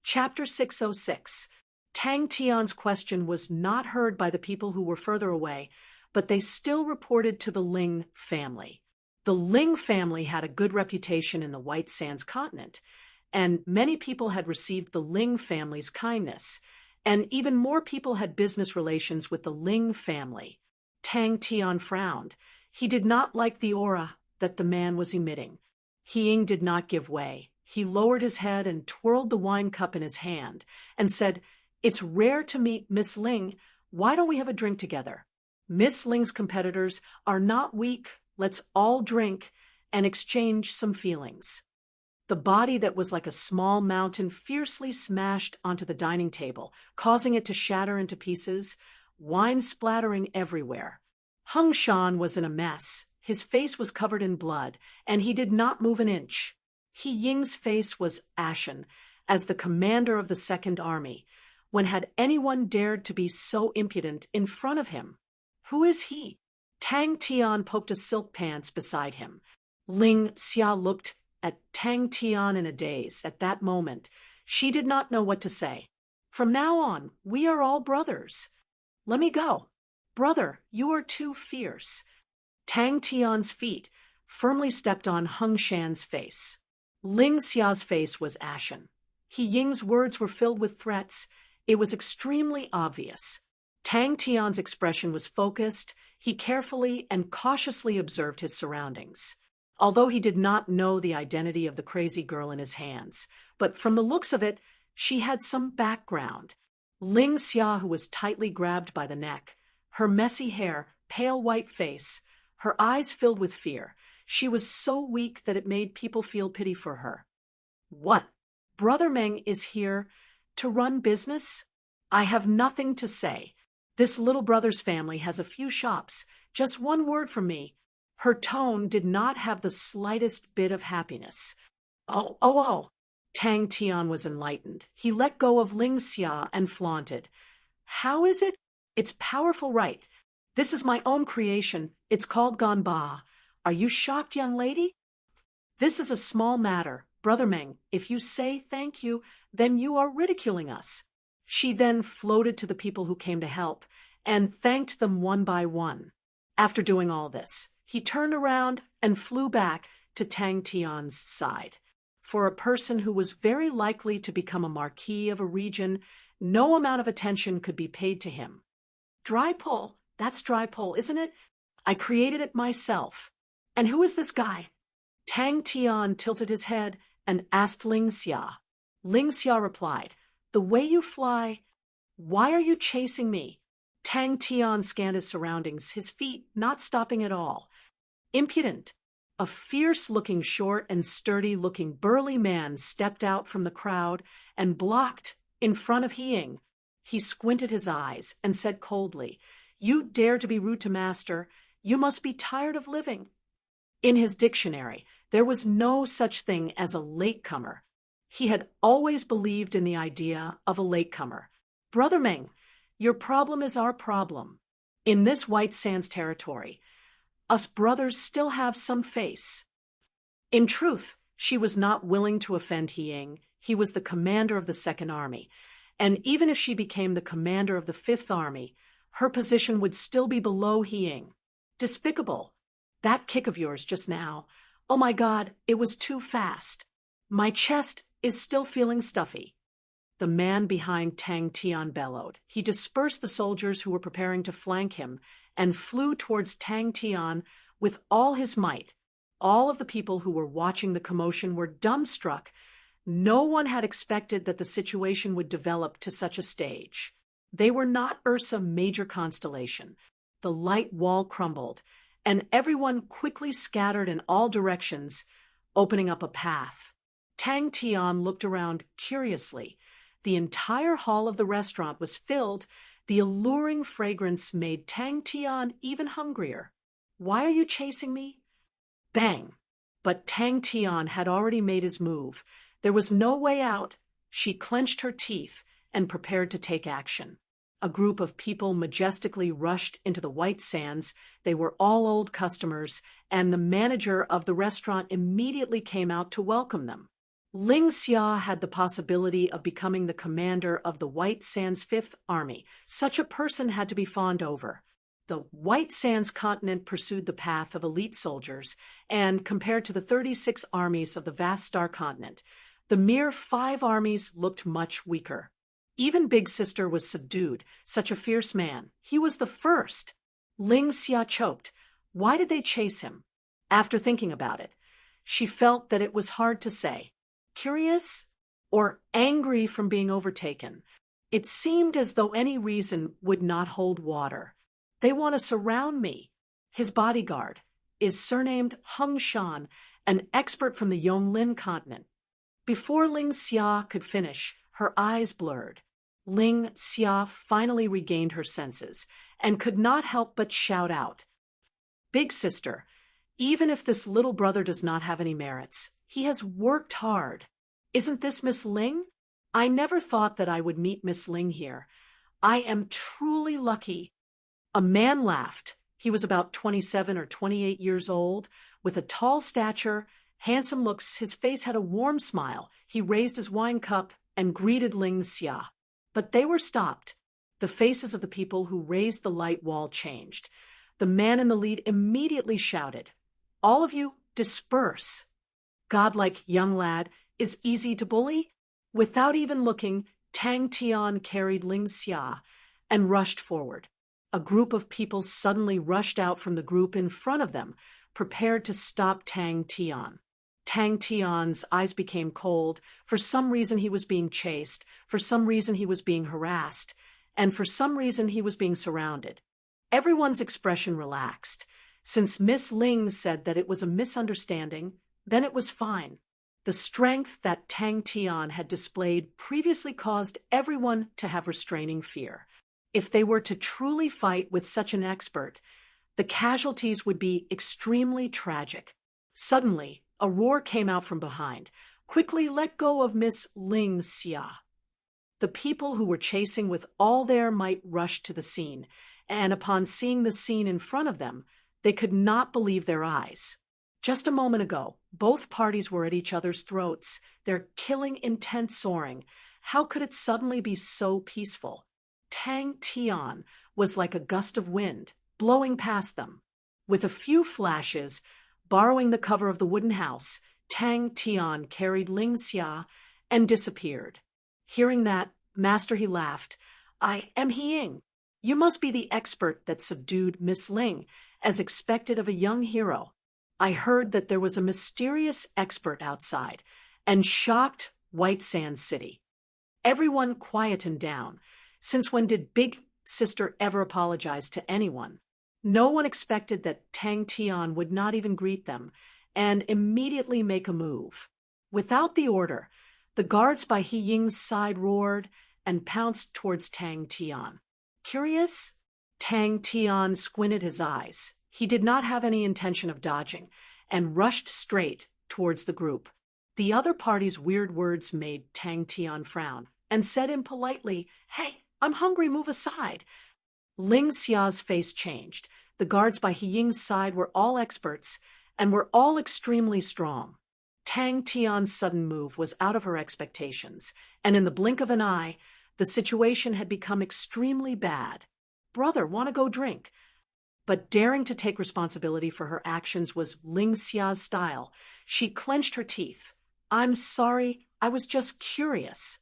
Chapter 606. Tang Tian's question was not heard by the people who were further away, but they still reported to the Ling family. The Ling family had a good reputation in the White Sands continent, and many people had received the Ling family's kindness, and even more people had business relations with the Ling family. Tang Tian frowned. He did not like the aura that the man was emitting. He Ying did not give way. He lowered his head and twirled the wine cup in his hand and said, "It's rare to meet Miss Ling. Why don't we have a drink together? Miss Ling's competitors are not weak. Let's all drink and exchange some feelings." The body that was like a small mountain fiercely smashed onto the dining table, causing it to shatter into pieces, wine splattering everywhere. Hung Shan was in a mess. His face was covered in blood, and he did not move an inch. He Ying's face was ashen, as the commander of the Second Army. When had anyone dared to be so impudent in front of him? Who is he? Tang Tian poked a silk pants beside him. Ling Xia looked at Tang Tian in a daze. At that moment, she did not know what to say. "From now on, we are all brothers. Let me go. Brother, you are too fierce." Tang Tian's feet firmly stepped on Hung Shan's face. Ling Xia's face was ashen. He Ying's words were filled with threats. It was extremely obvious. Tang Tian's expression was focused. He carefully and cautiously observed his surroundings. Although he did not know the identity of the crazy girl in his hands, but from the looks of it, she had some background. Ling Xia, who was tightly grabbed by the neck, her messy hair, pale white face, her eyes filled with fear. She was so weak that it made people feel pity for her. "What? Brother Meng is here to run business? I have nothing to say. This little brother's family has a few shops. Just one word from me." Her tone did not have the slightest bit of happiness. Oh. Tang Tian was enlightened. He let go of Ling Xia and flaunted. "How is it? It's powerful, right? This is my own creation. It's called Ganba. Are you shocked, young lady? This is a small matter. Brother Meng, if you say thank you, then you are ridiculing us." She then floated to the people who came to help and thanked them one by one. After doing all this, he turned around and flew back to Tang Tian's side. For a person who was very likely to become a marquis of a region, no amount of attention could be paid to him. "Dry pull, that's dry pull, isn't it? I created it myself. And who is this guy?" Tang Tian tilted his head and asked Ling Xia. Ling Xia replied, "The way you fly. Why are you chasing me?" Tang Tian scanned his surroundings, his feet not stopping at all. Impudent. A fierce-looking, short and sturdy-looking burly man stepped out from the crowd and blocked in front of He Ying. He squinted his eyes and said coldly, "You dare to be rude to master? You must be tired of living." In his dictionary, there was no such thing as a latecomer. He had always believed in the idea of a latecomer. "Brother Meng, your problem is our problem. In this White Sands territory, us brothers still have some face." In truth, she was not willing to offend He Ying. He was the commander of the Second Army, and even if she became the commander of the Fifth Army, her position would still be below He Ying. "Despicable. That kick of yours just now. Oh my God, it was too fast. My chest is still feeling stuffy." The man behind Tang Tian bellowed. He dispersed the soldiers who were preparing to flank him and flew towards Tang Tian with all his might. All of the people who were watching the commotion were dumbstruck. No one had expected that the situation would develop to such a stage. They were not Ursa Major constellation. The light wall crumbled, and everyone quickly scattered in all directions, opening up a path. Tang Tian looked around curiously. The entire hall of the restaurant was filled. The alluring fragrance made Tang Tian even hungrier. "Why are you chasing me?" Bang! But Tang Tian had already made his move. There was no way out. She clenched her teeth and prepared to take action. A group of people majestically rushed into the White Sands. They were all old customers, and the manager of the restaurant immediately came out to welcome them. Ling Xia had the possibility of becoming the commander of the White Sands Fifth Army. Such a person had to be fawned over. The White Sands continent pursued the path of elite soldiers, and compared to the 36 armies of the vast star continent, the mere 5 armies looked much weaker. Even Big Sister was subdued, such a fierce man. He was the first. Ling Xia choked. Why did they chase him? After thinking about it, she felt that it was hard to say. Curious or angry from being overtaken? It seemed as though any reason would not hold water. They want to surround me. His bodyguard is surnamed Hung Shan, an expert from the Yonglin continent. Before Ling Xia could finish, her eyes blurred. Ling Xia finally regained her senses and could not help but shout out, Big Sister, even if this little brother does not have any merits, he has worked hard. Isn't this Miss Ling? I never thought that I would meet Miss Ling here. I am truly lucky. A man laughed. He was about 27 or 28 years old, with a tall stature, handsome looks. His face had a warm smile. He raised his wine cup and greeted Ling Xia. But they were stopped. The faces of the people who raised the light wall changed. The man in the lead immediately shouted, All of you, disperse. Godlike young lad is easy to bully? Without even looking, Tang Tian carried Ling Xia and rushed forward. A group of people suddenly rushed out from the group in front of them, prepared to stop Tang Tian. Tang Tian's eyes became cold. For some reason he was being chased, for some reason he was being harassed, and for some reason he was being surrounded. Everyone's expression relaxed. Since Miss Ling said that it was a misunderstanding, then it was fine. The strength that Tang Tian had displayed previously caused everyone to have restraining fear. If they were to truly fight with such an expert, the casualties would be extremely tragic. Suddenly, a roar came out from behind. Quickly let go of Miss Ling Xia. The people who were chasing with all their might rushed to the scene, and upon seeing the scene in front of them, they could not believe their eyes. Just a moment ago, both parties were at each other's throats, their killing intent soaring. How could it suddenly be so peaceful? Tang Tian was like a gust of wind, blowing past them. With a few flashes, borrowing the cover of the wooden house, Tang Tian carried Ling Xia and disappeared. Hearing that, Master, he laughed. I am Ying. You must be the expert that subdued Miss Ling, as expected of a young hero. I heard that there was a mysterious expert outside, and shocked White Sands City. Everyone quietened down. Since when did Big Sister ever apologize to anyone? No one expected that Tang Tian would not even greet them, and immediately make a move. Without the order, the guards by He Ying's side roared and pounced towards Tang Tian. Curious? Tang Tian squinted his eyes. He did not have any intention of dodging, and rushed straight towards the group. The other party's weird words made Tang Tian frown, and said impolitely, Hey, I'm hungry, move aside. Ling Xia's face changed. The guards by He Ying's side were all experts, and were all extremely strong. Tang Tian's sudden move was out of her expectations, and in the blink of an eye, the situation had become extremely bad. Brother, want to go drink? But daring to take responsibility for her actions was Ling Xia's style. She clenched her teeth. I'm sorry, I was just curious.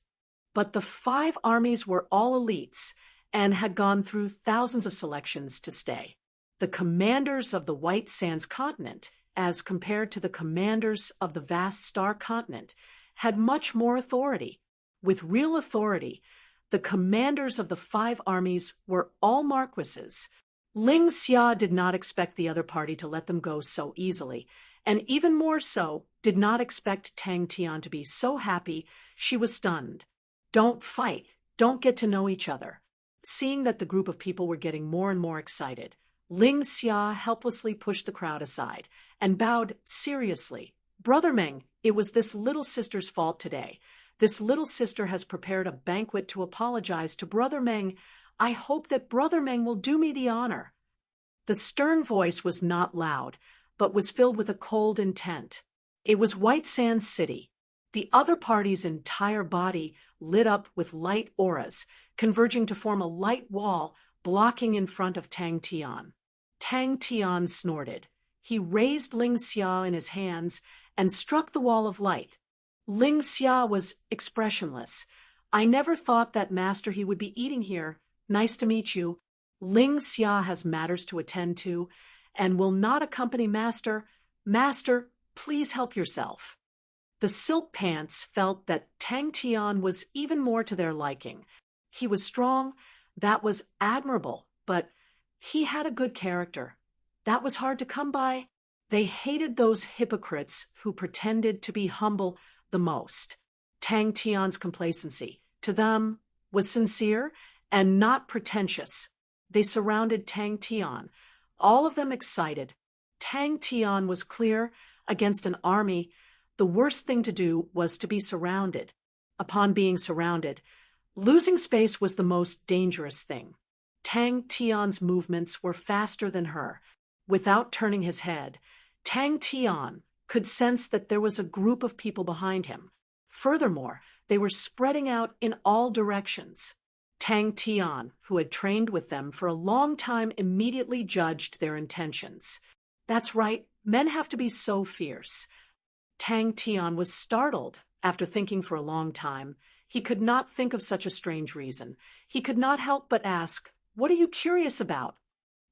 But the 5 armies were all elites and had gone through thousands of selections to stay. The commanders of the White Sands continent, as compared to the commanders of the vast star continent, had much more authority. With real authority, the commanders of the 5 armies were all marquises. Ling Xia did not expect the other party to let them go so easily, and even more so, did not expect Tang Tian to be so happy. She was stunned. Don't fight. Don't get to know each other. Seeing that the group of people were getting more and more excited, Ling Xia helplessly pushed the crowd aside and bowed seriously. Brother Meng, it was this little sister's fault today. This little sister has prepared a banquet to apologize to Brother Meng. I hope that Brother Meng will do me the honor. The stern voice was not loud, but was filled with a cold intent. It was White Sands City. The other party's entire body lit up with light auras, converging to form a light wall blocking in front of Tang Tian. Tang Tian snorted. He raised Ling Xia in his hands and struck the wall of light. Ling Xia was expressionless. "I never thought that master he would be eating here. Nice to meet you. Ling Xia has matters to attend to and will not accompany master. Master, please help yourself." The silk pants felt that Tang Tian was even more to their liking. He was strong, that was admirable, but he had a good character. That was hard to come by. They hated those hypocrites who pretended to be humble the most. Tang Tian's complacency, to them, was sincere and not pretentious. They surrounded Tang Tian, all of them excited. Tang Tian was clear against an army. The worst thing to do was to be surrounded. Upon being surrounded, losing space was the most dangerous thing. Tang Tian's movements were faster than her. Without turning his head, Tang Tian could sense that there was a group of people behind him. Furthermore, they were spreading out in all directions. Tang Tian, who had trained with them for a long time, immediately judged their intentions. That's right, men have to be so fierce. Tang Tian was startled after thinking for a long time. He could not think of such a strange reason. He could not help but ask, "What are you curious about?"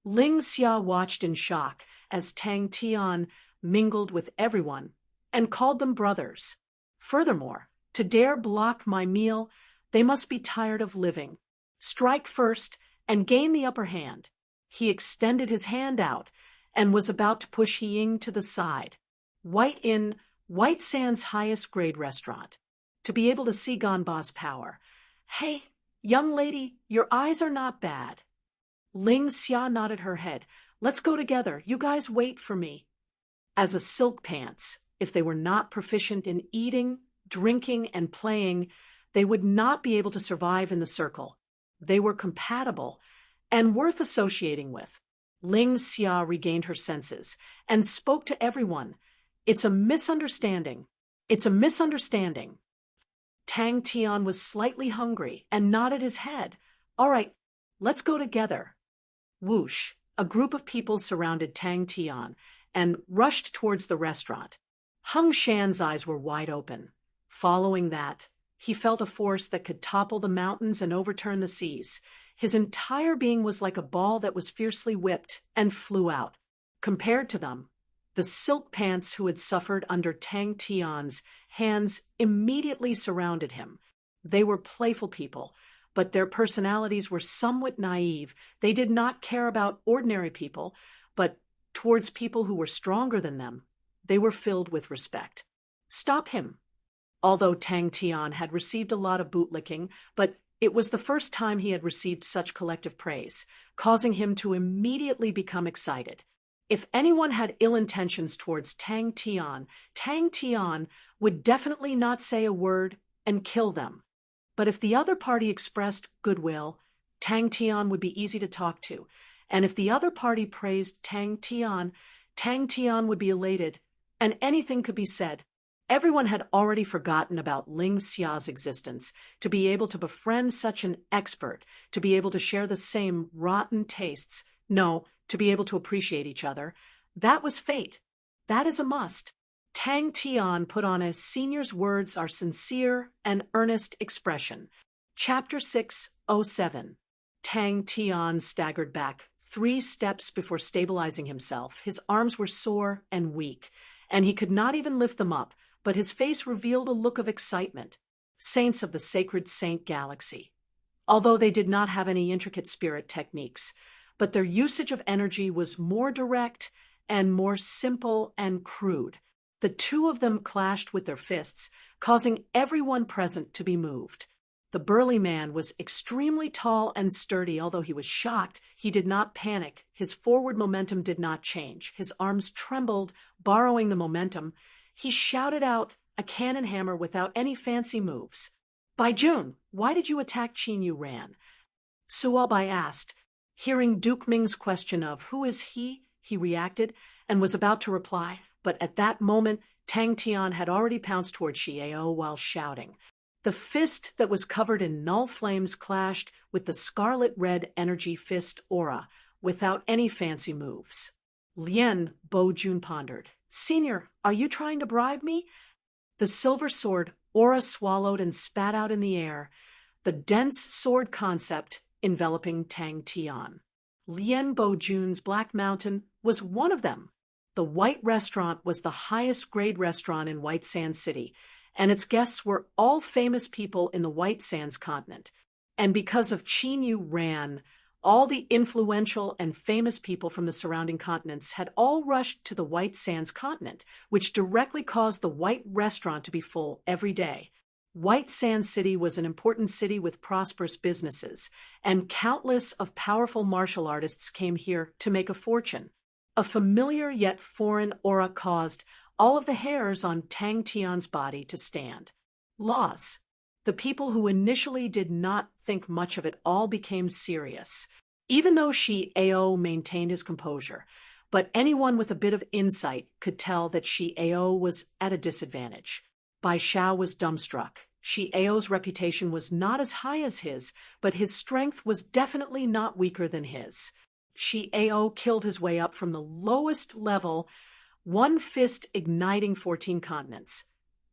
Ling Xia watched in shock as Tang Tian mingled with everyone and called them brothers. Furthermore, to dare block my meal, they must be tired of living. Strike first and gain the upper hand. He extended his hand out and was about to push Ying to the side. White Sand's highest grade restaurant. To be able to see Ganba's power. "Hey, young lady, your eyes are not bad." Ling Xia nodded her head. "Let's go together. You guys wait for me." As a silk pants, if they were not proficient in eating, drinking, and playing, they would not be able to survive in the circle. They were compatible and worth associating with. Ling Xia regained her senses and spoke to everyone. "It's a misunderstanding. It's a misunderstanding." Tang Tian was slightly hungry and nodded his head. "All right, let's go together." Whoosh, a group of people surrounded Tang Tian and rushed towards the restaurant. Hung Shan's eyes were wide open. Following that, he felt a force that could topple the mountains and overturn the seas. His entire being was like a ball that was fiercely whipped and flew out. Compared to them, the silk pants who had suffered under Tang Tian's hands immediately surrounded him. They were playful people, but their personalities were somewhat naive. They did not care about ordinary people, but towards people who were stronger than them, they were filled with respect. "Stop him." Although Tang Tian had received a lot of bootlicking, but it was the first time he had received such collective praise, causing him to immediately become excited. If anyone had ill intentions towards Tang Tian would definitely not say a word and kill them. But if the other party expressed goodwill, Tang Tian would be easy to talk to, and if the other party praised Tang Tian would be elated, and anything could be said. Everyone had already forgotten about Ling Xia's existence. To be able to befriend such an expert, to be able to share the same rotten tastes, no, to be able to appreciate each other, that was fate. That is a must. Tang Tian put on a senior's words are sincere and earnest expression. Chapter 607. Tang Tian staggered back 3 steps before stabilizing himself. His arms were sore and weak, and he could not even lift them up, but his face revealed a look of excitement. Saints of the sacred saint galaxy. Although they did not have any intricate spirit techniques, but their usage of energy was more direct and more simple and crude. The two of them clashed with their fists, causing everyone present to be moved. The burly man was extremely tall and sturdy. Although he was shocked, he did not panic. His forward momentum did not change. His arms trembled, borrowing the momentum. He shouted out a cannon hammer without any fancy moves. "By June, why did you attack Qin Yu Ran?" Suobai asked. Hearing Duke Ming's question of who is he reacted and was about to reply, but at that moment Tang Tian had already pounced toward Xiao while shouting. The fist that was covered in null flames clashed with the scarlet-red energy fist aura, without any fancy moves. Lien Bo-jun pondered. "Senior, are you trying to bribe me?" The silver sword aura swallowed and spat out in the air, the dense sword concept enveloping Tang Tian. Lien Bo-jun's Black Mountain was one of them. The White Restaurant was the highest-grade restaurant in White Sands City, and its guests were all famous people in the White Sands continent. And because of Qin Yu Ran, all the influential and famous people from the surrounding continents had all rushed to the White Sands continent, which directly caused the White Restaurant to be full every day. White Sands City was an important city with prosperous businesses, and countless of powerful martial artists came here to make a fortune. A familiar yet foreign aura caused all of the hairs on Tang Tian's body to stand. Laws. The people who initially did not think much of it all became serious, even though Shi Ao maintained his composure. But anyone with a bit of insight could tell that Shi Ao was at a disadvantage. Bai Xiao was dumbstruck. Shi Ao's reputation was not as high as his, but his strength was definitely not weaker than his. Shi Ao killed his way up from the lowest level, one fist igniting 14 continents.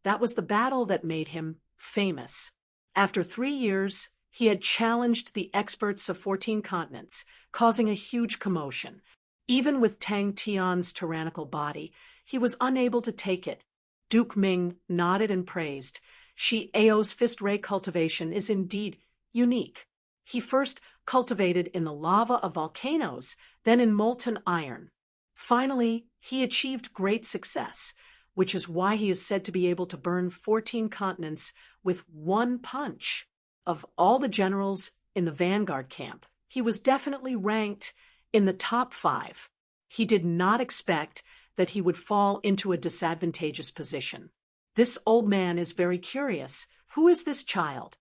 That was the battle that made him famous. After 3 years, he had challenged the experts of 14 continents, causing a huge commotion. Even with Tang Tian's tyrannical body, he was unable to take it. Duke Ming nodded and praised. Shi Ao's fist ray cultivation is indeed unique. He first cultivated in the lava of volcanoes, then in molten iron. Finally, he achieved great success, which is why he is said to be able to burn 14 continents with one punch. Of all the generals in the vanguard camp, he was definitely ranked in the top 5. He did not expect that he would fall into a disadvantageous position. "This old man is very curious. Who is this child?"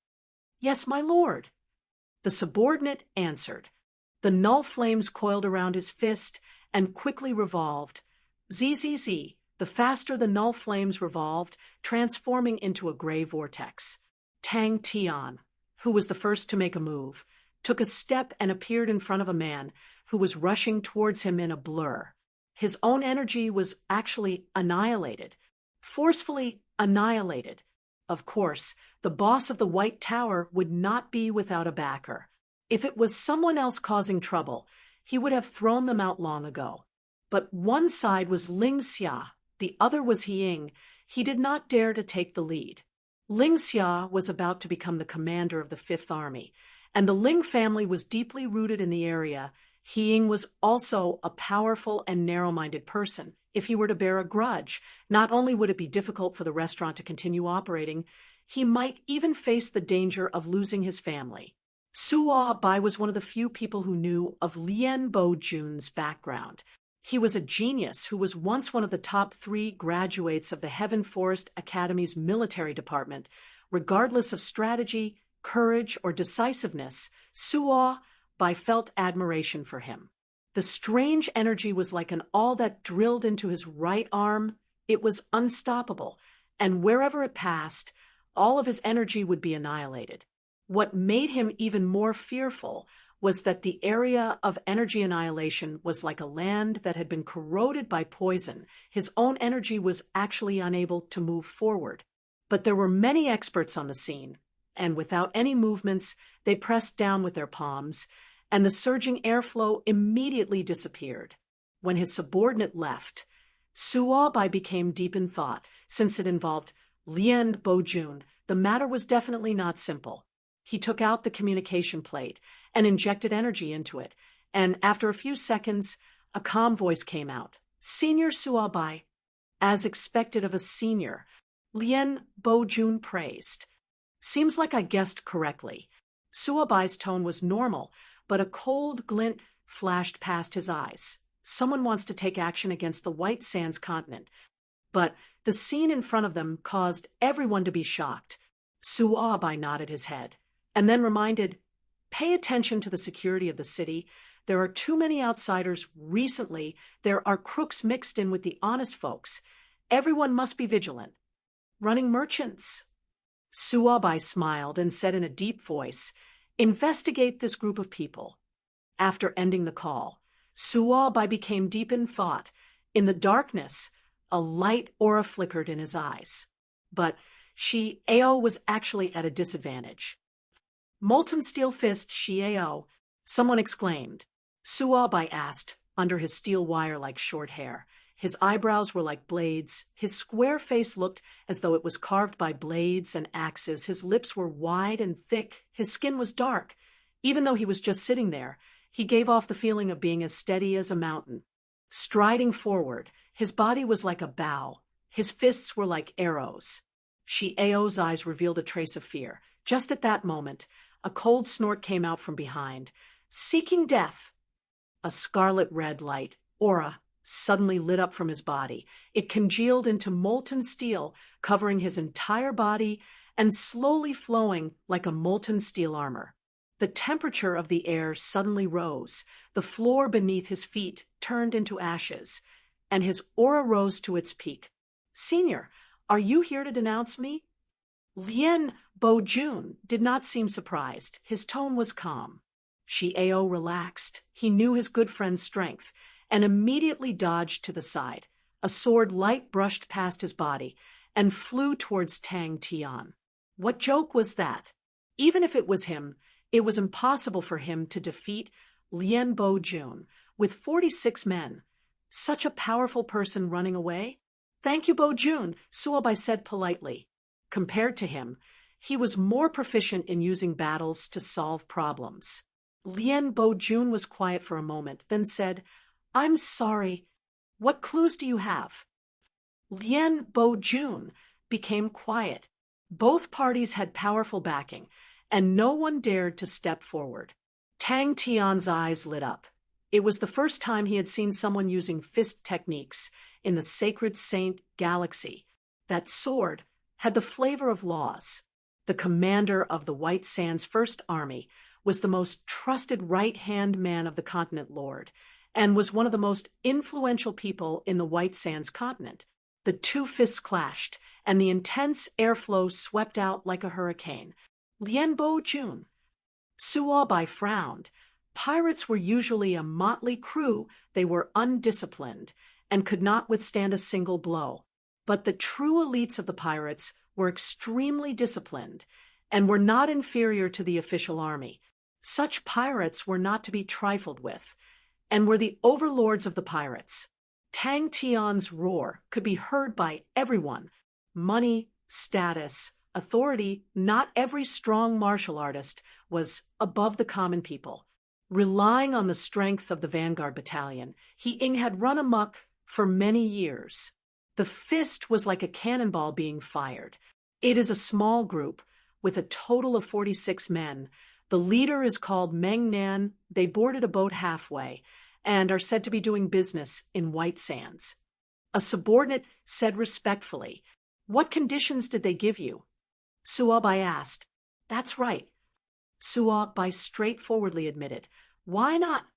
"Yes, my lord." The subordinate answered. The null flames coiled around his fist and quickly revolved. Zzz. The faster the null flames revolved, transforming into a gray vortex. Tang Tian, who was the first to make a move, took a step and appeared in front of a man who was rushing towards him in a blur. His own energy was actually annihilated. Forcefully annihilated. Of course, the boss of the White Tower would not be without a backer. If it was someone else causing trouble, he would have thrown them out long ago. But one side was Ling Xia, the other was He Ying. He did not dare to take the lead. Ling Xia was about to become the commander of the Fifth Army, and the Ling family was deeply rooted in the area. He Ying was also a powerful and narrow-minded person. If he were to bear a grudge, not only would it be difficult for the restaurant to continue operating, he might even face the danger of losing his family. Suo Bai was one of the few people who knew of Lien Bo-jun's background. He was a genius who was once one of the top 3 graduates of the Heaven Forest Academy's military department. Regardless of strategy, courage, or decisiveness, Suo Bai felt admiration for him. The strange energy was like an awl that drilled into his right arm. It was unstoppable, and wherever it passed, all of his energy would be annihilated. What made him even more fearful was that the area of energy annihilation was like a land that had been corroded by poison. His own energy was actually unable to move forward. But there were many experts on the scene, and without any movements, they pressed down with their palms, and the surging airflow immediately disappeared. When his subordinate left, Suo Bai became deep in thought. Since it involved Lien Bo-jun, the matter was definitely not simple. He took out the communication plate and injected energy into it, and after a few seconds, a calm voice came out. "Senior Suo Bai." As expected of a senior, Lien Bo-jun praised. "Seems like I guessed correctly." Suo Bai's tone was normal, but a cold glint flashed past his eyes. Someone wants to take action against the White Sands continent. But the scene in front of them caused everyone to be shocked. Suo Bai nodded his head, and then reminded, "Pay attention to the security of the city. There are too many outsiders recently. There are crooks mixed in with the honest folks. Everyone must be vigilant. Running merchants. Suabai smiled and said in a deep voice, "Investigate this group of people." After ending the call, Suabai became deep in thought. In the darkness, a light aura flickered in his eyes. But Ao was actually at a disadvantage. "Molten steel fist, Ao," someone exclaimed. Suabai asked, under his steel wire-like short hair. His eyebrows were like blades. His square face looked as though it was carved by blades and axes. His lips were wide and thick. His skin was dark. Even though he was just sitting there, he gave off the feeling of being as steady as a mountain. Striding forward, his body was like a bow. His fists were like arrows. Ao's eyes revealed a trace of fear. Just at that moment, a cold snort came out from behind. "Seeking death!" A scarlet-red light, aura, suddenly lit up from his body. It congealed into molten steel, covering his entire body and slowly flowing like a molten steel armor. The temperature of the air suddenly rose. The floor beneath his feet turned into ashes, and his aura rose to its peak. "Senior, are you here to denounce me?" Lien Bo-jun did not seem surprised. His tone was calm. Ao relaxed. He knew his good friend's strength, and immediately dodged to the side. A sword light brushed past his body and flew towards Tang Tian. What joke was that? Even if it was him, it was impossible for him to defeat Lien Bo-jun with 46 men. Such a powerful person running away? "Thank you, Bo-jun," Suabai said politely. Compared to him, he was more proficient in using battles to solve problems. Lien Bo-jun was quiet for a moment, then said, "I'm sorry. What clues do you have?" Lien Bo-jun became quiet. Both parties had powerful backing, and no one dared to step forward. Tang Tian's eyes lit up. It was the first time he had seen someone using fist techniques in the Sacred Saint Galaxy. That sword had the flavor of laws. The commander of the White Sands First Army was the most trusted right-hand man of the continent lord, and was one of the most influential people in the White Sands continent. The two fists clashed, and the intense airflow swept out like a hurricane. Lien Bo-jun. Suabai frowned. Pirates were usually a motley crew. They were undisciplined and could not withstand a single blow. But the true elites of the pirates were extremely disciplined and were not inferior to the official army. Such pirates were not to be trifled with, and were the overlords of the pirates. Tang Tian's roar could be heard by everyone. Money, status, authority, not every strong martial artist was above the common people. Relying on the strength of the Vanguard Battalion, He-ing had run amok for many years. The fist was like a cannonball being fired. It is a small group with a total of 46 men. The leader is called Meng Nan. They boarded a boat halfway and are said to be doing business in White Sands. A subordinate said respectfully, "What conditions did they give you?" Suabai asked. "That's right." Suabai straightforwardly admitted, "Why not?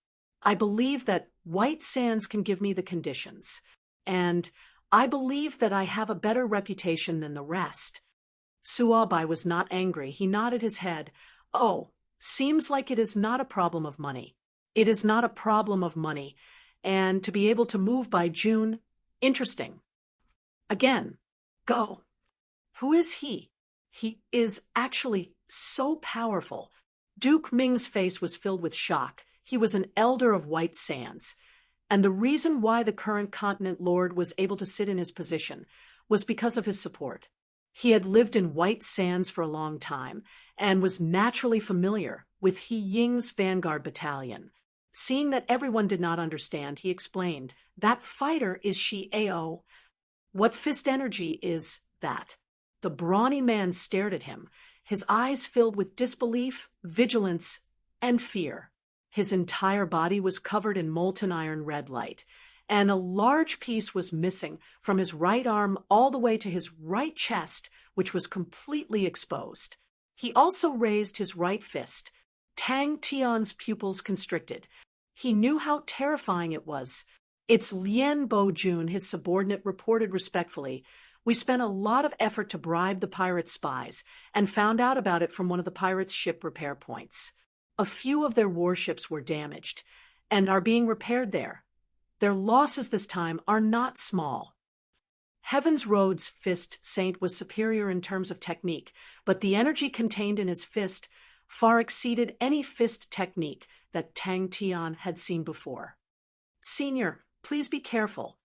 I believe that White Sands can give me the conditions, and I believe that I have a better reputation than the rest." Suabai was not angry. He nodded his head. "Oh, seems like it is not a problem of money. It is not a problem of money, and to be able to move by June, interesting. Again, go." "Who is he?" "He is actually so powerful." Duke Ming's face was filled with shock. He was an elder of White Sands, and the reason why the current continent lord was able to sit in his position was because of his support. He had lived in White Sands for a long time and was naturally familiar with He-ying's Vanguard Battalion. Seeing that everyone did not understand, he explained, "That fighter is Ao. What fist energy is that?" The brawny man stared at him, his eyes filled with disbelief, vigilance, and fear. His entire body was covered in molten iron red light, and a large piece was missing from his right arm all the way to his right chest, which was completely exposed. He also raised his right fist. Tang Tian's pupils constricted. He knew how terrifying it was It's Lien Bo Jun, his subordinate, reported respectfully. We spent a lot of effort to bribe the pirate spies and found out about it from one of the pirates' ship repair points. A few of their warships were damaged and are being repaired there. Their losses this time are not small. Heaven's Road's fist saint was superior in terms of technique, but the energy contained in his fist far exceeded any fist technique that Tang Tian had seen before. Senior, please be careful.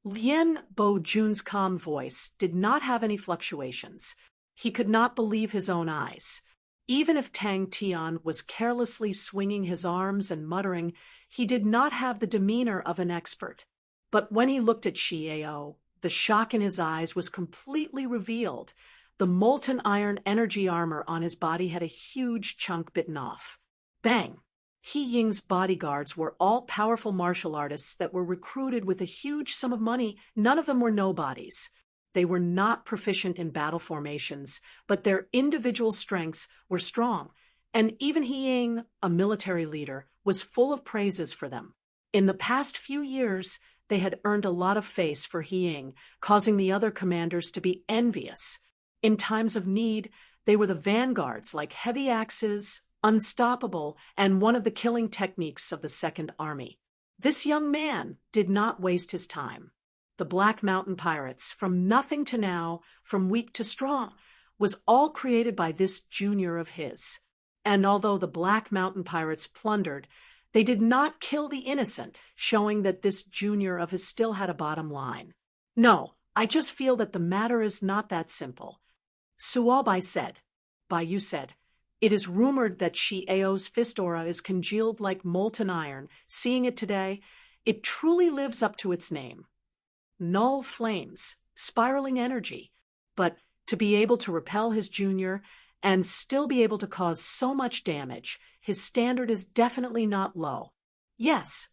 Lien Bo Jun's calm voice did not have any fluctuations. He could not believe his own eyes. Even if Tang Tian was carelessly swinging his arms and muttering, he did not have the demeanor of an expert. But when he looked at Xiao, the shock in his eyes was completely revealed. The molten iron energy armor on his body had a huge chunk bitten off. Bang! He Ying's bodyguards were all powerful martial artists that were recruited with a huge sum of money. None of them were nobodies. They were not proficient in battle formations, but their individual strengths were strong, and even He Ying, a military leader, was full of praises for them. In the past few years, they had earned a lot of face for He Ying, causing the other commanders to be envious. In times of need, they were the vanguards like heavy axes, unstoppable, and one of the killing techniques of the Second Army. This young man did not waste his time. The Black Mountain Pirates, from nothing to now, from weak to strong, was all created by this junior of his. And although the Black Mountain Pirates plundered, they did not kill the innocent, showing that this junior of his still had a bottom line. No, I just feel that the matter is not that simple. Suobai said. Bai said, it is rumored that Xiao's fist aura is congealed like molten iron. Seeing it today, it truly lives up to its name. Null flames, spiraling energy. But to be able to repel his junior and still be able to cause so much damage, his standard is definitely not low. Yes.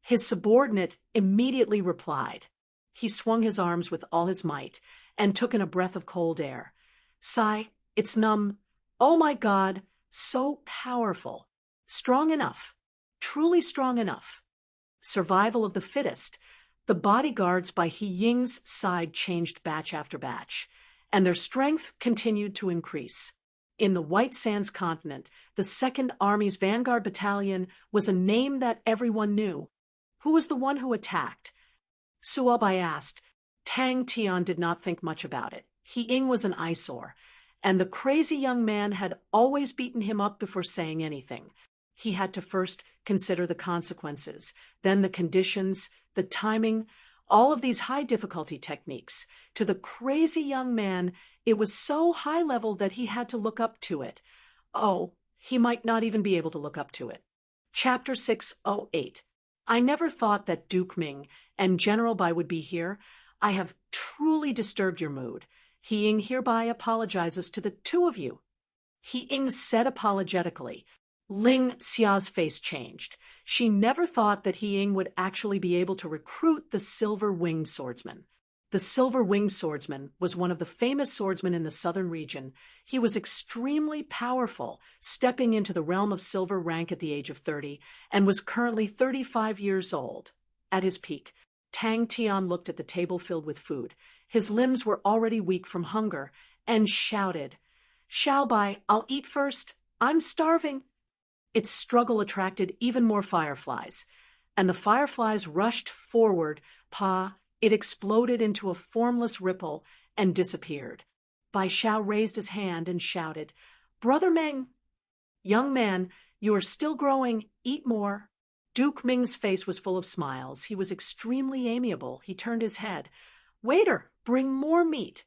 His subordinate immediately replied. He swung his arms with all his might and took in a breath of cold air. Sigh, it's numb. Oh my God, so powerful. Strong enough. Truly strong enough. Survival of the fittest. The bodyguards by He Ying's side changed batch after batch, and their strength continued to increase. In the White Sands continent, the Second Army's Vanguard Battalion was a name that everyone knew. Who was the one who attacked? Suobai asked. Tang Tian did not think much about it. He Ying was an eyesore, and the crazy young man had always beaten him up before saying anything. He had to first consider the consequences, then the conditions, the timing, all of these high-difficulty techniques. To the crazy young man, it was so high-level that he had to look up to it. Oh, he might not even be able to look up to it. Chapter 608. I never thought that Duke Ming and General Bai would be here. I have truly disturbed your mood. He Ying hereby apologizes to the two of you. He Ying said apologetically. Ling Xia's face changed. She never thought that He Ying would actually be able to recruit the Silver-Winged Swordsman. The Silver-Winged Swordsman was one of the famous swordsmen in the southern region. He was extremely powerful, stepping into the realm of silver rank at the age of 30, and was currently 35 years old. At his peak, Tang Tian looked at the table filled with food. His limbs were already weak from hunger, and shouted, Xiaobai, I'll eat first. I'm starving. Its struggle attracted even more fireflies, and the fireflies rushed forward. It exploded into a formless ripple and disappeared. Bai Xiao raised his hand and shouted, Brother Meng! Young man, you are still growing. Eat more. Duke Ming's face was full of smiles. He was extremely amiable. He turned his head. Waiter, bring more meat.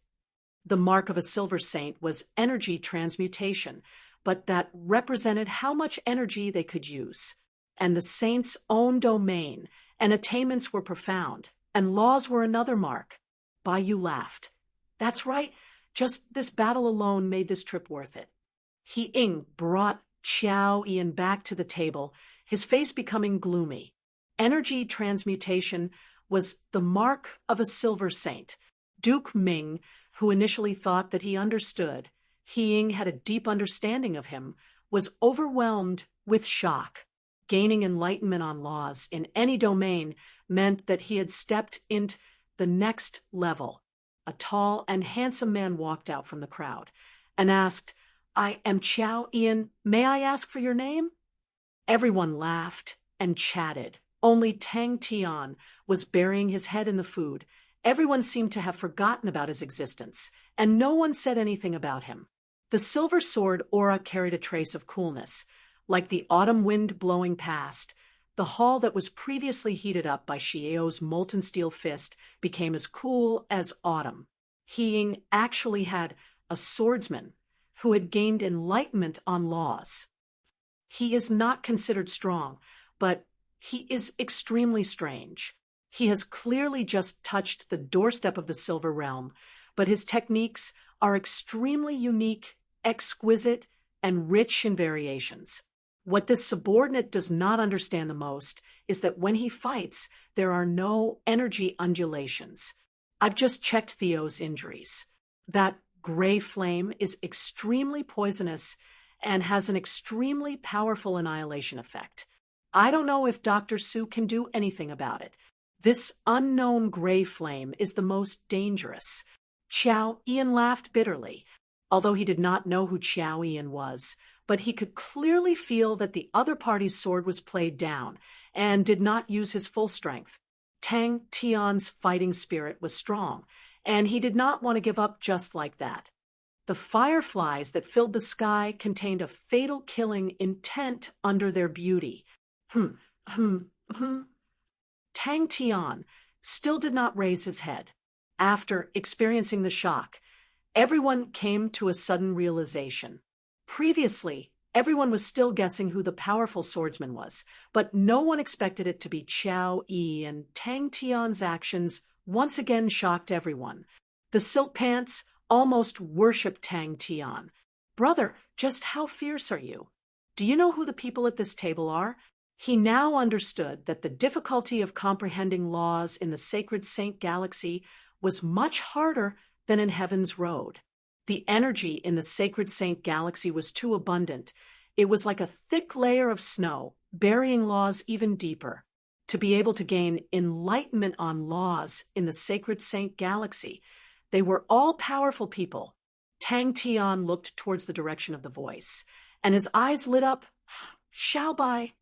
The mark of a silver saint was energy transmutation, but that represented how much energy they could use. And the saint's own domain and attainments were profound, and laws were another mark. Bai Yu laughed. That's right, just this battle alone made this trip worth it. He Ying brought Qiao Ian back to the table, his face becoming gloomy. Energy transmutation was the mark of a silver saint. Duke Ming, who initially thought that he understood, He Ying had a deep understanding of him, was overwhelmed with shock. gaining enlightenment on laws in any domain meant that he had stepped into the next level. A tall and handsome man walked out from the crowd and asked, "I am Chow Ian. May I ask for your name?" Everyone laughed and chatted. Only Tang Tian was burying his head in the food. Everyone seemed to have forgotten about his existence, and no one said anything about him. The silver sword aura carried a trace of coolness. Like the autumn wind blowing past, the hall that was previously heated up by Xiao's molten steel fist became as cool as autumn. He Ying actually had a swordsman who had gained enlightenment on laws. He is not considered strong, but he is extremely strange. He has clearly just touched the doorstep of the Silver Realm, but his techniques are extremely unique, exquisite, and rich in variations. What this subordinate does not understand the most is that when he fights, there are no energy undulations. I've just checked Theo's injuries. That gray flame is extremely poisonous and has an extremely powerful annihilation effect. I don't know if Dr. Su can do anything about it. This unknown gray flame is the most dangerous. Chow Ian laughed bitterly, although he did not know who Chow Ian was, but he could clearly feel that the other party's sword was played down and did not use his full strength. Tang Tian's fighting spirit was strong, and he did not want to give up just like that. The fireflies that filled the sky contained a fatal killing intent under their beauty. Tang Tian still did not raise his head. After experiencing the shock, everyone came to a sudden realization. Previously, everyone was still guessing who the powerful swordsman was, but no one expected it to be Chow Yi, and Tang Tian's actions once again shocked everyone. The silk pants almost worshipped Tang Tian. "Brother, just how fierce are you? Do you know who the people at this table are?" He now understood that the difficulty of comprehending laws in the sacred Saint Galaxy was much harder than in Heaven's Road. The energy in the sacred Saint Galaxy was too abundant. It was like a thick layer of snow, burying laws even deeper. To be able to gain enlightenment on laws in the sacred Saint Galaxy, they were all powerful people. Tang Tian looked towards the direction of the voice, and his eyes lit up. "Xiaobai."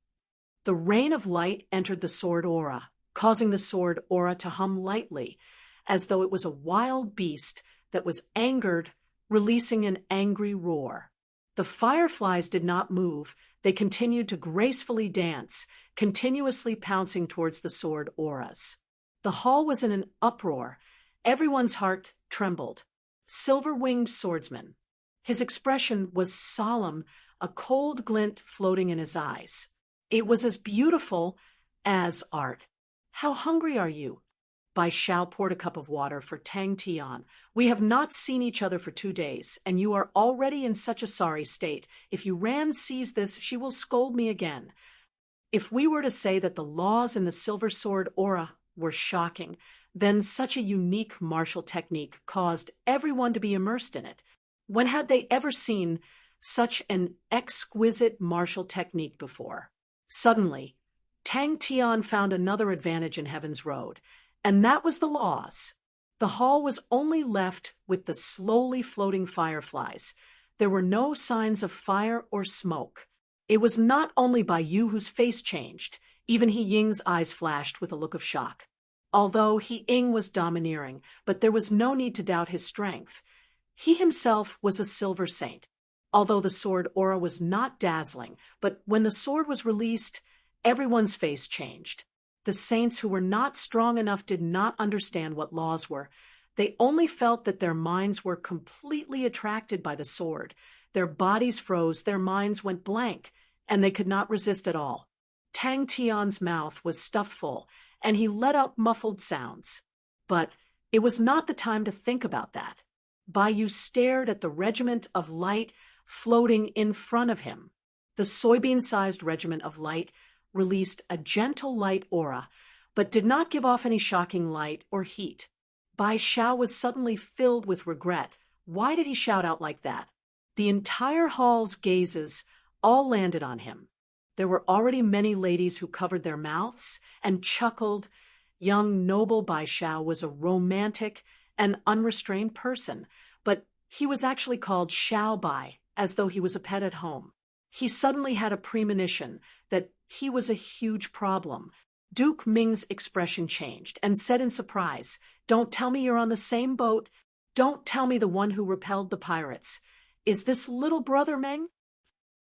The rain of light entered the sword aura, causing the sword aura to hum lightly, as though it was a wild beast that was angered, releasing an angry roar. The fireflies did not move. They continued to gracefully dance, continuously pouncing towards the sword auras. The hall was in an uproar. Everyone's heart trembled. Silver-winged swordsman. His expression was solemn, a cold glint floating in his eyes. It was as beautiful as art. "How hungry are you?" Bai Xiao poured a cup of water for Tang Tian. "We have not seen each other for 2 days, and you are already in such a sorry state. If Yuran sees this, she will scold me again." If we were to say that the laws in the Silver Sword aura were shocking, then such a unique martial technique caused everyone to be immersed in it. When had they ever seen such an exquisite martial technique before? Suddenly, Tang Tian found another advantage in Heaven's Road, and that was the laws. The hall was only left with the slowly floating fireflies. There were no signs of fire or smoke. It was not only Bai Yu whose face changed. Even He Ying's eyes flashed with a look of shock. Although He Ying was domineering, but there was no need to doubt his strength. He himself was a silver saint. Although the sword aura was not dazzling, but when the sword was released, everyone's face changed. The saints who were not strong enough did not understand what laws were. They only felt that their minds were completely attracted by the sword. Their bodies froze, their minds went blank, and they could not resist at all. Tang Tian's mouth was stuffed full, and he let out muffled sounds. But it was not the time to think about that. Bai Yu stared at the regiment of light floating in front of him. The soybean-sized regiment of light released a gentle light aura, but did not give off any shocking light or heat. Bai Xiao was suddenly filled with regret. Why did he shout out like that? The entire hall's gazes all landed on him. There were already many ladies who covered their mouths and chuckled. Young noble Bai Xiao was a romantic and unrestrained person, but he was actually called Xiao Bai, as though he was a pet at home. He suddenly had a premonition that he was a huge problem. Duke Ming's expression changed and said in surprise, "Don't tell me you're on the same boat. Don't tell me the one who repelled the pirates. Is this little brother Meng?"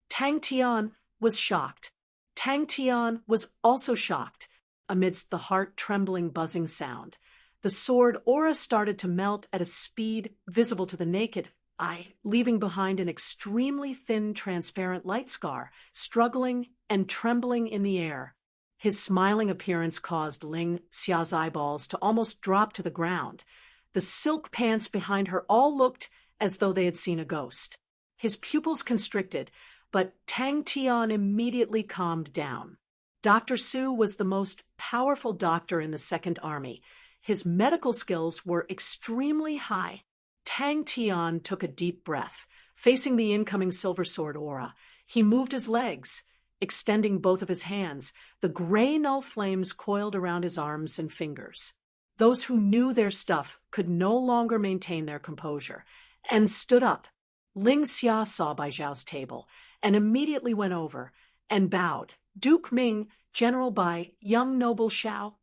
Tang Tian was shocked. Tang Tian was also shocked. Amidst the heart-trembling buzzing sound, the sword aura started to melt at a speed visible to the naked eye, leaving behind an extremely thin, transparent light scar, struggling and trembling in the air. His smiling appearance caused Ling Xia's eyeballs to almost drop to the ground. The silk pants behind her all looked as though they had seen a ghost. His pupils constricted, but Tang Tian immediately calmed down. Dr. Su was the most powerful doctor in the Second Army. His medical skills were extremely high. Tang Tian took a deep breath, facing the incoming silver sword aura. He moved his legs, extending both of his hands. The gray null flames coiled around his arms and fingers. Those who knew their stuff could no longer maintain their composure, and stood up. Ling Xia saw Bai Zhao's table, and immediately went over, and bowed. "Duke Ming, General Bai, young noble Xiao."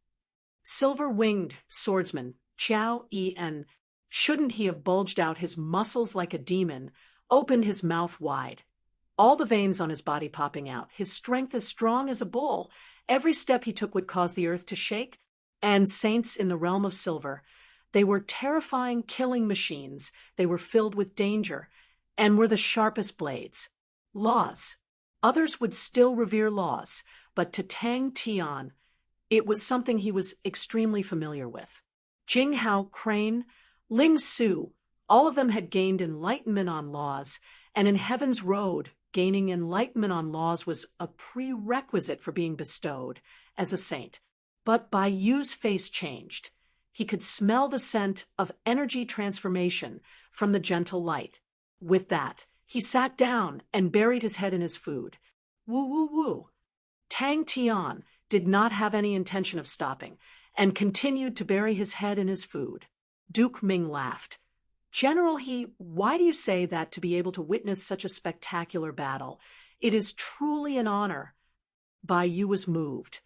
Silver-winged swordsman Qiao En, shouldn't he have bulged out his muscles like a demon, opened his mouth wide, all the veins on his body popping out, his strength as strong as a bull. Every step he took would cause the earth to shake. And saints in the realm of silver, they were terrifying killing machines. They were filled with danger, and were the sharpest blades. Laws. Others would still revere laws, but to Tang Tian, it was something he was extremely familiar with. Jing Hao, Crane, Ling Su, all of them had gained enlightenment on laws, and in Heaven's Road, gaining enlightenment on laws was a prerequisite for being bestowed as a saint. But Bai Yu's face changed. He could smell the scent of energy transformation from the gentle light. With that, he sat down and buried his head in his food. Woo woo woo. Tang Tian did not have any intention of stopping, and continued to bury his head in his food. Duke Ming laughed. "General He, why do you say that to be able to witness such a spectacular battle? It is truly an honor." Bai Yu was moved.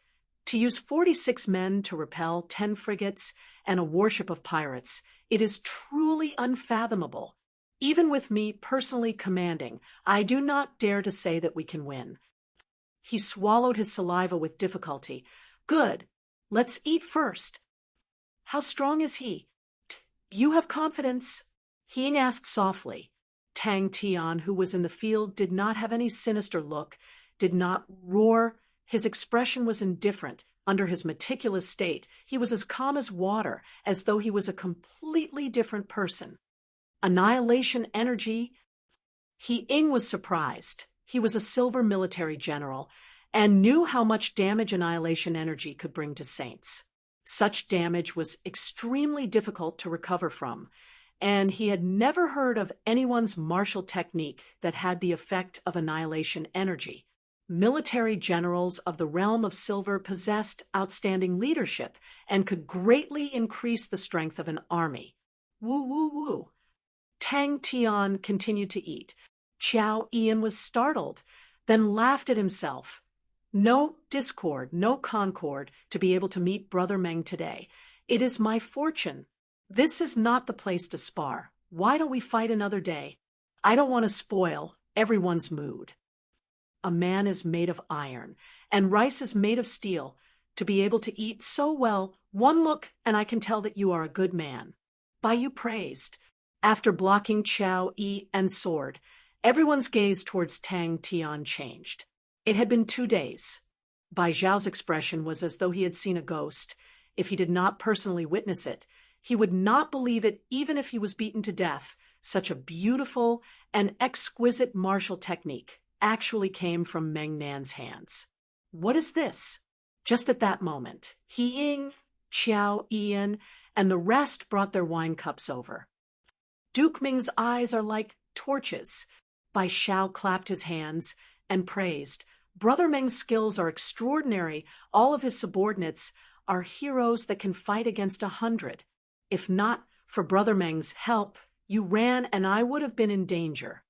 To use 46 men to repel 10 frigates and a warship of pirates, it is truly unfathomable. Even with me personally commanding, I do not dare to say that we can win. He swallowed his saliva with difficulty. "Good. Let's eat first." "How strong is he?" "You have confidence," he asked softly. Tang Tian, who was in the field, did not have any sinister look, did not roar. His expression was indifferent. Under his meticulous state, he was as calm as water, as though he was a completely different person. Annihilation energy? He was surprised. He was a silver military general, and knew how much damage annihilation energy could bring to saints. Such damage was extremely difficult to recover from, and he had never heard of anyone's martial technique that had the effect of annihilation energy. Military generals of the realm of silver possessed outstanding leadership and could greatly increase the strength of an army. Woo woo woo. Tang Tian continued to eat. Qiao En was startled, then laughed at himself. No discord, no concord to be able to meet Brother Meng today. It is my fortune. This is not the place to spar. Why don't we fight another day? I don't want to spoil everyone's mood. A man is made of iron, and rice is made of steel. To be able to eat so well, one look and I can tell that you are a good man. Bai Yu praised. After blocking Qiao En sword, everyone's gaze towards Tang Tian changed. It had been 2 days. Bai Zhao's expression was as though he had seen a ghost. If he did not personally witness it, he would not believe it even if he was beaten to death. Such a beautiful and exquisite martial technique actually came from Meng Nan's hands. What is this? Just at that moment, He Ying, Qiao En, and the rest brought their wine cups over. Duke Ming's eyes are like torches. Bai Xiao clapped his hands and praised. Brother Meng's skills are extraordinary. All of his subordinates are heroes that can fight against 100. If not for Brother Meng's help, you ran and I would have been in danger.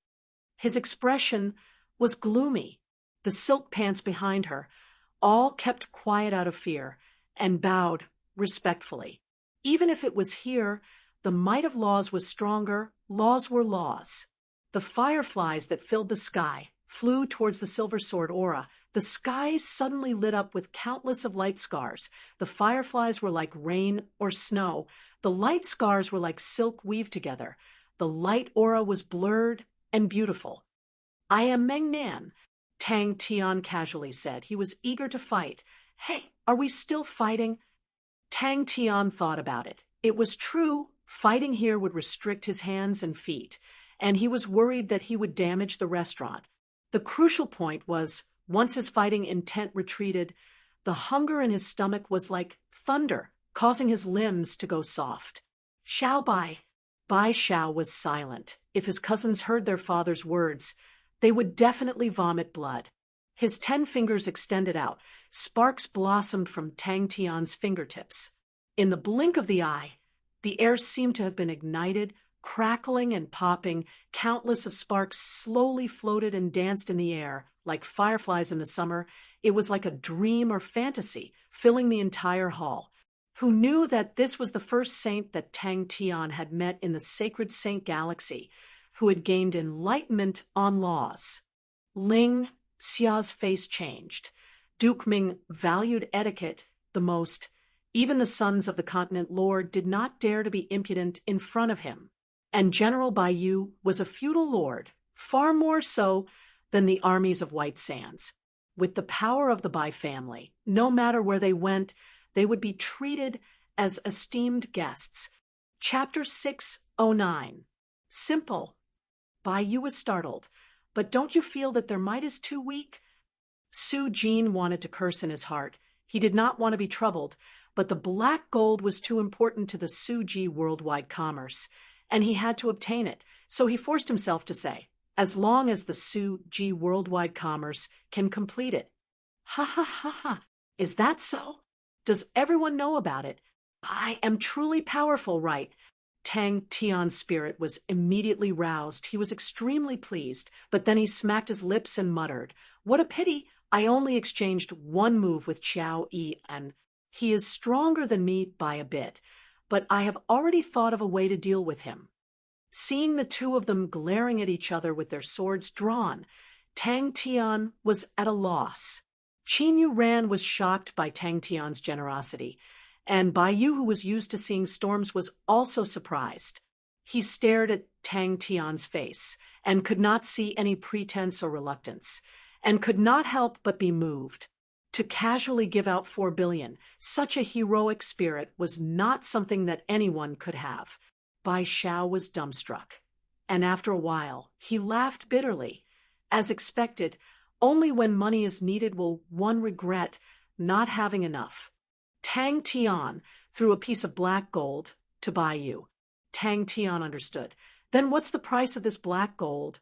His expression was gloomy. The silk pants behind her all kept quiet out of fear and bowed respectfully. Even if it was here, the might of laws was stronger. Laws were laws. The fireflies that filled the sky flew towards the silver sword aura. The sky suddenly lit up with countless of light scars. The fireflies were like rain or snow. The light scars were like silk weaved together. The light aura was blurred and beautiful. I am Meng Nan, Tang Tian casually said. He was eager to fight. Hey, are we still fighting? Tang Tian thought about it. It was true, fighting here would restrict his hands and feet, and he was worried that he would damage the restaurant. The crucial point was, once his fighting intent retreated, the hunger in his stomach was like thunder, causing his limbs to go soft. Xiao Bai. Bai Xiao was silent. If his cousins heard their father's words, they would definitely vomit blood. His 10 fingers extended out. Sparks blossomed from Tang Tian's fingertips. In the blink of the eye, the air seemed to have been ignited, crackling and popping. Countless of sparks slowly floated and danced in the air, like fireflies in the summer. It was like a dream or fantasy, filling the entire hall. Who knew that this was the first saint that Tang Tian had met in the sacred saint galaxy, who had gained enlightenment on laws? Ling Xia's face changed. Duke Ming valued etiquette the most. Even the sons of the continent lord did not dare to be impudent in front of him. And General Baiyu was a feudal lord, far more so than the armies of White Sands. With the power of the Bai family, no matter where they went, they would be treated as esteemed guests. Chapter 609. Simple. Baiyu was startled. But don't you feel that their might is too weak? Su Jin wanted to curse in his heart. He did not want to be troubled, but the black gold was too important to the Su Ji worldwide commerce, and he had to obtain it. So he forced himself to say, as long as the Su Ji worldwide commerce can complete it. Ha ha ha ha. Is that so? Does everyone know about it? I am truly powerful, right? Tang Tian's spirit was immediately roused. He was extremely pleased, but then he smacked his lips and muttered, "What a pity! I only exchanged one move with Xiao Yi, and he is stronger than me by a bit, but I have already thought of a way to deal with him." Seeing the two of them glaring at each other with their swords drawn, Tang Tian was at a loss. Qin Yu Ran was shocked by Tang Tian's generosity, and Baiyu, who was used to seeing storms, was also surprised. He stared at Tang Tian's face, and could not see any pretense or reluctance, and could not help but be moved. To casually give out 4 billion, such a heroic spirit, was not something that anyone could have. Bai Xiao was dumbstruck, and after a while, he laughed bitterly. As expected, only when money is needed will one regret not having enough. Tang Tian threw a piece of black gold to Baiyu. Tang Tian understood. Then what's the price of this black gold?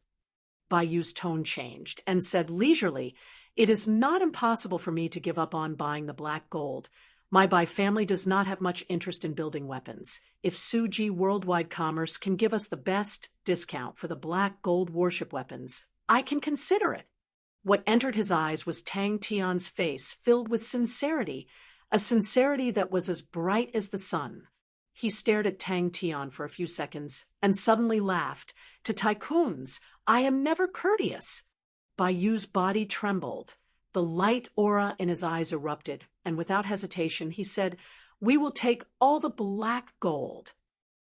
Baiyu's tone changed and said leisurely, "It is not impossible for me to give up on buying the black gold. My Bai family does not have much interest in building weapons. If Su Ji Worldwide Commerce can give us the best discount for the black gold warship weapons, I can consider it." What entered his eyes was Tang Tian's face filled with sincerity, a sincerity that was as bright as the sun. He stared at Tang Tian for a few seconds and suddenly laughed. "To tycoons, I am never courteous." Baiyu's body trembled. The light aura in his eyes erupted, and without hesitation he said, "We will take all the black gold."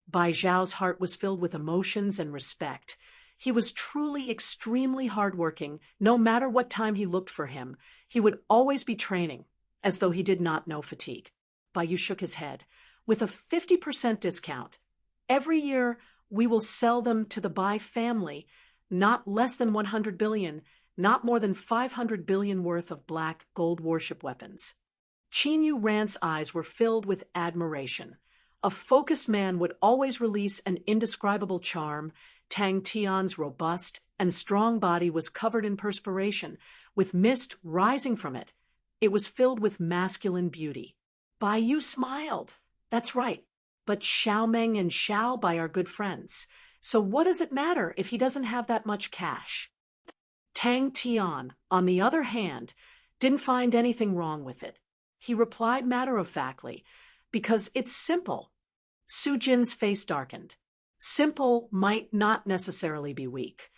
Bai Zhao's heart was filled with emotions and respect. He was truly extremely hardworking. No matter what time he looked for him, he would always be training, as though he did not know fatigue. Baiyu shook his head. "With a 50% discount, every year we will sell them to the Bai family, not less than 100 billion, not more than 500 billion worth of black gold warship weapons." Qin Yu Ran's eyes were filled with admiration. A focused man would always release an indescribable charm. Tang Tian's robust and strong body was covered in perspiration. with mist rising from it. It was filled with masculine beauty. Bai Yu smiled. That's right. But Xiao Meng and Xiao Bai are good friends. So what does it matter if he doesn't have that much cash? Tang Tian, on the other hand, didn't find anything wrong with it. He replied matter-of-factly, because it's simple. Su Jin's face darkened. Simple might not necessarily be weak.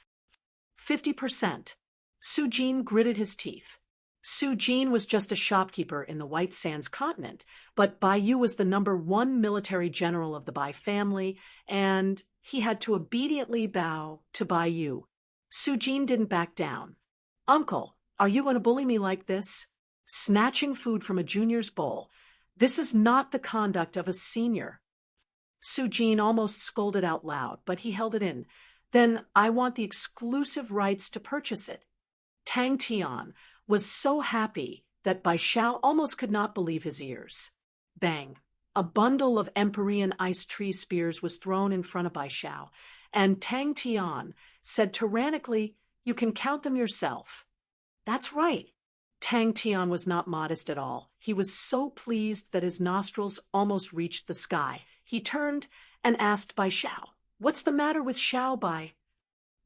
50%. Su Jin gritted his teeth. Su Jin was just a shopkeeper in the White Sands continent, but Bai Yu was the #1 military general of the Bai family, and he had to obediently bow to Bai Yu. Su Jin didn't back down. Uncle, are you going to bully me like this? Snatching food from a junior's bowl. This is not the conduct of a senior. Su Jin almost scolded out loud, but he held it in. Then I want the exclusive rights to purchase it. Tang Tian was so happy that Bai Xiao almost could not believe his ears. Bang! A bundle of Empyrean ice tree spears was thrown in front of Bai Xiao, and Tang Tian said tyrannically, "You can count them yourself." That's right. Tang Tian was not modest at all. He was so pleased that his nostrils almost reached the sky. He turned and asked Bai Xiao, "What's the matter with Xiao Bai?"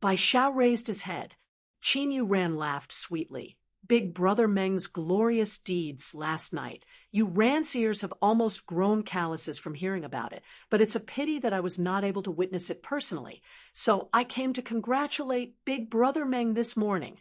Bai Xiao raised his head. Qin Yu Ran laughed sweetly. Big Brother Meng's glorious deeds last night. You ranciers have almost grown calluses from hearing about it, but it's a pity that I was not able to witness it personally. So I came to congratulate Big Brother Meng this morning.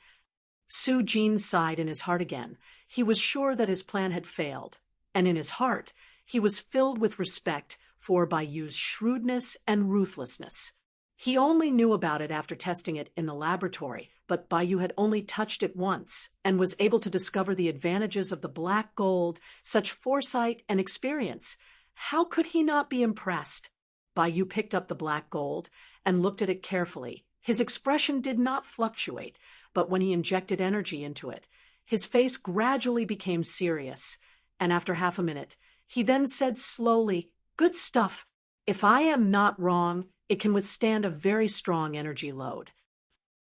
Su Jin sighed in his heart again. He was sure that his plan had failed, and in his heart, he was filled with respect for Bai Yu's shrewdness and ruthlessness. He only knew about it after testing it in the laboratory, but Bai Yu had only touched it once and was able to discover the advantages of the black gold, such foresight and experience. How could he not be impressed? Bai Yu picked up the black gold and looked at it carefully. His expression did not fluctuate, but when he injected energy into it, his face gradually became serious, and after half a minute, he then said slowly, "Good stuff. If I am not wrong, it can withstand a very strong energy load."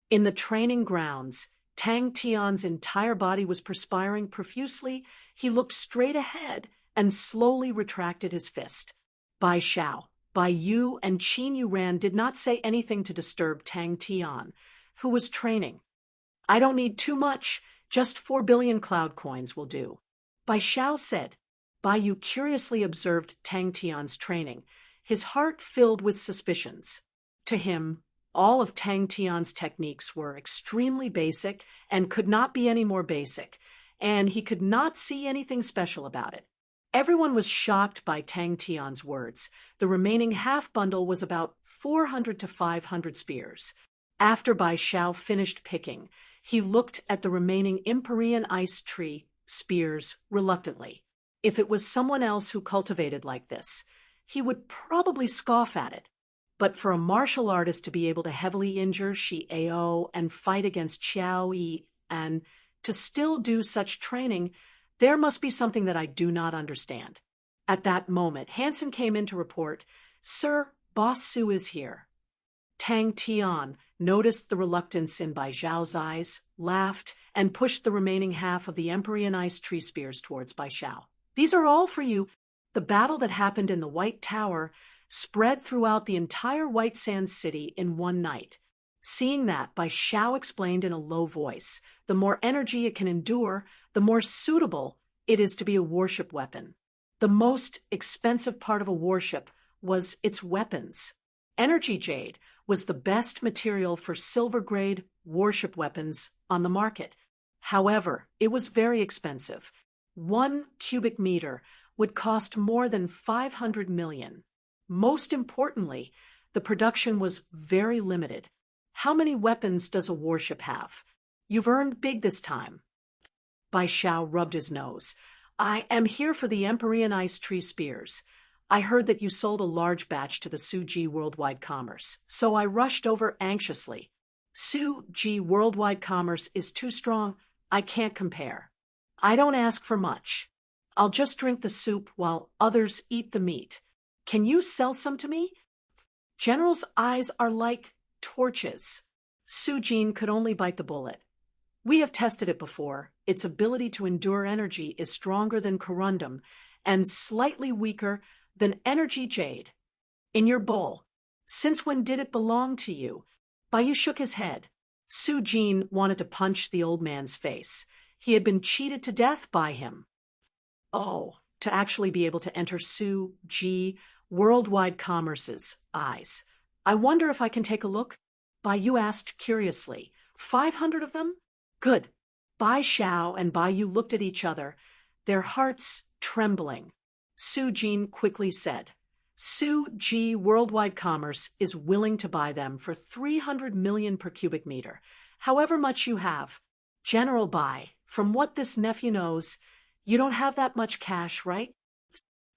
In the training grounds, Tang Tian's entire body was perspiring profusely. He looked straight ahead and slowly retracted his fist. Bai Xiao, Bai Yu, and Qin Yu Ran did not say anything to disturb Tang Tian, who was training. "I don't need too much, just 4 billion cloud coins will do," Bai Xiao said. Bai Yu curiously observed Tang Tian's training, his heart filled with suspicions. To him, all of Tang Tian's techniques were extremely basic and could not be any more basic, and he could not see anything special about it. Everyone was shocked by Tang Tian's words. The remaining half bundle was about 400 to 500 spears. After Bai Xiao finished picking, he looked at the remaining Empyrean ice tree spears reluctantly. If it was someone else who cultivated like this, he would probably scoff at it. But for a martial artist to be able to heavily injure Shi Ao and fight against Xiao Yi and to still do such training, there must be something that I do not understand. At that moment, Hansen came in to report, "Sir, Boss Su is here." Tang Tian noticed the reluctance in Bai Xiao's eyes, laughed, and pushed the remaining half of the Empyrean ice tree spears towards Bai Xiao. "These are all for you." The battle that happened in the White Tower spread throughout the entire White Sands city in one night. Seeing that, Bai Xiao explained in a low voice, "The more energy it can endure, the more suitable it is to be a warship weapon." The most expensive part of a warship was its weapons. Energy jade was the best material for silver-grade warship weapons on the market. However, it was very expensive. 1 cubic meter would cost more than 500 million. Most importantly, the production was very limited. How many weapons does a warship have? You've earned big this time. Bai Xiao rubbed his nose. "I am here for the Empyrean ice tree spears. I heard that you sold a large batch to the Suji Worldwide Commerce, so I rushed over anxiously. Suji Worldwide Commerce is too strong. I can't compare. I don't ask for much. I'll just drink the soup while others eat the meat. Can you sell some to me?" General's eyes are like torches. Su Jin could only bite the bullet. We have tested it before. Its ability to endure energy is stronger than corundum and slightly weaker than energy jade. In your bowl. Since when did it belong to you? Baiyu shook his head. Su Jin wanted to punch the old man's face. He had been cheated to death by him. Oh, to actually be able to enter Su Ji Worldwide Commerce's eyes. I wonder if I can take a look? Baiyu asked curiously. 500 of them? Good. Bai Xiao and Baiyu looked at each other, their hearts trembling. Su Jin quickly said, Su Ji Worldwide Commerce is willing to buy them for 300 million per cubic meter, however much you have. General Bai, from what this nephew knows, you don't have that much cash, right?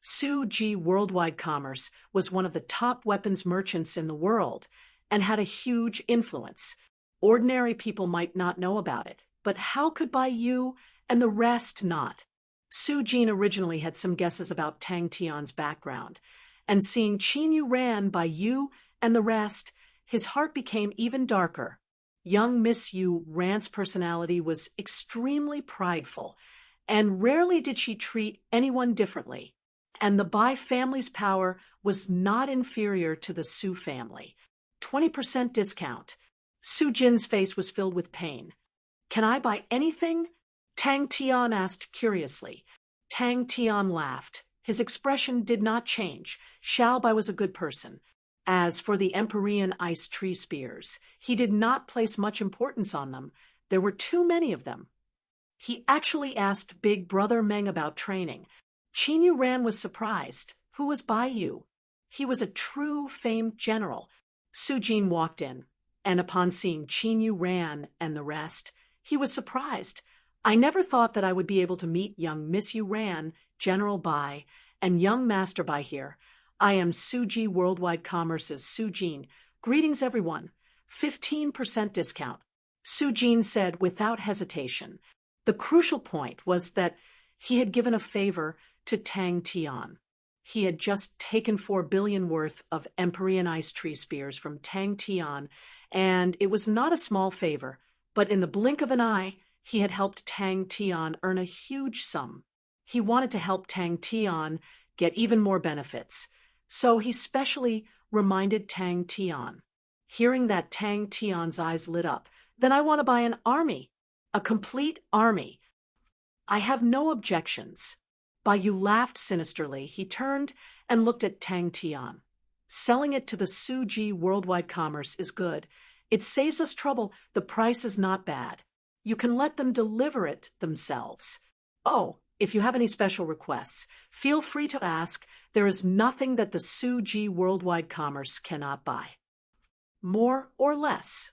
Su Ji Worldwide Commerce was one of the top weapons merchants in the world and had a huge influence. Ordinary people might not know about it, but how could Baiyu and the rest not? Su Jin originally had some guesses about Tang Tian's background, and seeing Qin Yu Ran, Baiyu, and the rest, his heart became even darker. Young Miss Yu Ran's personality was extremely prideful, and rarely did she treat anyone differently. And the Bai family's power was not inferior to the Su family. 20% discount. Su Jin's face was filled with pain. Can I buy anything? Tang Tian asked curiously. Tang Tian laughed. His expression did not change. Xiao Bai was a good person. As for the Empyrean ice tree spears, he did not place much importance on them. There were too many of them. He actually asked Big Brother Meng about training. Qin Yu Ran was surprised. Who was Baiyu? He was a true famed general. Su Jin walked in, and upon seeing Qin Yu Ran and the rest, he was surprised. I never thought that I would be able to meet young Miss Yu Ran, General Bai, and young Master Bai here. I am Su Ji Worldwide Commerce's Su Jin. Greetings, everyone. 15% discount. Su Jin said without hesitation. The crucial point was that he had given a favor to Tang Tian. He had just taken 4 billion worth of Empyrean ice tree spears from Tang Tian, and it was not a small favor, but in the blink of an eye, he had helped Tang Tian earn a huge sum. He wanted to help Tang Tian get even more benefits, so he specially reminded Tang Tian. Hearing that, Tang Tian's eyes lit up. Then I want to buy an army, a complete army. I have no objections. Baiyu laughed sinisterly. He turned and looked at Tang Tian. Selling it to the Su Ji Worldwide Commerce is good. It saves us trouble. The price is not bad. You can let them deliver it themselves. Oh, if you have any special requests, feel free to ask. There is nothing that the Su Ji Worldwide Commerce cannot buy. More or less.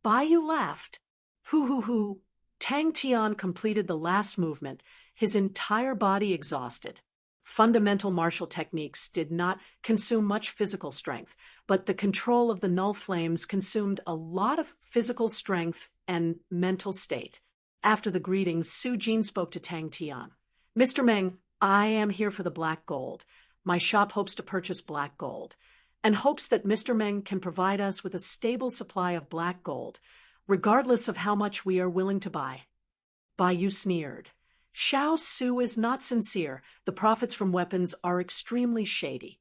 Baiyu laughed. Hoo. Tang Tian completed the last movement, his entire body exhausted. Fundamental martial techniques did not consume much physical strength, but the control of the null flames consumed a lot of physical strength and mental state. After the greetings, Su Jin spoke to Tang Tian. Mr. Meng, I am here for the black gold. My shop hopes to purchase black gold, and hopes that Mr. Meng can provide us with a stable supply of black gold, regardless of how much we are willing to buy. Baiyu sneered. Xiao Su is not sincere. The profits from weapons are extremely shady.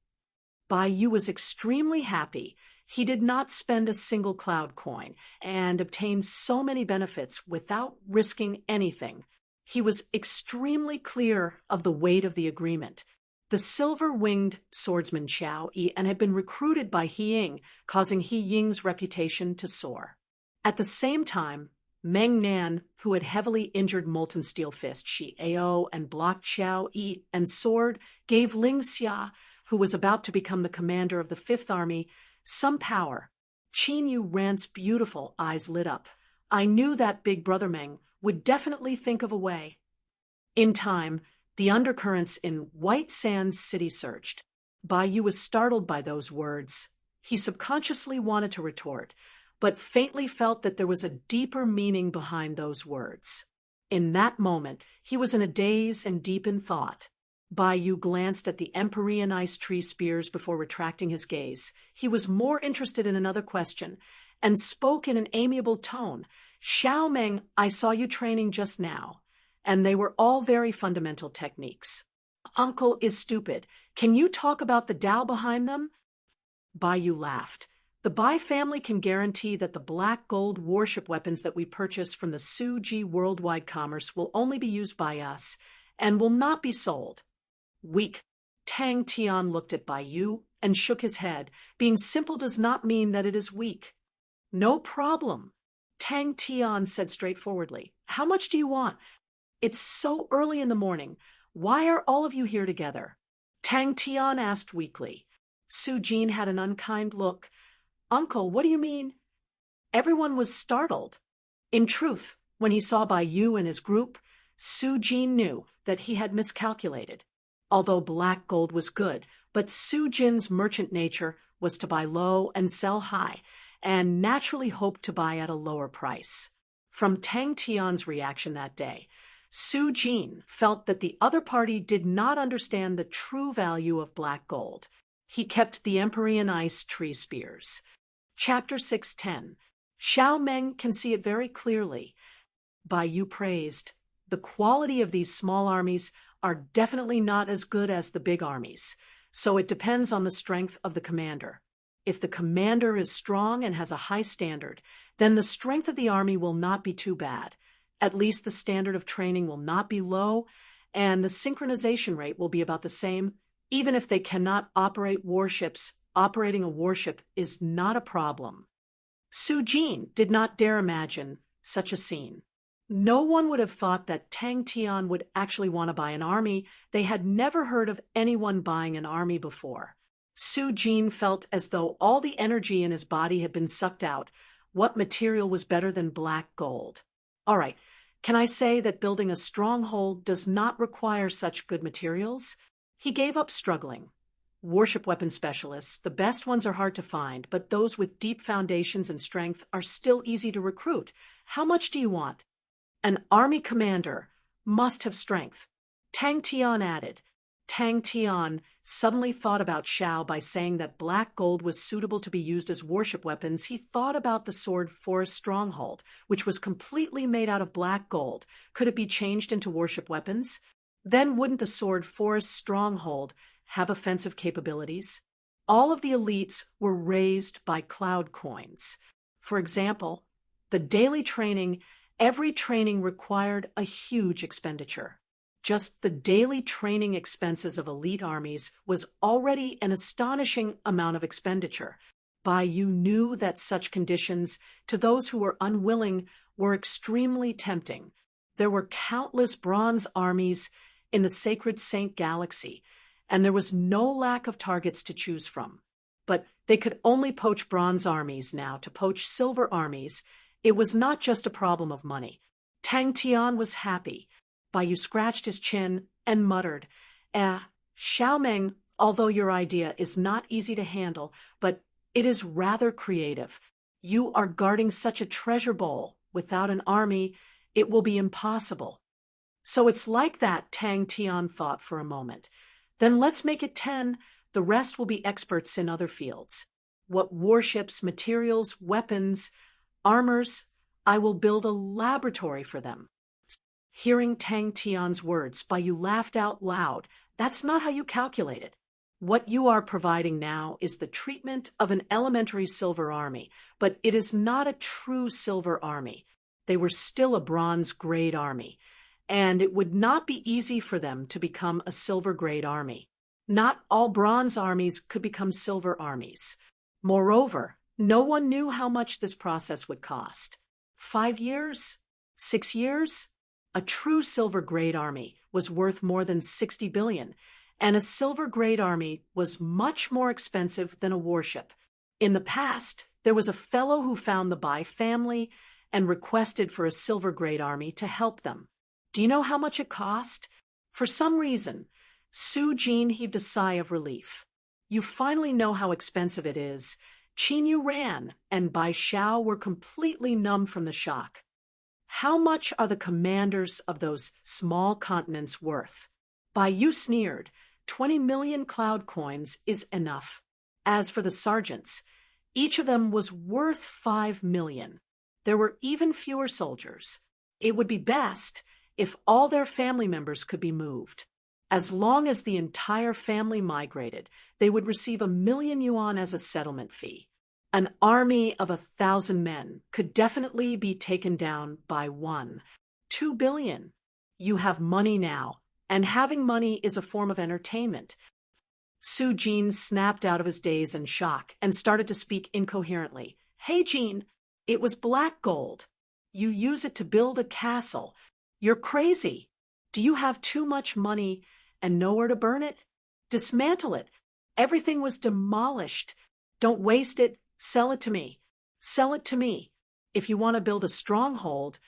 Baiyu was extremely happy. He did not spend a single cloud coin and obtained so many benefits without risking anything. He was extremely clear of the weight of the agreement. The silver-winged swordsman Xiao Yi and had been recruited by He Ying, causing He Ying's reputation to soar. At the same time, Meng Nan, who had heavily injured Molten Steel Fist Shi Ao and blocked Xiao Yi and Sword, gave Ling Xia, who was about to become the commander of the Fifth Army, some power. Qin Yu Ran's beautiful eyes lit up. I knew that Big Brother Meng would definitely think of a way. In time, the undercurrents in White Sands City surged. Baiyu was startled by those words. He subconsciously wanted to retort, but faintly felt that there was a deeper meaning behind those words. In that moment, he was in a daze and deep in thought. Baiyu glanced at the Empyrean ice tree spears before retracting his gaze. He was more interested in another question, and spoke in an amiable tone. Xiao Meng, I saw you training just now, and they were all very fundamental techniques. Uncle is stupid. Can you talk about the Tao behind them? Bai Yu laughed. The Bai family can guarantee that the black gold warship weapons that we purchase from the Suji worldwide commerce will only be used by us and will not be sold. Weak. Tang Tian looked at Bai Yu and shook his head. Being simple does not mean that it is weak. No problem. Tang Tian said straightforwardly. How much do you want? It's so early in the morning. Why are all of you here together? Tang Tian asked weakly. Su Jin had an unkind look. Uncle, what do you mean? Everyone was startled. In truth, when he saw Bai Yu and his group, Su Jin knew that he had miscalculated. Although black gold was good, but Su Jin's merchant nature was to buy low and sell high, and naturally hoped to buy at a lower price. From Tang Tian's reaction that day, Su Jin felt that the other party did not understand the true value of black gold. He kept the Empyrean ice tree spears. Chapter 6:10. Xiao Meng can see it very clearly. Bai Yu praised. The quality of these small armies are definitely not as good as the big armies, so it depends on the strength of the commander. If the commander is strong and has a high standard, then the strength of the army will not be too bad. At least the standard of training will not be low, and the synchronization rate will be about the same. Even if they cannot operate warships, operating a warship is not a problem. Su Jin did not dare imagine such a scene. No one would have thought that Tang Tian would actually want to buy an army. They had never heard of anyone buying an army before. Su Jin felt as though all the energy in his body had been sucked out. What material was better than black gold? All right, can I say that building a stronghold does not require such good materials? He gave up struggling. Warship weapon specialists, the best ones are hard to find, but those with deep foundations and strength are still easy to recruit. How much do you want? An army commander must have strength. Tang Tian added. Tang Tian suddenly thought about Xiao by saying that black gold was suitable to be used as warship weapons. He thought about the sword Forest Stronghold, which was completely made out of black gold. Could it be changed into warship weapons? Then wouldn't the sword Forest Stronghold have offensive capabilities? All of the elites were raised by cloud coins. For example, the daily training, every training required a huge expenditure. Just the daily training expenses of elite armies was already an astonishing amount of expenditure. Bai Yu knew that such conditions, to those who were unwilling, were extremely tempting. There were countless bronze armies in the sacred Saint Galaxy, and there was no lack of targets to choose from. But they could only poach bronze armies now. To poach silver armies, it was not just a problem of money. Tang Tian was happy. Bai Yu scratched his chin and muttered, Xiao Meng, although your idea is not easy to handle, but it is rather creative. You are guarding such a treasure bowl. Without an army, it will be impossible. So it's like that, Tang Tian thought for a moment. Then let's make it 10. The rest will be experts in other fields. What warships, materials, weapons, armors, I will build a laboratory for them. Hearing Tang Tian's words, Bai Yu laughed out loud. That's not how you calculate it. What you are providing now is the treatment of an elementary silver army, but it is not a true silver army. They were still a bronze-grade army, and it would not be easy for them to become a silver-grade army. Not all bronze armies could become silver armies. Moreover, no one knew how much this process would cost. 5 years? 6 years? A true silver-grade army was worth more than 60 billion, and a silver-grade army was much more expensive than a warship. In the past, there was a fellow who found the Bai family and requested for a silver-grade army to help them. Do you know how much it cost? For some reason, Su Jin heaved a sigh of relief. You finally know how expensive it is. Qin Yu ran, and Bai Xiao were completely numb from the shock. How much are the commanders of those small continents worth? Bai Yu sneered. 20 million cloud coins is enough. As for the sergeants, each of them was worth 5 million. There were even fewer soldiers. It would be best if all their family members could be moved. As long as the entire family migrated, they would receive 1,000,000 yuan as a settlement fee. An army of 1,000 men could definitely be taken down by 2 billion. You have money now, and having money is a form of entertainment. Su Jin snapped out of his daze and shock and started to speak incoherently. Hey, Jean, it was black gold. You use it to build a castle. You're crazy. Do you have too much money and nowhere to burn it? Dismantle it. Everything was demolished. Don't waste it. Sell it to me. Sell it to me. If you want to build a stronghold,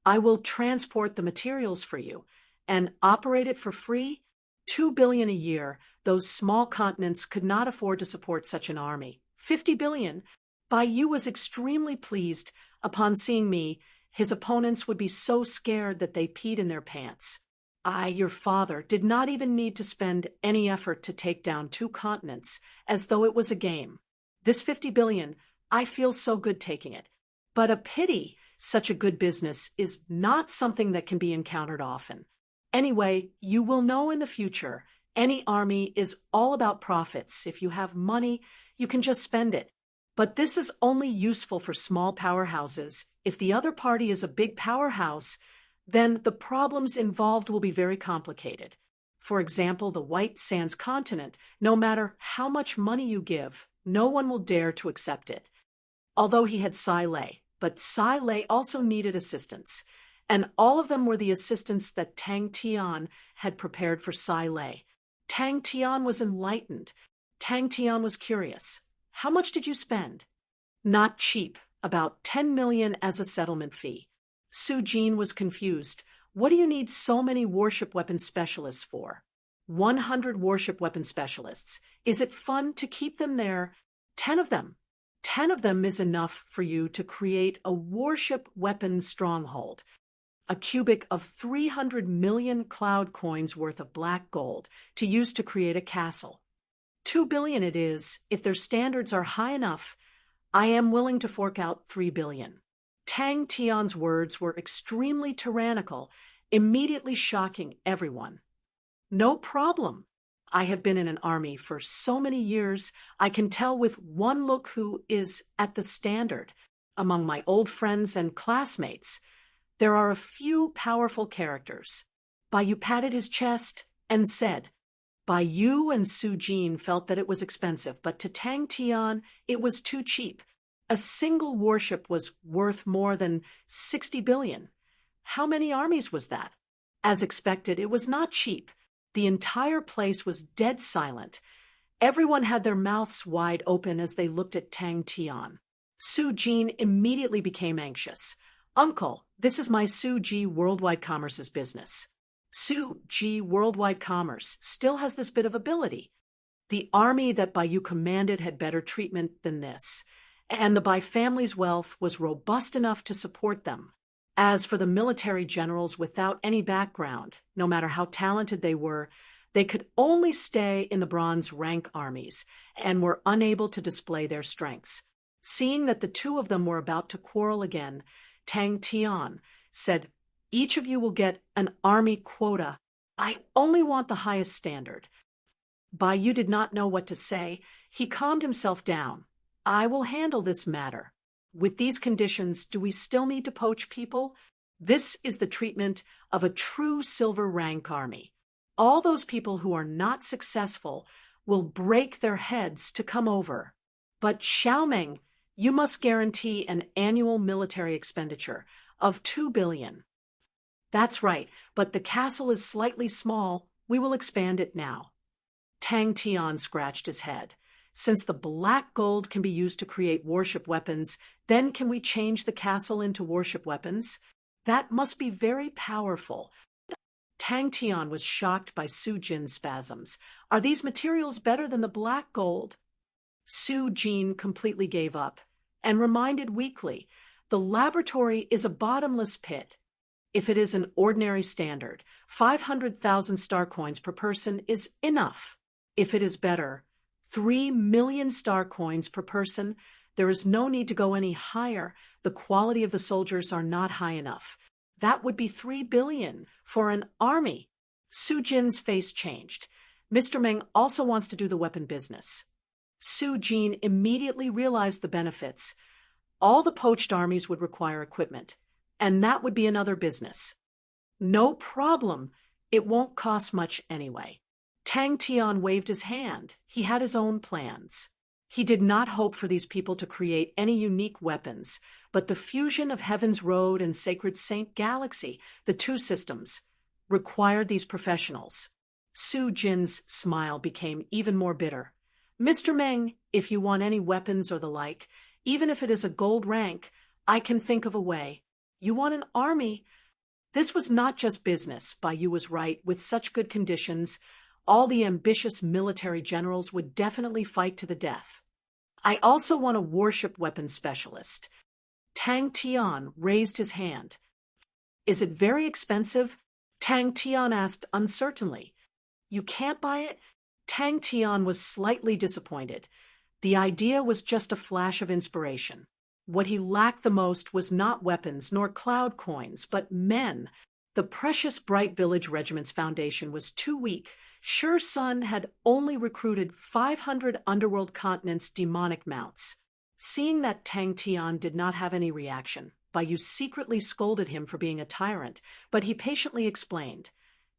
I will transport the materials for you and operate it for free. 2 billion a year. Those small continents could not afford to support such an army. 50 billion. Bai Yu was extremely pleased. Upon seeing me, his opponents would be so scared that they peed in their pants. I, your father, did not even need to spend any effort to take down 2 continents, as though it was a game. This 50 billion, I feel so good taking it. But a pity, such a good business is not something that can be encountered often. Anyway, you will know in the future, any army is all about profits. If you have money, you can just spend it. But this is only useful for small powerhouses. If the other party is a big powerhouse, then the problems involved will be very complicated. For example, the White Sands continent, no matter how much money you give, no one will dare to accept it. Although he had Sai Lei, but Sai Lei also needed assistance, and all of them were the assistants that Tang Tian had prepared for Sai Lei. Tang Tian was enlightened. Tang Tian was curious. How much did you spend? Not cheap, about 10 million as a settlement fee. Su Jin was confused. What do you need so many warship weapon specialists for? 100 warship weapon specialists. Is it fun to keep them there? 10 of them. 10 of them is enough for you to create a warship weapon stronghold. A cubic of 300 million cloud coins worth of black gold to use to create a castle. 2 billion it is. If their standards are high enough, I am willing to fork out 3 billion. Tang Tian's words were extremely tyrannical, immediately shocking everyone. No problem. I have been in an army for so many years, I can tell with one look who is at the standard. Among my old friends and classmates, there are a few powerful characters. Bai Yu patted his chest and said, Bai Yu and Su Jin felt that it was expensive, but to Tang Tian, it was too cheap. A single warship was worth more than 60 billion. How many armies was that? As expected, it was not cheap. The entire place was dead silent. Everyone had their mouths wide open as they looked at Tang Tian. Su Jin immediately became anxious. Uncle, this is my Su Ji Worldwide Commerce's business. Su Ji Worldwide Commerce still has this bit of ability. The army that Bai Yu commanded had better treatment than this, and the Bai family's wealth was robust enough to support them. As for the military generals without any background, no matter how talented they were, they could only stay in the bronze rank armies and were unable to display their strengths. Seeing that the 2 of them were about to quarrel again, Tang Tian said, Each of you will get an army quota. I only want the highest standard. Bai Yu did not know what to say. He calmed himself down. I will handle this matter. With these conditions, do we still need to poach people? This is the treatment of a true silver rank army. All those people who are not successful will break their heads to come over. But Xiaomeng, you must guarantee an annual military expenditure of 2 billion. That's right, but the castle is slightly small. We will expand it now. Tang Tian scratched his head. Since the black gold can be used to create warship weapons, then can we change the castle into warship weapons? That must be very powerful. Tang Tian was shocked by Su Jin's spasms. Are these materials better than the black gold? Su Jin completely gave up and reminded weakly, the laboratory is a bottomless pit. If it is an ordinary standard, 500,000 star coins per person is enough. If it is better, 3 million star coins per person, There is no need to go any higher. The quality of the soldiers are not high enough. That would be 3 billion for an army. Su Jin's face changed. Mr. Meng also wants to do the weapon business. Su Jin immediately realized the benefits. All the poached armies would require equipment, and that would be another business. No problem. It won't cost much anyway. Tang Tian waved his hand. He had his own plans. He did not hope for these people to create any unique weapons, but the fusion of Heaven's Road and Sacred Saint Galaxy, the two systems, required these professionals. Su Jin's smile became even more bitter. Mr. Meng, if you want any weapons or the like, even if it is a gold rank, I can think of a way. You want an army? This was not just business, Bai Yu was right. With such good conditions, all the ambitious military generals would definitely fight to the death. I also want a warship weapons specialist. Tang Tian raised his hand. Is it very expensive? Tang Tian asked uncertainly. You can't buy it? Tang Tian was slightly disappointed. The idea was just a flash of inspiration. What he lacked the most was not weapons nor cloud coins, but men. The precious Bright Village Regiment's foundation was too weak. Sure Sun had only recruited 500 Underworld Continent's demonic mounts. Seeing that Tang Tian did not have any reaction, Bai Yu secretly scolded him for being a tyrant, but he patiently explained.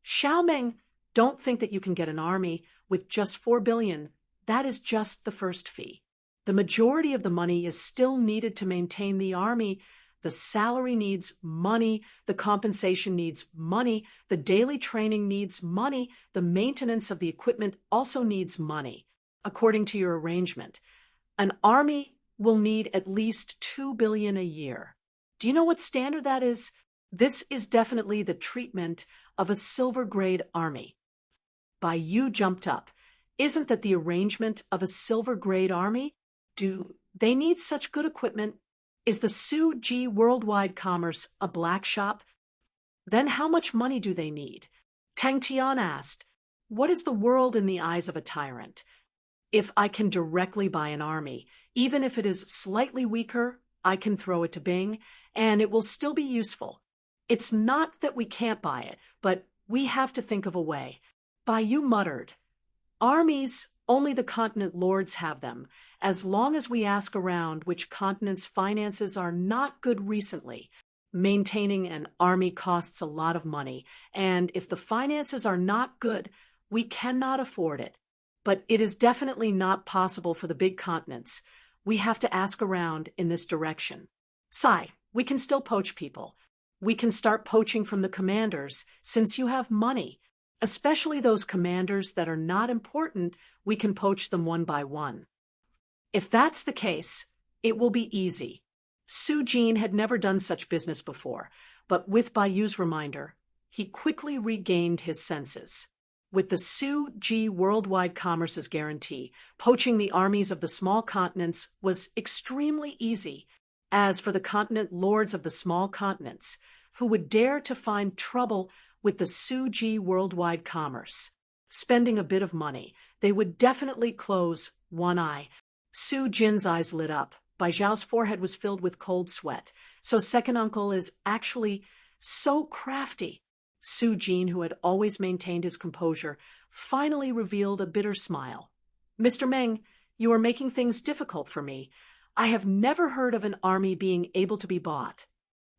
Xiaomeng, don't think that you can get an army with just 4 billion. That is just the first fee. The majority of the money is still needed to maintain the army. The salary needs money, the compensation needs money, the daily training needs money, the maintenance of the equipment also needs money. According to your arrangement, an army will need at least 2 billion a year. Do you know what standard that is? This is definitely the treatment of a silver-grade army. Bai Yu jumped up. Isn't that the arrangement of a silver-grade army? Do they need such good equipment? Is the Su Ji Worldwide Commerce a black shop? Then how much money do they need? Tang Tian asked. What is the world in the eyes of a tyrant? If I can directly buy an army, even if it is slightly weaker, I can throw it to Bing, and it will still be useful. It's not that we can't buy it, but we have to think of a way. Bai Yu muttered. Armies, only the continent lords have them, as long as we ask around which continent's finances are not good recently. Maintaining an army costs a lot of money, and if the finances are not good, we cannot afford it. But it is definitely not possible for the big continents. We have to ask around in this direction. Sai, we can still poach people. We can start poaching from the commanders, since you have money. Especially those commanders that are not important, we can poach them one by one. If that's the case, it will be easy. Su Jin had never done such business before, but with Bai Yu's reminder, he quickly regained his senses. With the Su Ji Worldwide Commerce's guarantee, poaching the armies of the small continents was extremely easy. As for the continent lords of the small continents, who would dare to find trouble with the Su Ji Worldwide Commerce, spending a bit of money, they would definitely close one eye. Su Jin's eyes lit up. Bai Zhao's forehead was filled with cold sweat. So second uncle is actually so crafty. Su Jin, who had always maintained his composure, finally revealed a bitter smile. Mr. Meng, you are making things difficult for me. I have never heard of an army being able to be bought.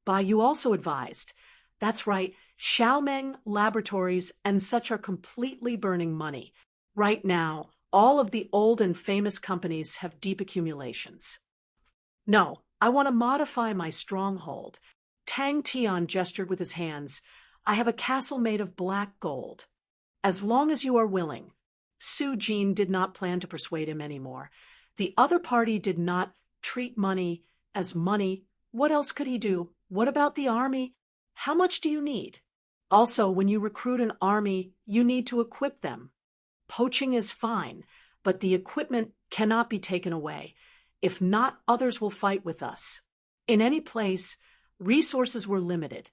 Bai Yu also advised. That's right, Xiaomeng Laboratories and such are completely burning money. Right now, all of the old and famous companies have deep accumulations. No, I want to modify my stronghold. Tang Tian gestured with his hands. I have a castle made of black gold. As long as you are willing. Su Jin did not plan to persuade him anymore. The other party did not treat money as money. What else could he do? What about the army? How much do you need? Also, when you recruit an army, you need to equip them. Poaching is fine, but the equipment cannot be taken away. If not, others will fight with us. In any place, resources were limited.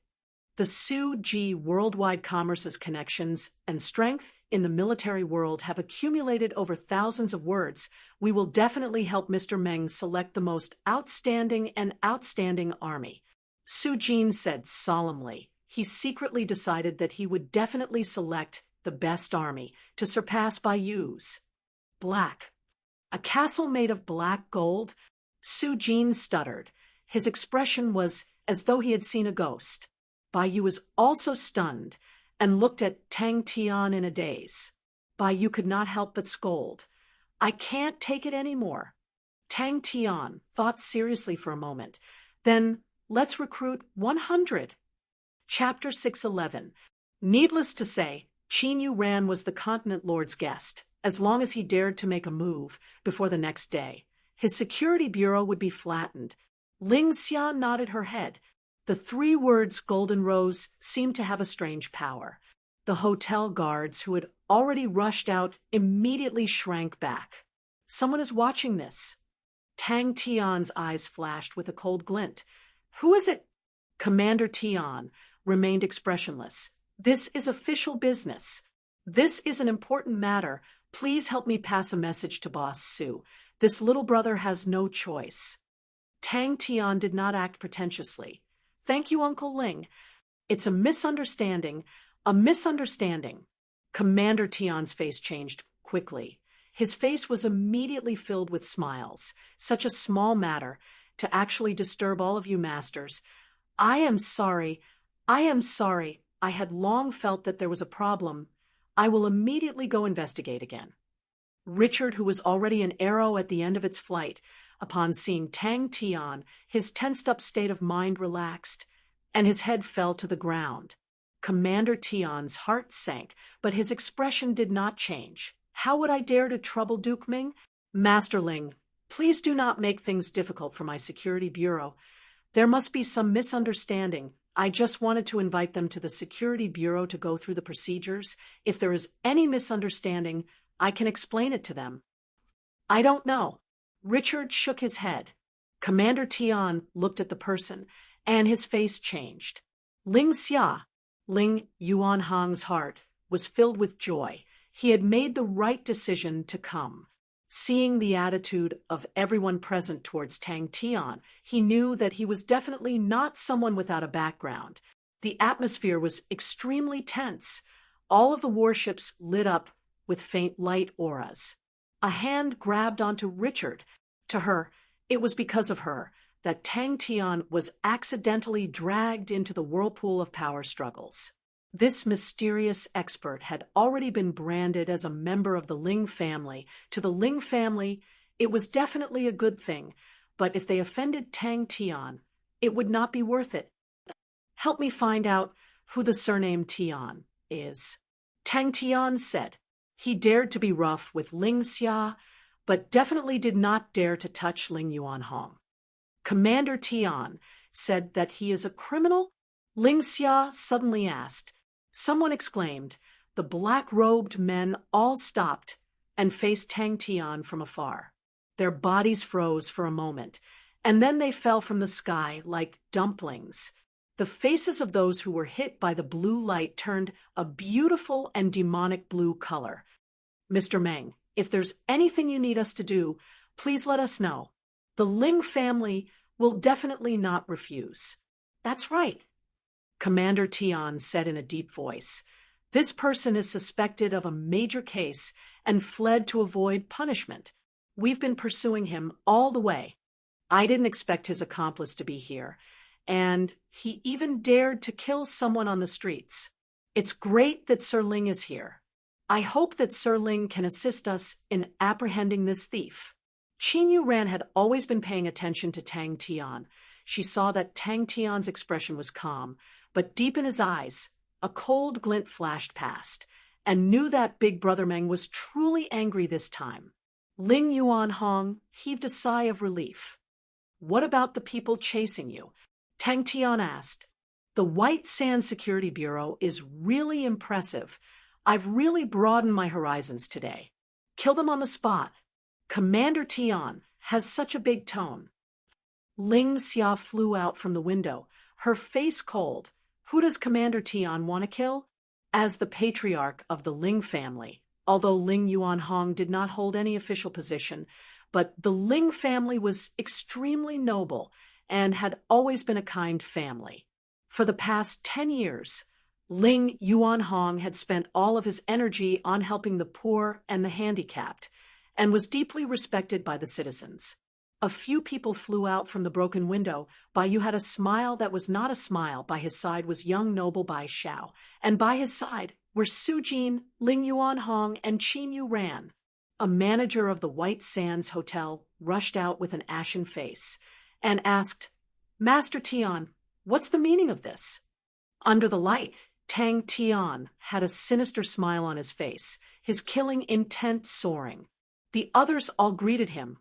The Su Ji Worldwide Commerce's connections and strength, in the military world have accumulated over thousands of words, we will definitely help Mr. Meng select the most outstanding army. Su Jin said solemnly. He secretly decided that he would definitely select the best army to surpass Bayu's. Black. A castle made of black gold? Su Jin stuttered. His expression was as though he had seen a ghost. Bayu was also stunned and looked at Tang Tian in a daze. Bayu could not help but scold. I can't take it anymore. Tang Tian thought seriously for a moment. Then let's recruit 100. Chapter 611. Needless to say, Qin Yuran was the continent lord's guest, as long as he dared to make a move before the next day. His security bureau would be flattened. Ling Xia nodded her head. The 3 words Golden Rose seemed to have a strange power. The hotel guards, who had already rushed out, immediately shrank back. Someone is watching this. Tang Tian's eyes flashed with a cold glint. Who is it? Commander Tian remained expressionless. This is official business. This is an important matter. Please help me pass a message to Boss Su. This little brother has no choice. Tang Tian did not act pretentiously. Thank you, Uncle Ling. It's a misunderstanding. A misunderstanding. Commander Tian's face changed quickly. His face was immediately filled with smiles. Such a small matter to actually disturb all of you masters. I am sorry. I had long felt that there was a problem. I will immediately go investigate again. Richard, who was already an arrow at the end of its flight, upon seeing Tang Tian, his tensed-up state of mind relaxed, and his head fell to the ground. Commander Tian's heart sank, but his expression did not change. How would I dare to trouble Duke Ming? Master Ling, please do not make things difficult for my security bureau. There must be some misunderstanding. I just wanted to invite them to the security bureau to go through the procedures. If there is any misunderstanding, I can explain it to them. I don't know. Richard shook his head. Commander Tian looked at the person, and his face changed. Ling Xia, Ling Yuanhang's heart, was filled with joy. He had made the right decision to come. Seeing the attitude of everyone present towards Tang Tian, he knew that he was definitely not someone without a background. The atmosphere was extremely tense. All of the warships lit up with faint light auras. A hand grabbed onto Richard. To her, it was because of her that Tang Tian was accidentally dragged into the whirlpool of power struggles. This mysterious expert had already been branded as a member of the Ling family. To the Ling family, it was definitely a good thing, but if they offended Tang Tian, it would not be worth it. Help me find out who the surname Tian is. Tang Tian said. He dared to be rough with Ling Xia, but definitely did not dare to touch Ling Yuanhong. Commander Tian said that he is a criminal? Ling Xia suddenly asked. Someone exclaimed. The black-robed men all stopped and faced Tang Tian from afar. Their bodies froze for a moment, and then they fell from the sky like dumplings. The faces of those who were hit by the blue light turned a beautiful and demonic blue color. Mr. Meng, if there's anything you need us to do, please let us know. The Ling family will definitely not refuse. That's right, Commander Tian said in a deep voice. This person is suspected of a major case and fled to avoid punishment. We've been pursuing him all the way. I didn't expect his accomplice to be here, and he even dared to kill someone on the streets. It's great that Sir Ling is here. I hope that Sir Ling can assist us in apprehending this thief. Qin Yuran had always been paying attention to Tang Tian. She saw that Tang Tian's expression was calm, but deep in his eyes, a cold glint flashed past, and knew that Big Brother Meng was truly angry this time. Ling Yuanhong heaved a sigh of relief. What about the people chasing you? Tang Tian asked. The White Sand Security Bureau is really impressive. I've really broadened my horizons today. Kill them on the spot. Commander Tian has such a big tone. Ling Xia flew out from the window, her face cold. Who does Commander Tian want to kill? as the patriarch of the Ling family, although Ling Yuanhong did not hold any official position, but the Ling family was extremely noble and had always been a kind family. For the past 10 years, Ling Yuanhong had spent all of his energy on helping the poor and the handicapped, and was deeply respected by the citizens. A few people flew out from the broken window. Bai Yu had a smile that was not a smile. By his side was young noble Bai Xiao, and by his side were Su Jin, Ling Yuanhong, and Qin Yu Ran. A manager of the White Sands Hotel rushed out with an ashen face and asked, "Master Tian, what's the meaning of this?" Under the light, Tang Tian had a sinister smile on his face, his killing intent soaring. The others all greeted him.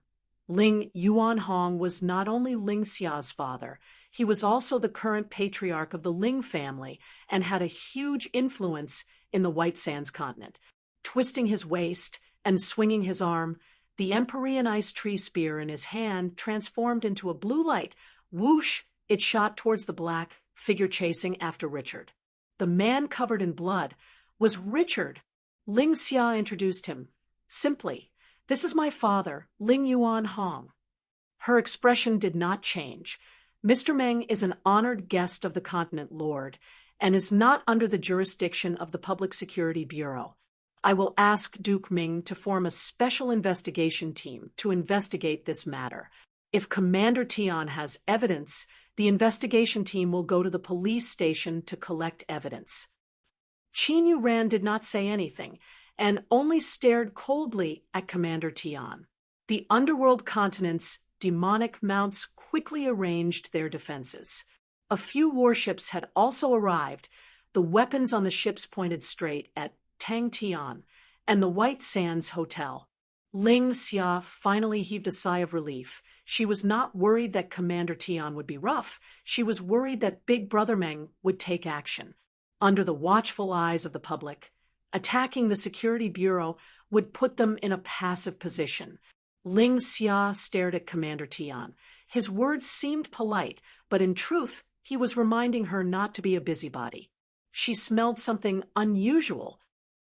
Ling Yuanhong was not only Ling Xia's father, he was also the current patriarch of the Ling family and had a huge influence in the White Sands continent. Twisting his waist and swinging his arm, the Empyrean ice tree spear in his hand transformed into a blue light. Whoosh! It shot towards the black figure chasing after Richard. The man covered in blood was Richard. Ling Xia introduced him. Simply, "This is my father, Ling Yuanhong." Her expression did not change. "Mr. Meng is an honored guest of the Continent Lord and is not under the jurisdiction of the Public Security Bureau. I will ask Duke Ming to form a special investigation team to investigate this matter. If Commander Tian has evidence, the investigation team will go to the police station to collect evidence." Qin Yu Ran did not say anything and only stared coldly at Commander Tian. The underworld continent's demonic mounts quickly arranged their defenses. A few warships had also arrived. The weapons on the ships pointed straight at Tang Tian and the White Sands Hotel. Ling Xia finally heaved a sigh of relief. She was not worried that Commander Tian would be rough. She was worried that Big Brother Meng would take action. Under the watchful eyes of the public, attacking the Security Bureau would put them in a passive position. Ling Xia stared at Commander Tian. His words seemed polite, but in truth, he was reminding her not to be a busybody. She smelled something unusual.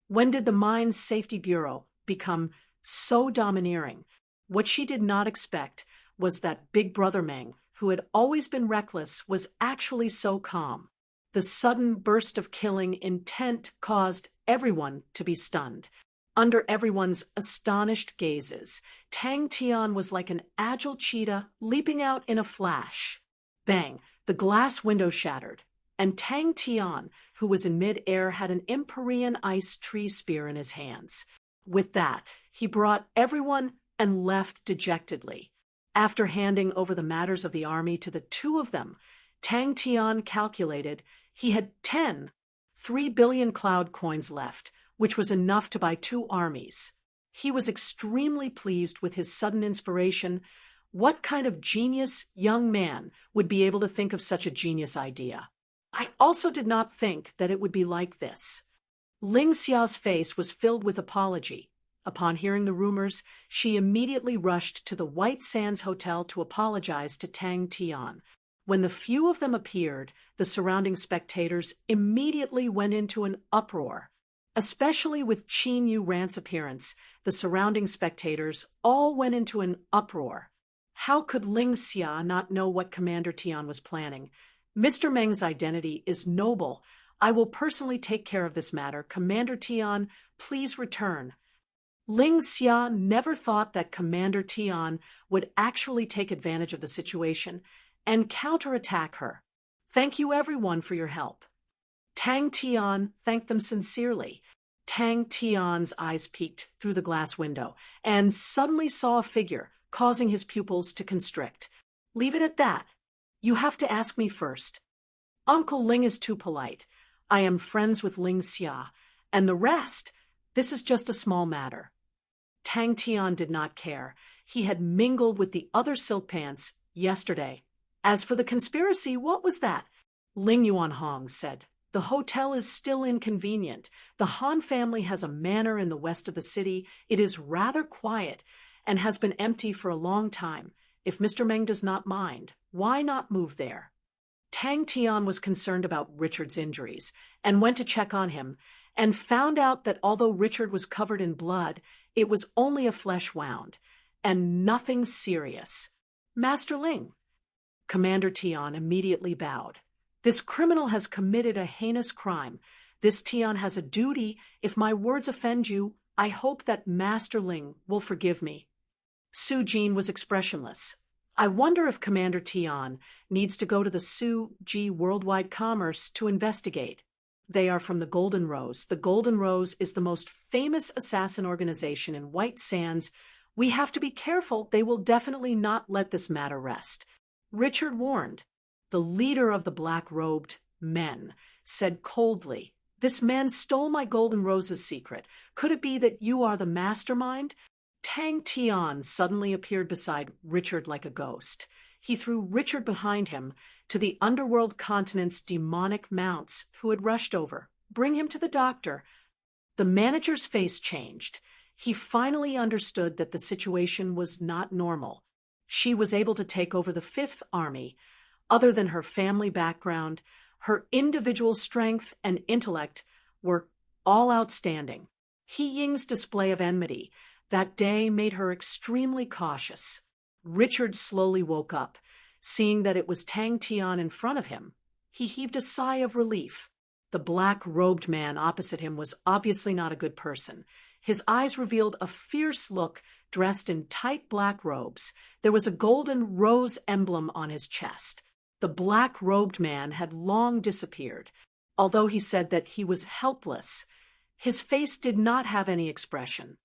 When did the Mines Safety Bureau become so domineering? What she did not expect was that Big Brother Meng, who had always been reckless, was actually so calm. The sudden burst of killing intent caused everyone to be stunned. Under everyone's astonished gazes, Tang Tian was like an agile cheetah leaping out in a flash. Bang! The glass window shattered, and Tang Tian, who was in mid-air, had an Empyrean ice tree spear in his hands. With that, he brought everyone and left dejectedly. After handing over the matters of the army to the two of them, Tang Tian calculated he had 3 billion cloud coins left, which was enough to buy 2 armies. He was extremely pleased with his sudden inspiration. What kind of genius young man would be able to think of such a genius idea? I also did not think that it would be like this. Ling Xia's face was filled with apology. Upon hearing the rumors, she immediately rushed to the White Sands Hotel to apologize to Tang Tian. When the few of them appeared, the surrounding spectators immediately went into an uproar. Especially with Qin Yu Ran's appearance, the surrounding spectators all went into an uproar. How could Ling Xia not know what Commander Tian was planning? "Mr. Meng's identity is noble. I will personally take care of this matter. Commander Tian, please return." Ling Xia never thought that Commander Tian would actually take advantage of the situation and counterattack her. "Thank you everyone for your help." Tang Tian thanked them sincerely. Tang Tian's eyes peeked through the glass window and suddenly saw a figure, causing his pupils to constrict. "Leave it at that. You have to ask me first. Uncle Ling is too polite. I am friends with Ling Xia, and the rest, this is just a small matter." Tang Tian did not care. He had mingled with the other silk pants yesterday. As for the conspiracy, what was that? Ling Yuanhong said, "The hotel is still inconvenient. The Han family has a manor in the west of the city. It is rather quiet and has been empty for a long time. If Mr. Meng does not mind, why not move there?" Tang Tian was concerned about Richard's injuries and went to check on him and found out that although Richard was covered in blood, it was only a flesh wound and nothing serious. Master Ling, Commander Tian immediately bowed. This criminal has committed a heinous crime. This Tian has a duty. If my words offend you, I hope that Master Ling will forgive me. Su Jin was expressionless. I wonder if Commander Tian needs to go to the Su Ji Worldwide Commerce to investigate. They are from the Golden Rose. The Golden Rose is the most famous assassin organization in White Sands. We have to be careful. They will definitely not let this matter rest. Richard warned. The leader of the black-robed men said coldly, "This man stole my Golden Rose's secret. Could it be that you are the mastermind?" Tang Tian suddenly appeared beside Richard like a ghost. He threw Richard behind him to the underworld continent's demonic mounts who had rushed over. "Bring him to the doctor." The manager's face changed. He finally understood that the situation was not normal. She was able to take over the Fifth Army. Other than her family background, her individual strength and intellect were all outstanding. He Ying's display of enmity that day made her extremely cautious. Richard slowly woke up, seeing that it was Tang Tian in front of him. He heaved a sigh of relief. The black-robed man opposite him was obviously not a good person. His eyes revealed a fierce look, dressed in tight black robes. There was a golden rose emblem on his chest. The black-robed man had long disappeared. Although he said that he was helpless, his face did not have any expression.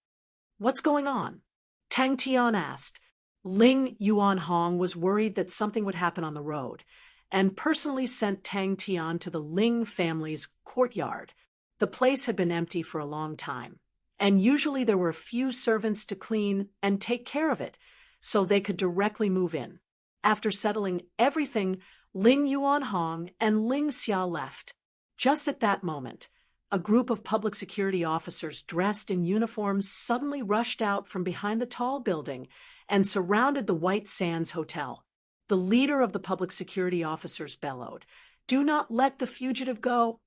"What's going on?" Tang Tian asked. Ling Yuanhong was worried that something would happen on the road, and personally sent Tang Tian to the Ling family's courtyard. The place had been empty for a long time, and usually there were a few servants to clean and take care of it, so they could directly move in. After settling everything, Ling Yuanhong and Ling Xia left. Just at that moment, a group of public security officers dressed in uniforms suddenly rushed out from behind the tall building and surrounded the White Sands Hotel. The leader of the public security officers bellowed, "Do not let the fugitive go."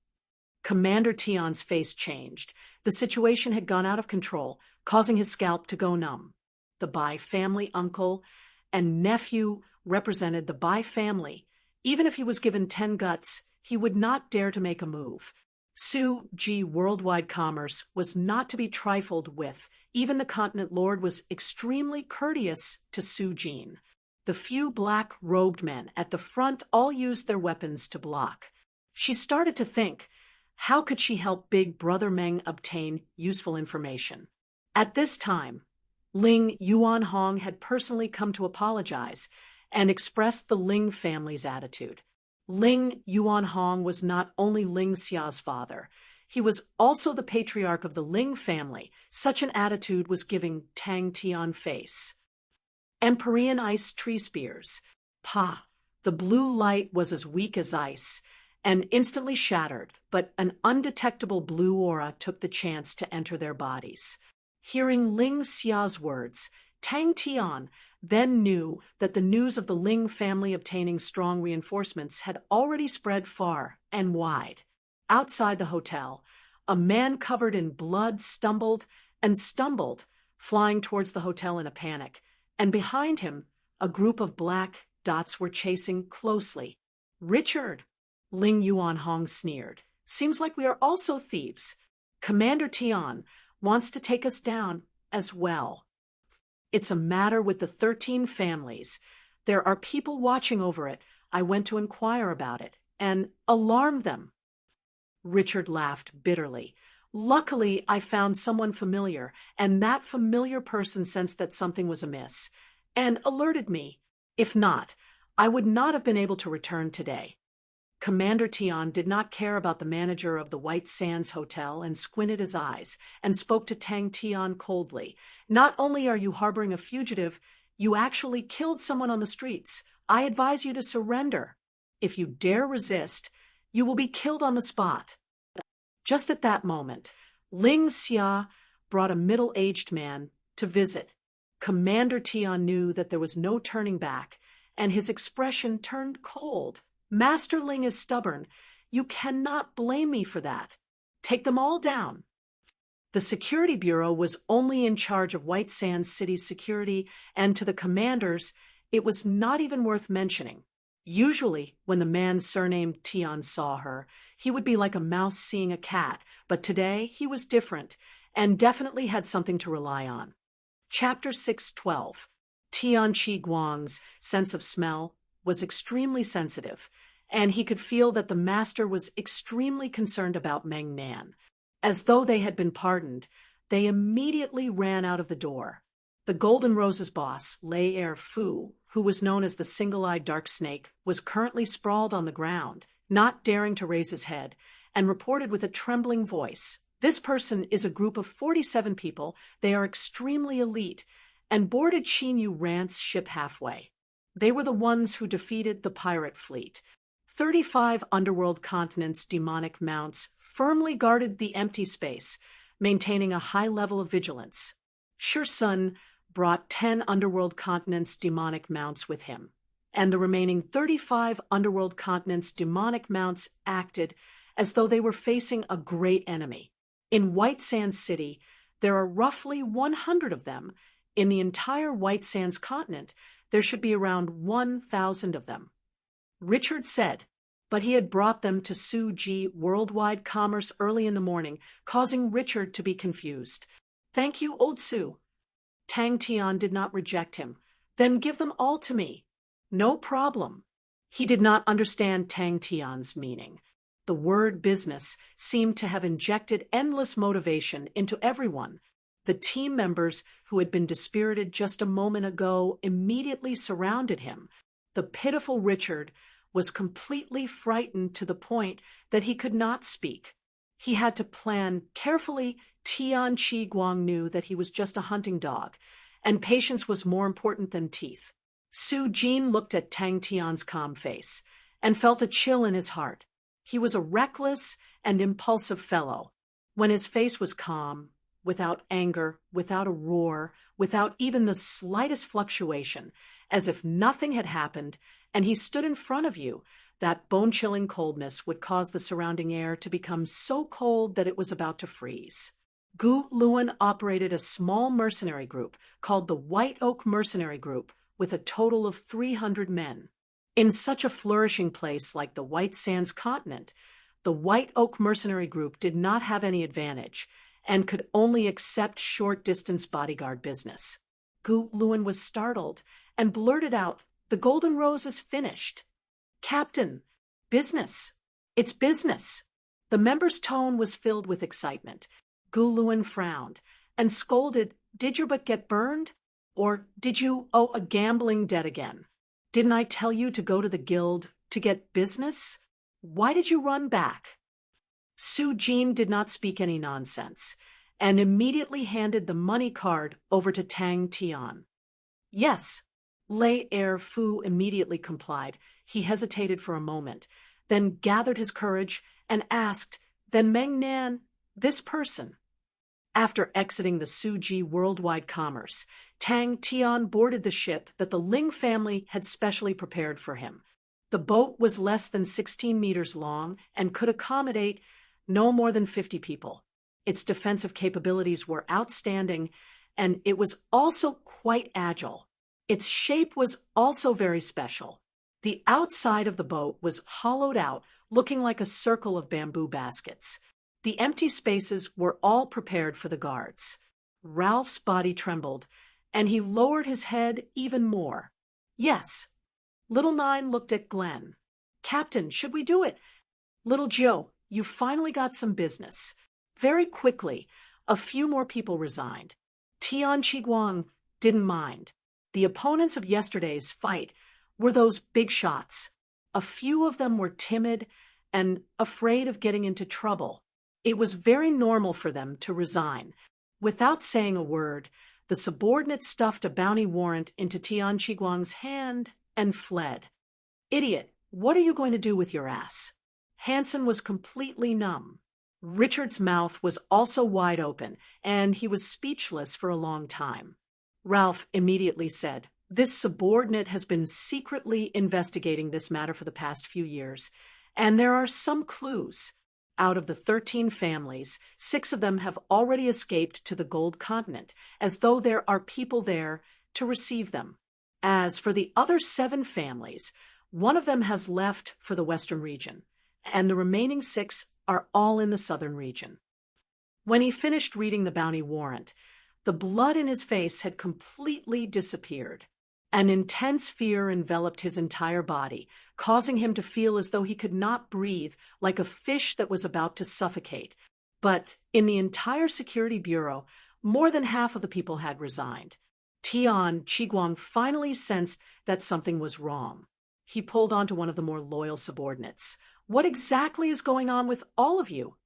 Commander Tian's face changed. The situation had gone out of control, causing his scalp to go numb. The Bai family uncle and nephew represented the Bai family. Even if he was given 10 guts, he would not dare to make a move. Su Ji Worldwide Commerce was not to be trifled with. Even the continent lord was extremely courteous to Su Jin. The few black-robed men at the front all used their weapons to block. She started to think, how could she help Big Brother Meng obtain useful information? At this time, Ling Yuanhong had personally come to apologize and expressed the Ling family's attitude. Ling Yuanhong was not only Ling Xia's father, he was also the patriarch of the Ling family. Such an attitude was giving Tang Tian face. Empyrean ice tree spears. Pa! The blue light was as weak as ice and instantly shattered, but an undetectable blue aura took the chance to enter their bodies. Hearing Ling Xia's words, Tang Tian then knew that the news of the Ling family obtaining strong reinforcements had already spread far and wide. Outside the hotel, a man covered in blood stumbled, flying towards the hotel in a panic, and behind him, a group of black dots were chasing closely. "Richard," Ling Yuanhong sneered, "seems like we are also thieves. Commander Tian wants to take us down as well. It's a matter with the 13 families. There are people watching over it. I went to inquire about it and alarm them." Richard laughed bitterly. "Luckily, I found someone familiar, and that familiar person sensed that something was amiss and alerted me. If not, I would not have been able to return today." Commander Tian did not care about the manager of the White Sands Hotel and squinted his eyes and spoke to Tang Tian coldly. "Not only are you harboring a fugitive, you actually killed someone on the streets. I advise you to surrender. If you dare resist, you will be killed on the spot." Just at that moment, Ling Xia brought a middle-aged man to visit. Commander Tian knew that there was no turning back, and his expression turned cold. Master Ling is stubborn. You cannot blame me for that. Take them all down. The Security Bureau was only in charge of White Sands City's security, and to the commanders, it was not even worth mentioning. Usually, when the man surnamed Tian saw her, he would be like a mouse seeing a cat, but today he was different, and definitely had something to rely on. Chapter 6:12. Tian Chi Guang's sense of smell was extremely sensitive, and he could feel that the master was extremely concerned about Meng Nan. As though they had been pardoned, they immediately ran out of the door. The Golden Rose's boss, Lei Er Fu, who was known as the Single-Eyed Dark Snake, was currently sprawled on the ground, not daring to raise his head, and reported with a trembling voice, "This person is a group of 47 people. They are extremely elite, and boarded Qin Yu Rant's ship halfway. They were the ones who defeated the pirate fleet. 35 underworld continents' demonic mounts firmly guarded the empty space, maintaining a high level of vigilance. Shi Sun brought 10 underworld continents' demonic mounts with him, and the remaining 35 underworld continents' demonic mounts acted as though they were facing a great enemy. In White Sands City, there are roughly 100 of them. In the entire White Sands continent, there should be around 1,000 of them." Richard said, but he had brought them to Suji Worldwide Commerce early in the morning, causing Richard to be confused. "Thank you, old Su." Tang Tian did not reject him. "Then give them all to me." "No problem." He did not understand Tang Tian's meaning. The word business seemed to have injected endless motivation into everyone. The team members who had been dispirited just a moment ago immediately surrounded him. The pitiful Richard was completely frightened to the point that he could not speak. He had to plan carefully. Tian Chi Guang knew that he was just a hunting dog, and patience was more important than teeth. Su Jin looked at Tang Tian's calm face and felt a chill in his heart. He was a reckless and impulsive fellow. When his face was calm, without anger, without a roar, without even the slightest fluctuation, as if nothing had happened, and he stood in front of you, that bone-chilling coldness would cause the surrounding air to become so cold that it was about to freeze. Gu Luan operated a small mercenary group called the White Oak Mercenary Group with a total of 300 men. In such a flourishing place like the White Sands continent, the White Oak Mercenary Group did not have any advantage and could only accept short-distance bodyguard business. Gu Luan was startled and blurted out, "The Golden Rose is finished." "Captain, business. It's business." The member's tone was filled with excitement. Gu Luan frowned and scolded, "Did your butt get burned? Or did you owe a gambling debt again? Didn't I tell you to go to the guild to get business? Why did you run back?" Su Jin did not speak any nonsense and immediately handed the money card over to Tang Tian. "Yes." Lei Er Fu immediately complied. He hesitated for a moment, then gathered his courage and asked, "Then Meng Nan, this person?" After exiting the Suji Worldwide Commerce, Tang Tian boarded the ship that the Ling family had specially prepared for him. The boat was less than 16 meters long and could accommodate no more than 50 people. Its defensive capabilities were outstanding, and it was also quite agile. Its shape was also very special. The outside of the boat was hollowed out, looking like a circle of bamboo baskets. The empty spaces were all prepared for the guards. Ralph's body trembled, and he lowered his head even more. "Yes." Little Nine looked at Glenn. "Captain, should we do it?" "Little Joe, you finally got some business." Very quickly, a few more people resigned. Tian Qiguang didn't mind. The opponents of yesterday's fight were those big shots. A few of them were timid and afraid of getting into trouble. It was very normal for them to resign. Without saying a word, the subordinate stuffed a bounty warrant into Tian Qiguang's hand and fled. "Idiot, what are you going to do with your ass?" Hansen was completely numb. Richard's mouth was also wide open, and he was speechless for a long time. Ralph immediately said, This subordinate has been secretly investigating this matter for the past few years, and there are some clues. Out of the 13 families, 6 of them have already escaped to the Gold Continent, as though there are people there to receive them. As for the other 7 families, one of them has left for the Western region, and the remaining 6 are all in the Southern region. When he finished reading the bounty warrant, the blood in his face had completely disappeared. An intense fear enveloped his entire body, causing him to feel as though he could not breathe, like a fish that was about to suffocate. But in the entire Security Bureau, more than half of the people had resigned. Tian Chiguang finally sensed that something was wrong. He pulled on to one of the more loyal subordinates. "What exactly is going on with all of you?"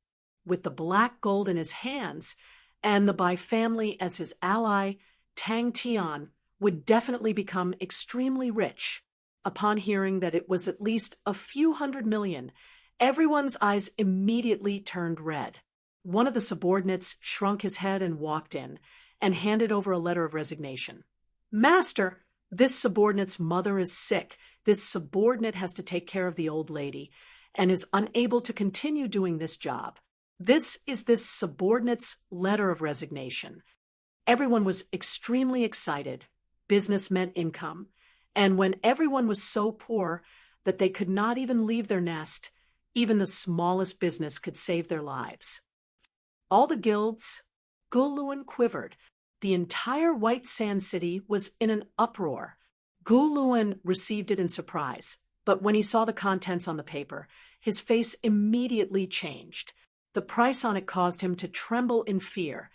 With the black gold in his hands and the Bai family as his ally, Tang Tian would definitely become extremely rich. Upon hearing that it was at least a few $100 million, everyone's eyes immediately turned red. One of the subordinates shrunk his head and walked in, and handed over a letter of resignation. "Master, this subordinate's mother is sick. This subordinate has to take care of the old lady, and is unable to continue doing this job. This is this subordinate's letter of resignation." Everyone was extremely excited. Business meant income, and when everyone was so poor that they could not even leave their nest, even the smallest business could save their lives. All the guilds, Guluan quivered. The entire White Sand City was in an uproar. Guluan received it in surprise, but when he saw the contents on the paper, his face immediately changed. The price on it caused him to tremble in fear.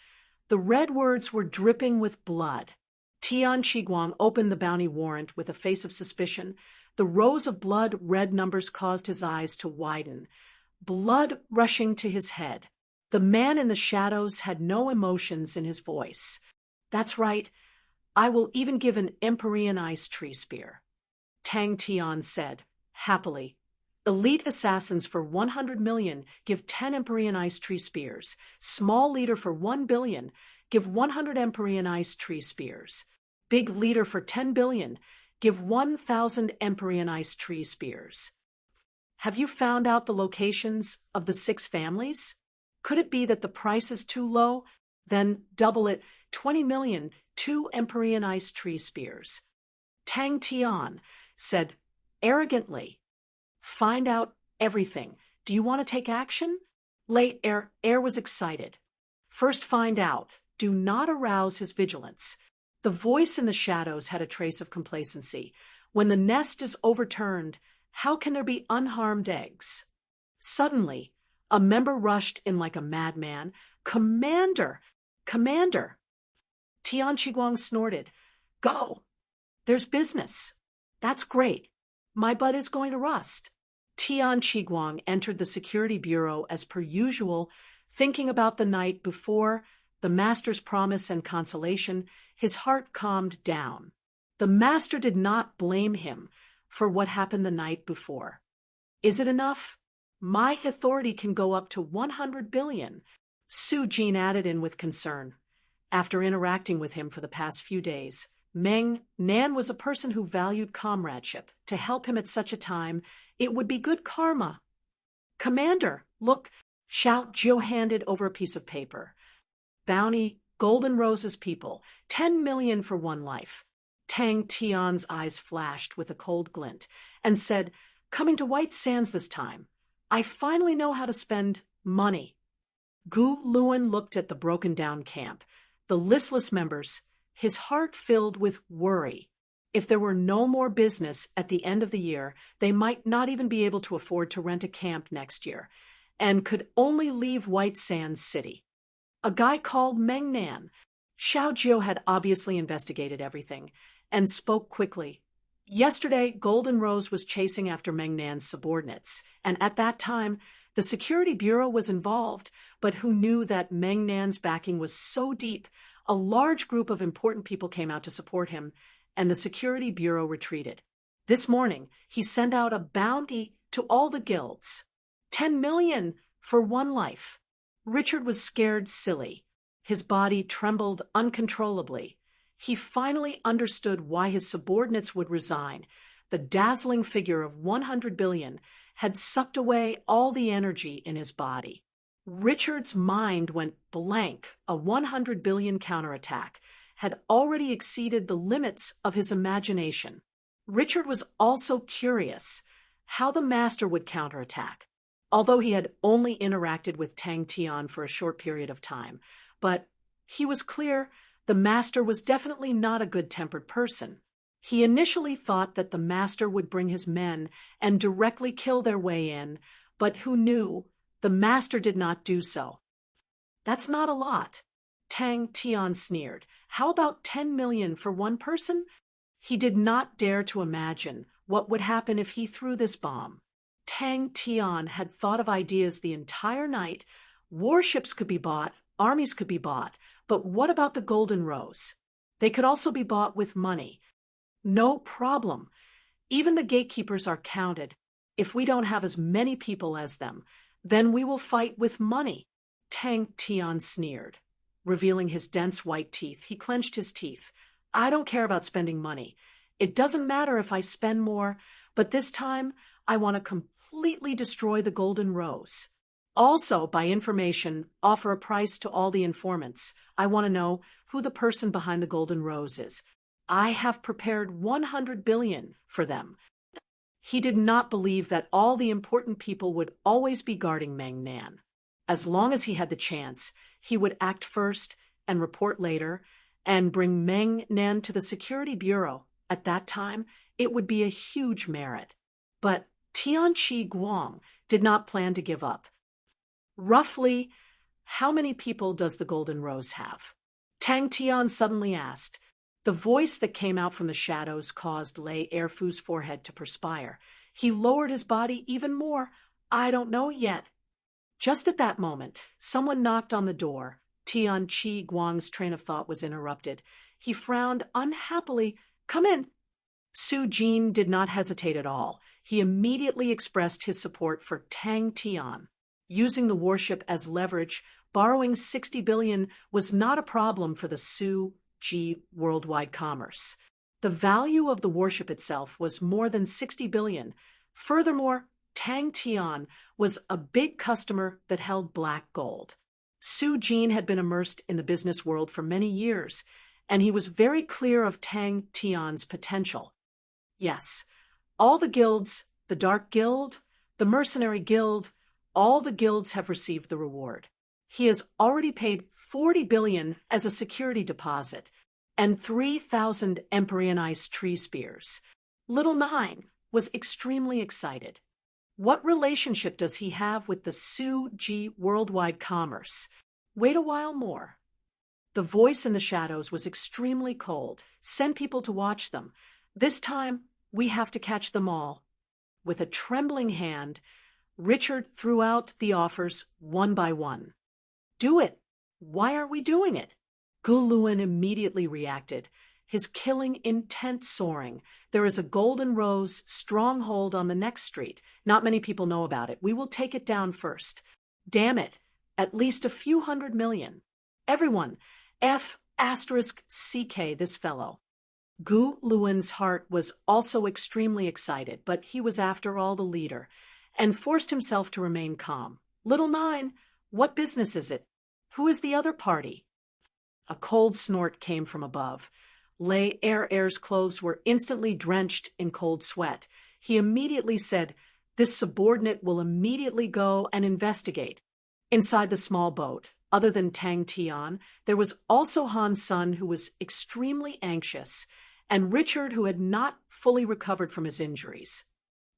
The red words were dripping with blood. Tian Chiguang opened the bounty warrant with a face of suspicion. The rows of blood red numbers caused his eyes to widen, blood rushing to his head. The man in the shadows had no emotions in his voice. "That's right. I will even give an Empyrean ice tree spear," Tang Tian said, happily. "Elite assassins for 100 million give 10 Empyrean ice tree spears. Small leader for 1 billion give 100 Empyrean ice tree spears. Big leader for 10 billion give 1,000 Empyrean ice tree spears." "Have you found out the locations of the 6 families? Could it be that the price is too low? Then double it, 20 million, 2 Empyrean ice tree spears." Tang Tian said arrogantly, "Find out everything. Do you want to take action?" Late Air was excited. "First find out. Do not arouse his vigilance." The voice in the shadows had a trace of complacency. When the nest is overturned, how can there be unharmed eggs? Suddenly, a member rushed in like a madman. "Commander! Commander!" Tian Chiguang snorted. "Go! There's business." "That's great. My butt is going to rust." Tian Chiguang entered the Security Bureau as per usual, thinking about the night before, the master's promise and consolation. His heart calmed down. The master did not blame him for what happened the night before. "Is it enough? My authority can go up to 100 billion. Su Jin added in with concern. After interacting with him for the past few days, Meng Nan was a person who valued comradeship. To help him at such a time, it would be good karma. "Commander, look!" Xiao Jiu handed over a piece of paper. "Bounty, Golden Roses people, 10 million for 1 life. Tang Tian's eyes flashed with a cold glint and said, "Coming to White Sands this time. I finally know how to spend money." Gu Luan looked at the broken-down camp, the listless members, his heart filled with worry. If there were no more business at the end of the year, they might not even be able to afford to rent a camp next year, and could only leave White Sands City. A guy called Meng Nan. Xiao Jiu had obviously investigated everything, and spoke quickly. Yesterday, Golden Rose was chasing after Meng Nan's subordinates, and at that time, the Security Bureau was involved, but who knew that Meng Nan's backing was so deep, a large group of important people came out to support him, and the Security Bureau retreated. This morning, he sent out a bounty to all the guilds. 10 million for 1 life. Richard was scared silly. His body trembled uncontrollably. He finally understood why his subordinates would resign. The dazzling figure of 100 billion had sucked away all the energy in his body. Richard's mind went blank. A 100 billion counterattack had already exceeded the limits of his imagination. Richard was also curious how the master would counterattack, although he had only interacted with Tang Tian for a short period of time. But he was clear the master was definitely not a good-tempered person. He initially thought that the master would bring his men and directly kill their way in, but who knew? The master did not do so. That's not a lot. Tang Tian sneered. How about 10 million for one person? He did not dare to imagine what would happen if he threw this bomb. Tang Tian had thought of ideas the entire night. Warships could be bought, armies could be bought, but what about the Golden Rose? They could also be bought with money. No problem. Even the gatekeepers are counted. If we don't have as many people as them, then we will fight with money. Tang Tian sneered. Revealing his dense white teeth, he clenched his teeth. I don't care about spending money. It doesn't matter if I spend more, but this time I want to completely destroy the Golden Rose. Also, by information, offer a price to all the informants. I want to know who the person behind the Golden Rose is. I have prepared 100 billion for them. He did not believe that all the important people would always be guarding Meng Nan. As long as he had the chance, he would act first and report later and bring Meng Nan to the Security Bureau. At that time, it would be a huge merit. But Tianqi Guang did not plan to give up. Roughly, how many people does the Golden Rose have? Tang Tian suddenly asked. The voice that came out from the shadows caused Lei Erfu's forehead to perspire. He lowered his body even more. I don't know yet. Just at that moment, someone knocked on the door. Tianqi Guang's train of thought was interrupted. He frowned unhappily. Come in. Su Jin did not hesitate at all. He immediately expressed his support for Tang Tian. Using the warship as leverage, borrowing 60 billion was not a problem for the Su Ji worldwide commerce. The value of the warship itself was more than 60 billion. Furthermore, Tang Tian was a big customer that held black gold. Su Jin had been immersed in the business world for many years, and he was very clear of Tang Tian's potential. Yes, all the guilds, the Dark Guild, the Mercenary Guild, all the guilds have received the reward. He has already paid 40 billion as a security deposit and 3,000 Empyrean Ice tree spears. Little Nine was extremely excited. What relationship does he have with the Su Ji worldwide commerce? Wait a while more. The voice in the shadows was extremely cold. Send people to watch them. This time, we have to catch them all. With a trembling hand, Richard threw out the offers one by one. Do it. Why are we doing it? Gu Luan immediately reacted, his killing intent soaring. There is a Golden Rose stronghold on the next street. Not many people know about it. We will take it down first. Damn it. At least a few 100 million. Everyone, F***CK this fellow. Gu Luan's heart was also extremely excited, but he was after all the leader, and forced himself to remain calm. Little Nine, what business is it? Who is the other party? A cold snort came from above. Lei Er's clothes were instantly drenched in cold sweat. He immediately said, this subordinate will immediately go and investigate. Inside the small boat, other than Tang Tian, there was also Han Sun, who was extremely anxious, and Richard, who had not fully recovered from his injuries.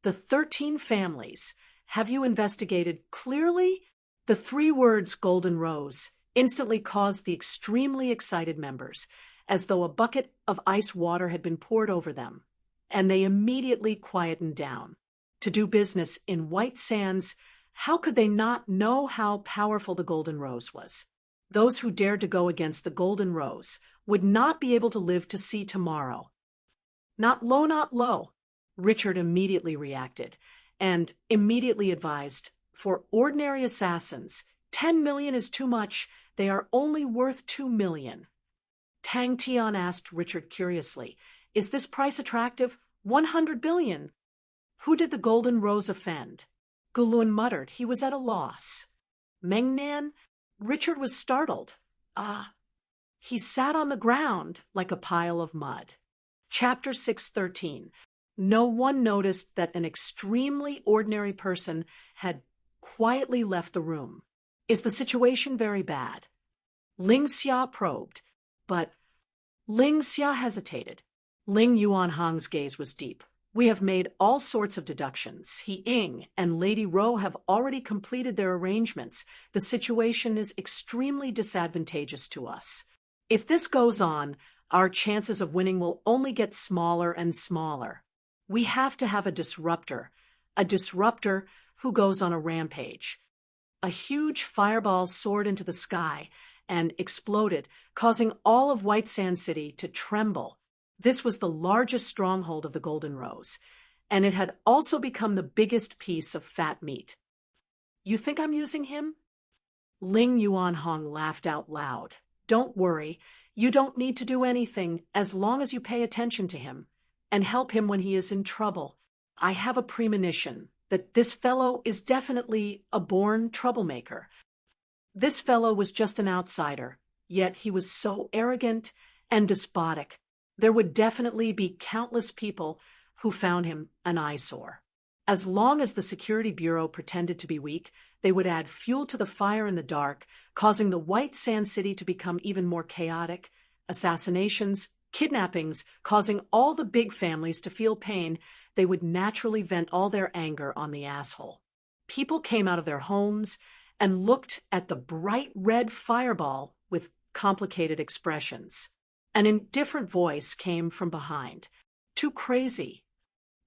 The 13 families. Have you investigated clearly? The 3 words Golden Rose instantly caused the extremely excited members, as though a bucket of ice water had been poured over them, and they immediately quietened down. To do business in White Sands, how could they not know how powerful the Golden Rose was? Those who dared to go against the Golden Rose would not be able to live to see tomorrow. Not low, not low. Richard immediately reacted, and immediately advised, for ordinary assassins, 10 million is too much. They are only worth 2 million. Tang Tian asked Richard curiously. Is this price attractive? 100 billion. Who did the golden rose offend? Gulun muttered. He was at a loss. Mengnan? Richard was startled. He sat on the ground like a pile of mud. Chapter 613. No one noticed that an extremely ordinary person had quietly left the room. Is the situation very bad? Ling Xia probed, but Ling Xia hesitated. Ling Yuanhong's gaze was deep. We have made all sorts of deductions. He Ying and Lady Ro have already completed their arrangements. The situation is extremely disadvantageous to us. If this goes on, our chances of winning will only get smaller and smaller. We have to have a disruptor who goes on a rampage. A huge fireball soared into the sky and exploded, causing all of White Sand City to tremble. This was the largest stronghold of the Golden Rose, and it had also become the biggest piece of fat meat. You think I'm using him? Ling Yuanhong laughed out loud. Don't worry, you don't need to do anything as long as you pay attention to him and help him when he is in trouble. I have a premonition that this fellow is definitely a born troublemaker. This fellow was just an outsider, yet he was so arrogant and despotic. There would definitely be countless people who found him an eyesore. As long as the Security Bureau pretended to be weak, they would add fuel to the fire in the dark, causing the White Sand City to become even more chaotic. Assassinations, kidnappings, causing all the big families to feel pain. They would naturally vent all their anger on the asshole. People came out of their homes and looked at the bright red fireball with complicated expressions. An indifferent voice came from behind. Too crazy.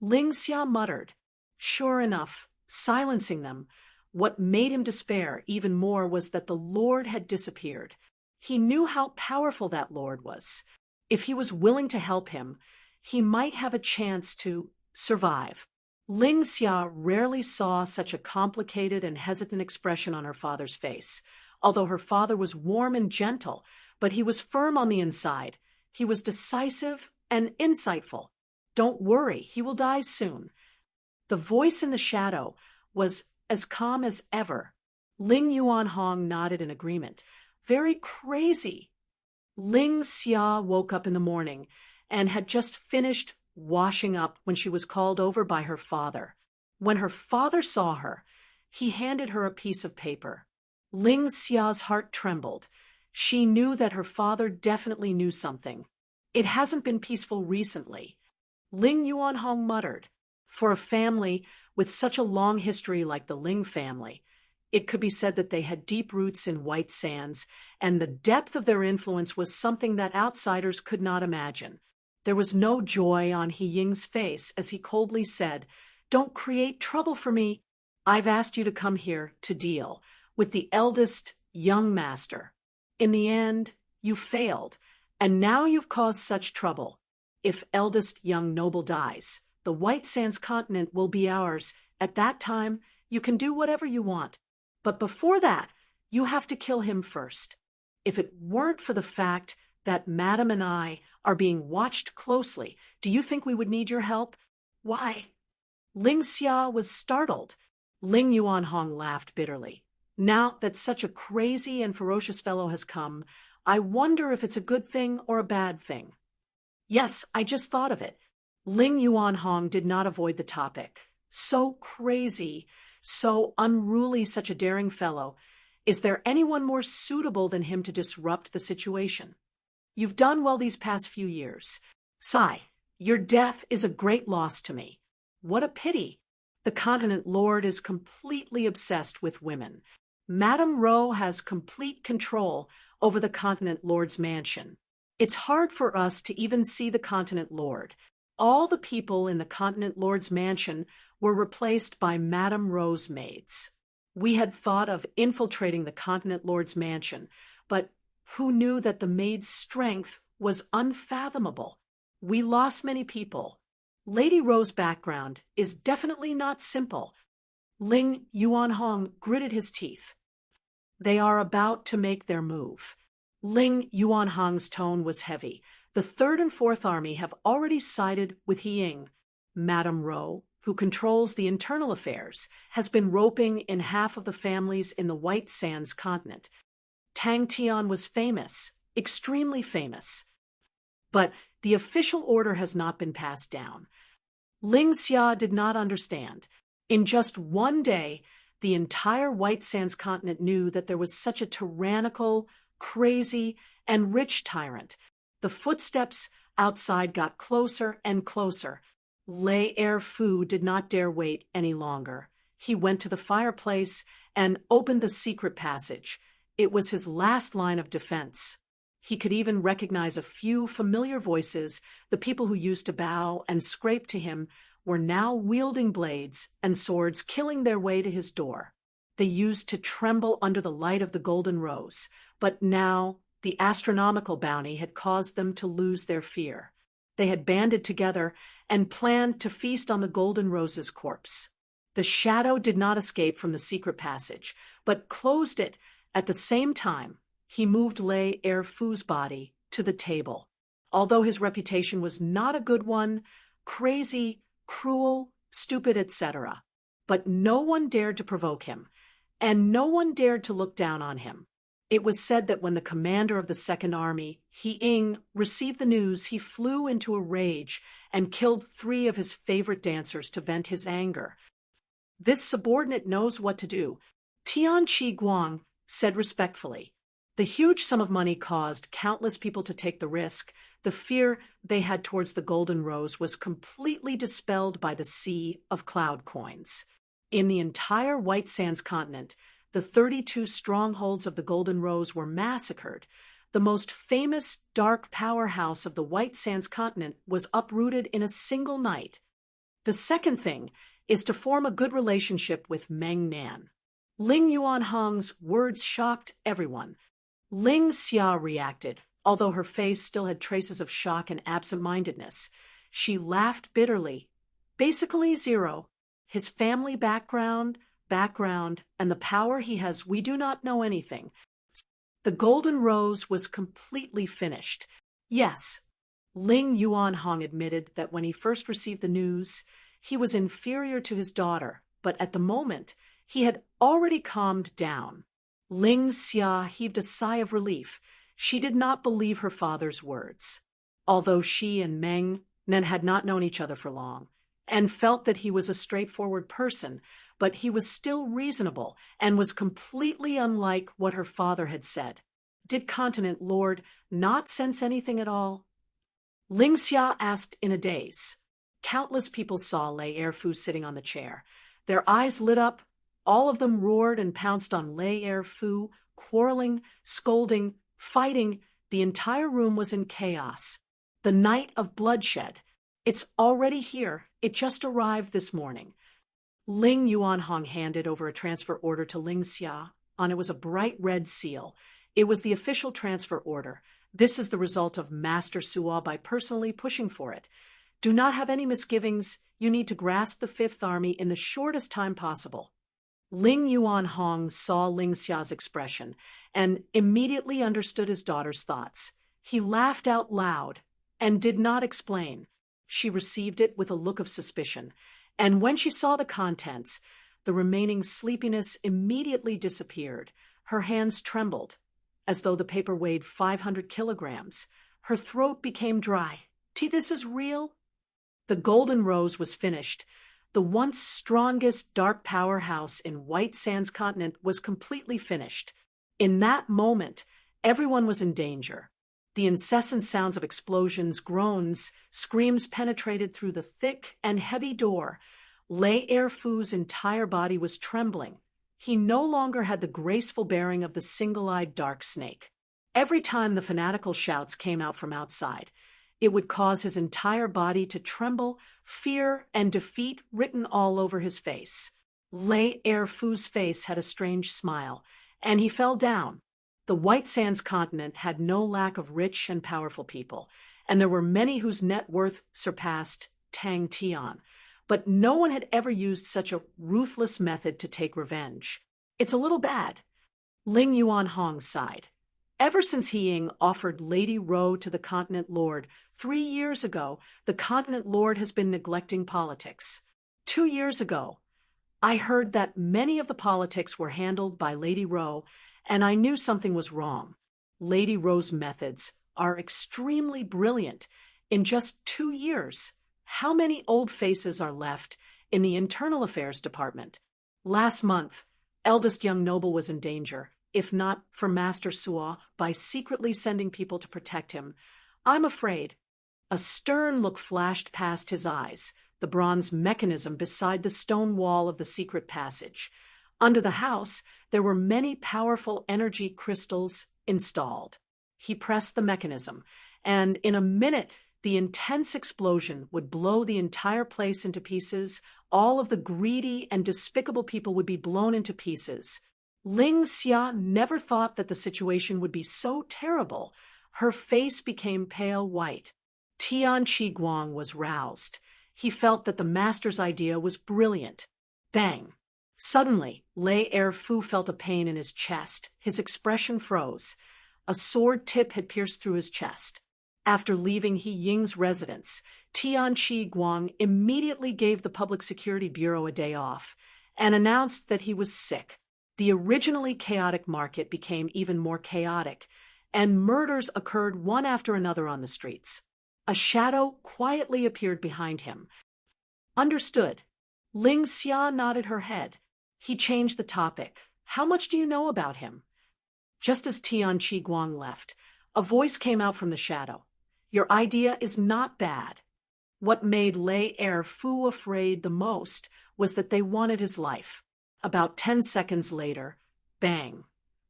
Ling Xia muttered. Sure enough, silencing them. What made him despair even more was that the Lord had disappeared. He knew how powerful that Lord was. If he was willing to help him, he might have a chance to survive. Ling Xia rarely saw such a complicated and hesitant expression on her father's face. Although her father was warm and gentle, but he was firm on the inside. He was decisive and insightful. Don't worry, he will die soon. The voice in the shadow was as calm as ever. Ling Yuanhong nodded in agreement. Very crazy. Ling Xia woke up in the morning and had just finished washing up when she was called over by her father. When her father saw her, he handed her a piece of paper. Ling Xia's heart trembled. She knew that her father definitely knew something. It hasn't been peaceful recently. Ling Yuanhong muttered. For a family with such a long history like the Ling family, it could be said that they had deep roots in White Sands, and the depth of their influence was something that outsiders could not imagine. There was no joy on He Ying's face as he coldly said, Don't create trouble for me. I've asked you to come here to deal with the eldest young master. In the end, you failed, and now you've caused such trouble. If eldest young noble dies, the White Sands continent will be ours. At that time, you can do whatever you want. But before that, you have to kill him first. If it weren't for the fact that Madam and I are being watched closely, do you think we would need your help? Why? Ling Xia was startled. Ling Yuanhong laughed bitterly. Now that such a crazy and ferocious fellow has come, I wonder if it's a good thing or a bad thing. Yes, I just thought of it. Ling Yuanhong did not avoid the topic. So crazy, so unruly, such a daring fellow. Is there anyone more suitable than him to disrupt the situation? You've done well these past few years. Sigh, your death is a great loss to me. What a pity. The continent lord is completely obsessed with women. Madame Ro has complete control over the continent lord's mansion. It's hard for us to even see the continent lord. All the people in the continent lord's mansion were replaced by Madame Ro's maids. We had thought of infiltrating the continent lord's mansion, but who knew that the maid's strength was unfathomable? We lost many people. Lady Ro's background is definitely not simple. Ling Yuanhong gritted his teeth. They are about to make their move. Ling Yuanhang's tone was heavy. The Third and Fourth Army have already sided with He Ying. Madame Ro, who controls the internal affairs, has been roping in half of the families in the White Sands continent. Tang Tian was famous, extremely famous. But the official order has not been passed down. Ling Xia did not understand. In just one day, the entire White Sands continent knew that there was such a tyrannical, crazy, and rich tyrant. The footsteps outside got closer and closer. Lei Er-fu did not dare wait any longer. He went to the fireplace and opened the secret passage. It was his last line of defense. He could even recognize a few familiar voices. The people who used to bow and scrape to him were now wielding blades and swords, killing their way to his door. They used to tremble under the light of the golden rose, but now the astronomical bounty had caused them to lose their fear. They had banded together and planned to feast on the golden rose's corpse. The shadow did not escape from the secret passage, but closed it at the same time. He moved Lei Er-fu's body to the table. Although his reputation was not a good one, crazy, cruel, stupid, etc., but no one dared to provoke him, and no one dared to look down on him. It was said that when the commander of the Second Army, He Ying, received the news, he flew into a rage and killed 3 of his favorite dancers to vent his anger. This subordinate knows what to do, Tian Chi Guang said respectfully. The huge sum of money caused countless people to take the risk. The fear they had towards the golden rose was completely dispelled by the sea of cloud coins. In the entire White Sands continent, the 32 strongholds of the golden rose were massacred. The most famous dark powerhouse of the White Sands continent was uprooted in a single night. The second thing is to form a good relationship with Meng Nan. Ling Yuanhang's words shocked everyone. Ling Xia reacted, although her face still had traces of shock and absent-mindedness. She laughed bitterly. Basically zero. His family background, and the power he has, we do not know anything. The golden rose was completely finished. Yes, Ling Yuanhang admitted that when he first received the news, he was inferior to his daughter, but at the moment, he had already calmed down. Ling Xia heaved a sigh of relief. She did not believe her father's words. Although she and Meng Nan had not known each other for long, and felt that he was a straightforward person, but he was still reasonable and was completely unlike what her father had said. Did Continent Lord not sense anything at all? Ling Xia asked in a daze. Countless people saw Lei Er-fu sitting on the chair. Their eyes lit up. All of them roared and pounced on Lei Er-fu, quarreling, scolding, fighting. The entire room was in chaos. The night of bloodshed. It's already here. It just arrived this morning. Ling Yuanhang handed over a transfer order to Ling Xia. On it was a bright red seal. It was the official transfer order. This is the result of Master Suo by personally pushing for it. Do not have any misgivings. You need to grasp the Fifth Army in the shortest time possible. Ling Yuanhang saw Ling Xia's expression and immediately understood his daughter's thoughts. He laughed out loud and did not explain. She received it with a look of suspicion, and when she saw the contents, the remaining sleepiness immediately disappeared. Her hands trembled, as though the paper weighed 500 kilograms. Her throat became dry. This is real? The golden rose was finished. The once strongest dark powerhouse in White Sands continent was completely finished. In that moment, everyone was in danger. The incessant sounds of explosions, groans, screams penetrated through the thick and heavy door. Lei Er-fu's entire body was trembling. He no longer had the graceful bearing of the single-eyed dark snake. Every time the fanatical shouts came out from outside, it would cause his entire body to tremble, fear and defeat written all over his face. Lei Er-fu's face had a strange smile, and he fell down. The White Sands continent had no lack of rich and powerful people, and there were many whose net worth surpassed Tang Tian. But no one had ever used such a ruthless method to take revenge. It's a little bad. Ling Yuanhang sighed. Ever since He Ying offered Lady Ro to the Continent Lord 3 years ago, the Continent Lord has been neglecting politics. 2 years ago, I heard that many of the politics were handled by Lady Ro, and I knew something was wrong. Lady Ro's methods are extremely brilliant. In just 2 years, how many old faces are left in the Internal Affairs Department? Last month, eldest young noble was in danger, if not for Master Suo, by secretly sending people to protect him. I'm afraid. A stern look flashed past his eyes, the bronze mechanism beside the stone wall of the secret passage. Under the house, there were many powerful energy crystals installed. He pressed the mechanism, and in a minute, the intense explosion would blow the entire place into pieces. All of the greedy and despicable people would be blown into pieces. Ling Xia never thought that the situation would be so terrible. Her face became pale white. Tian Qiguang was roused. He felt that the master's idea was brilliant. Bang! Suddenly, Lei Erfu felt a pain in his chest. His expression froze. A sword tip had pierced through his chest. After leaving He Ying's residence, Tian Qiguang immediately gave the Public Security Bureau a day off and announced that he was sick. The originally chaotic market became even more chaotic, and murders occurred one after another on the streets. A shadow quietly appeared behind him. Understood. Ling Xia nodded her head. He changed the topic. How much do you know about him? Just as Tian Qiguang left, a voice came out from the shadow. Your idea is not bad. What made Lei Erfu afraid the most was that they wanted his life. About 10 seconds later, bang.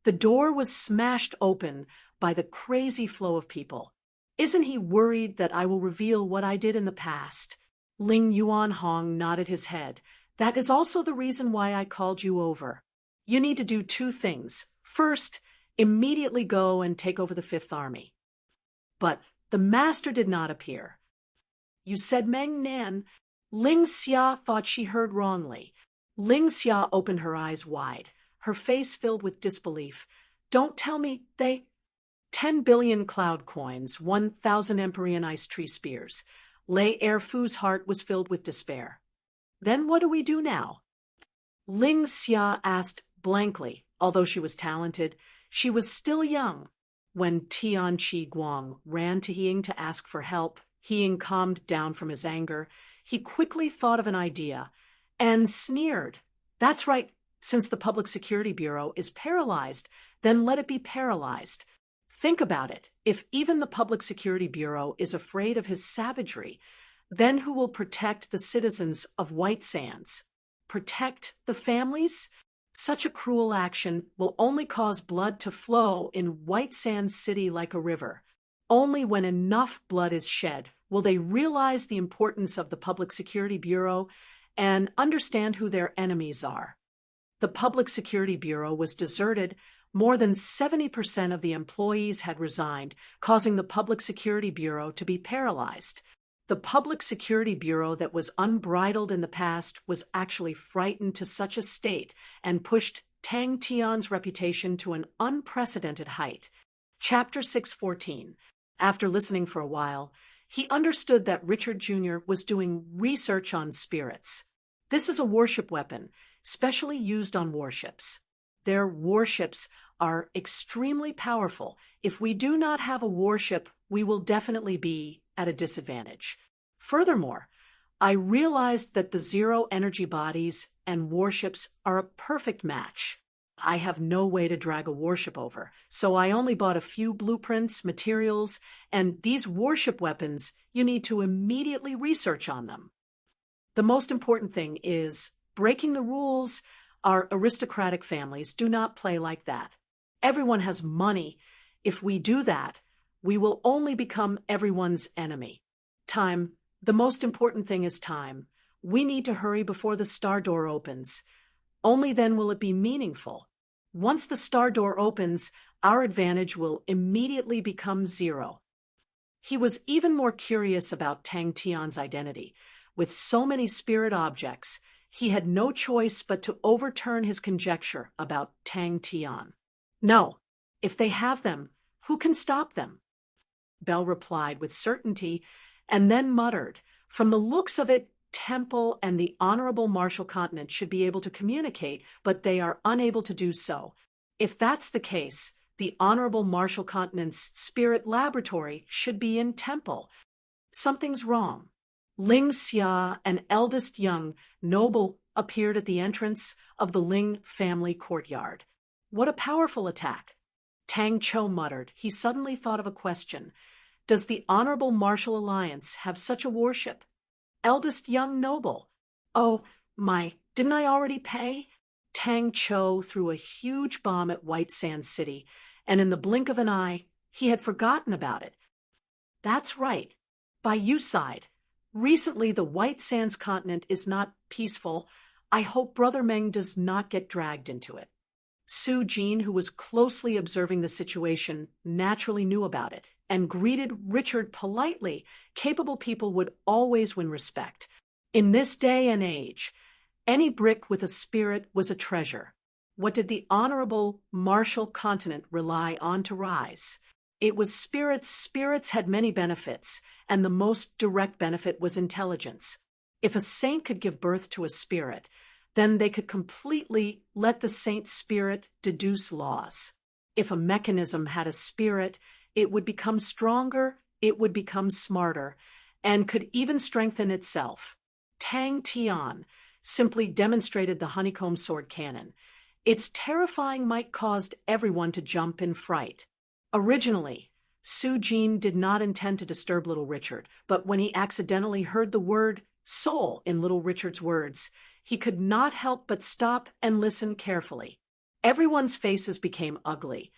The door was smashed open by the crazy flow of people. Isn't he worried that I will reveal what I did in the past? Ling Yuanhong nodded his head. That is also the reason why I called you over. You need to do 2 things. First, immediately go and take over the Fifth Army. But the master did not appear. You said Meng Nan. Ling Xia thought she heard wrongly. Ling Xia opened her eyes wide, her face filled with disbelief. Don't tell me they... 10 billion cloud coins, 1,000 Empyrean ice tree spears. Lei Erfu's heart was filled with despair. Then what do we do now? Ling Xia asked blankly. Although she was talented, she was still young. When Tian Qiguang ran to He Ying to ask for help, He Ying calmed down from his anger. He quickly thought of an idea and sneered. That's right, since the Public Security Bureau is paralyzed, then let it be paralyzed. Think about it. If even the Public Security Bureau is afraid of his savagery, then who will protect the citizens of White Sands? Protect the families? Such a cruel action will only cause blood to flow in White Sands City like a river. Only when enough blood is shed will they realize the importance of the Public Security Bureau and understand who their enemies are. The Public Security Bureau was deserted. More than 70% of the employees had resigned, causing the Public Security Bureau to be paralyzed. The Public Security Bureau that was unbridled in the past was actually frightened to such a state and pushed Tang Tian's reputation to an unprecedented height. Chapter 614. After listening for a while, he understood that Richard Jr. was doing research on spirits. This is a worship weapon, specially used on warships. Their warships are extremely powerful. If we do not have a warship, we will definitely be at a disadvantage. Furthermore, I realized that the zero energy bodies and warships are a perfect match. I have no way to drag a warship over, so I only bought a few blueprints, materials, and these warship weapons, you need to immediately research on them. The most important thing is breaking the rules. Our aristocratic families do not play like that. Everyone has money. If we do that, we will only become everyone's enemy. Time. The most important thing is time. We need to hurry before the star door opens. Only then will it be meaningful. Once the star door opens, our advantage will immediately become 0. He was even more curious about Tang Tian's identity. With so many spirit objects, he had no choice but to overturn his conjecture about Tang Tian. No, if they have them, Who can stop them? Bell replied with certainty, and then muttered, "From the looks of it, Temple and the Honorable Marshall Continent should be able to communicate, but they are unable to do so. If that's the case, the Honorable Marshall Continent's spirit laboratory should be in Temple. Something's wrong." Ling Xia, an eldest young noble, appeared at the entrance of the Ling family courtyard. "What a powerful attack!" Tang Cho muttered. He suddenly thought of a question. "Does the Honorable Marshall Alliance have such a warship?" "Eldest young noble. Oh, my, didn't I already pay?" Tang Cho threw a huge bomb at White Sands City, and in the blink of an eye, he had forgotten about it. "That's right. By your side. Recently, the White Sands continent is not peaceful. I hope Brother Meng does not get dragged into it." Su Jin, who was closely observing the situation, naturally knew about it and greeted Richard politely. Capable people would always win respect. In this day and age, any brick with a spirit was a treasure. What did the Honorable Marshall Continent rely on to rise? It was spirits. Spirits had many benefits, and the most direct benefit was intelligence. If a saint could give birth to a spirit, then they could completely let the saint's spirit deduce laws. If a mechanism had a spirit, it would become stronger, it would become smarter, and could even strengthen itself. Tang Tian simply demonstrated the honeycomb sword cannon. Its terrifying might caused everyone to jump in fright. Originally, Su Jin did not intend to disturb Little Richard, but when he accidentally heard the word soul in Little Richard's words, he could not help but stop and listen carefully. Everyone's faces became ugly.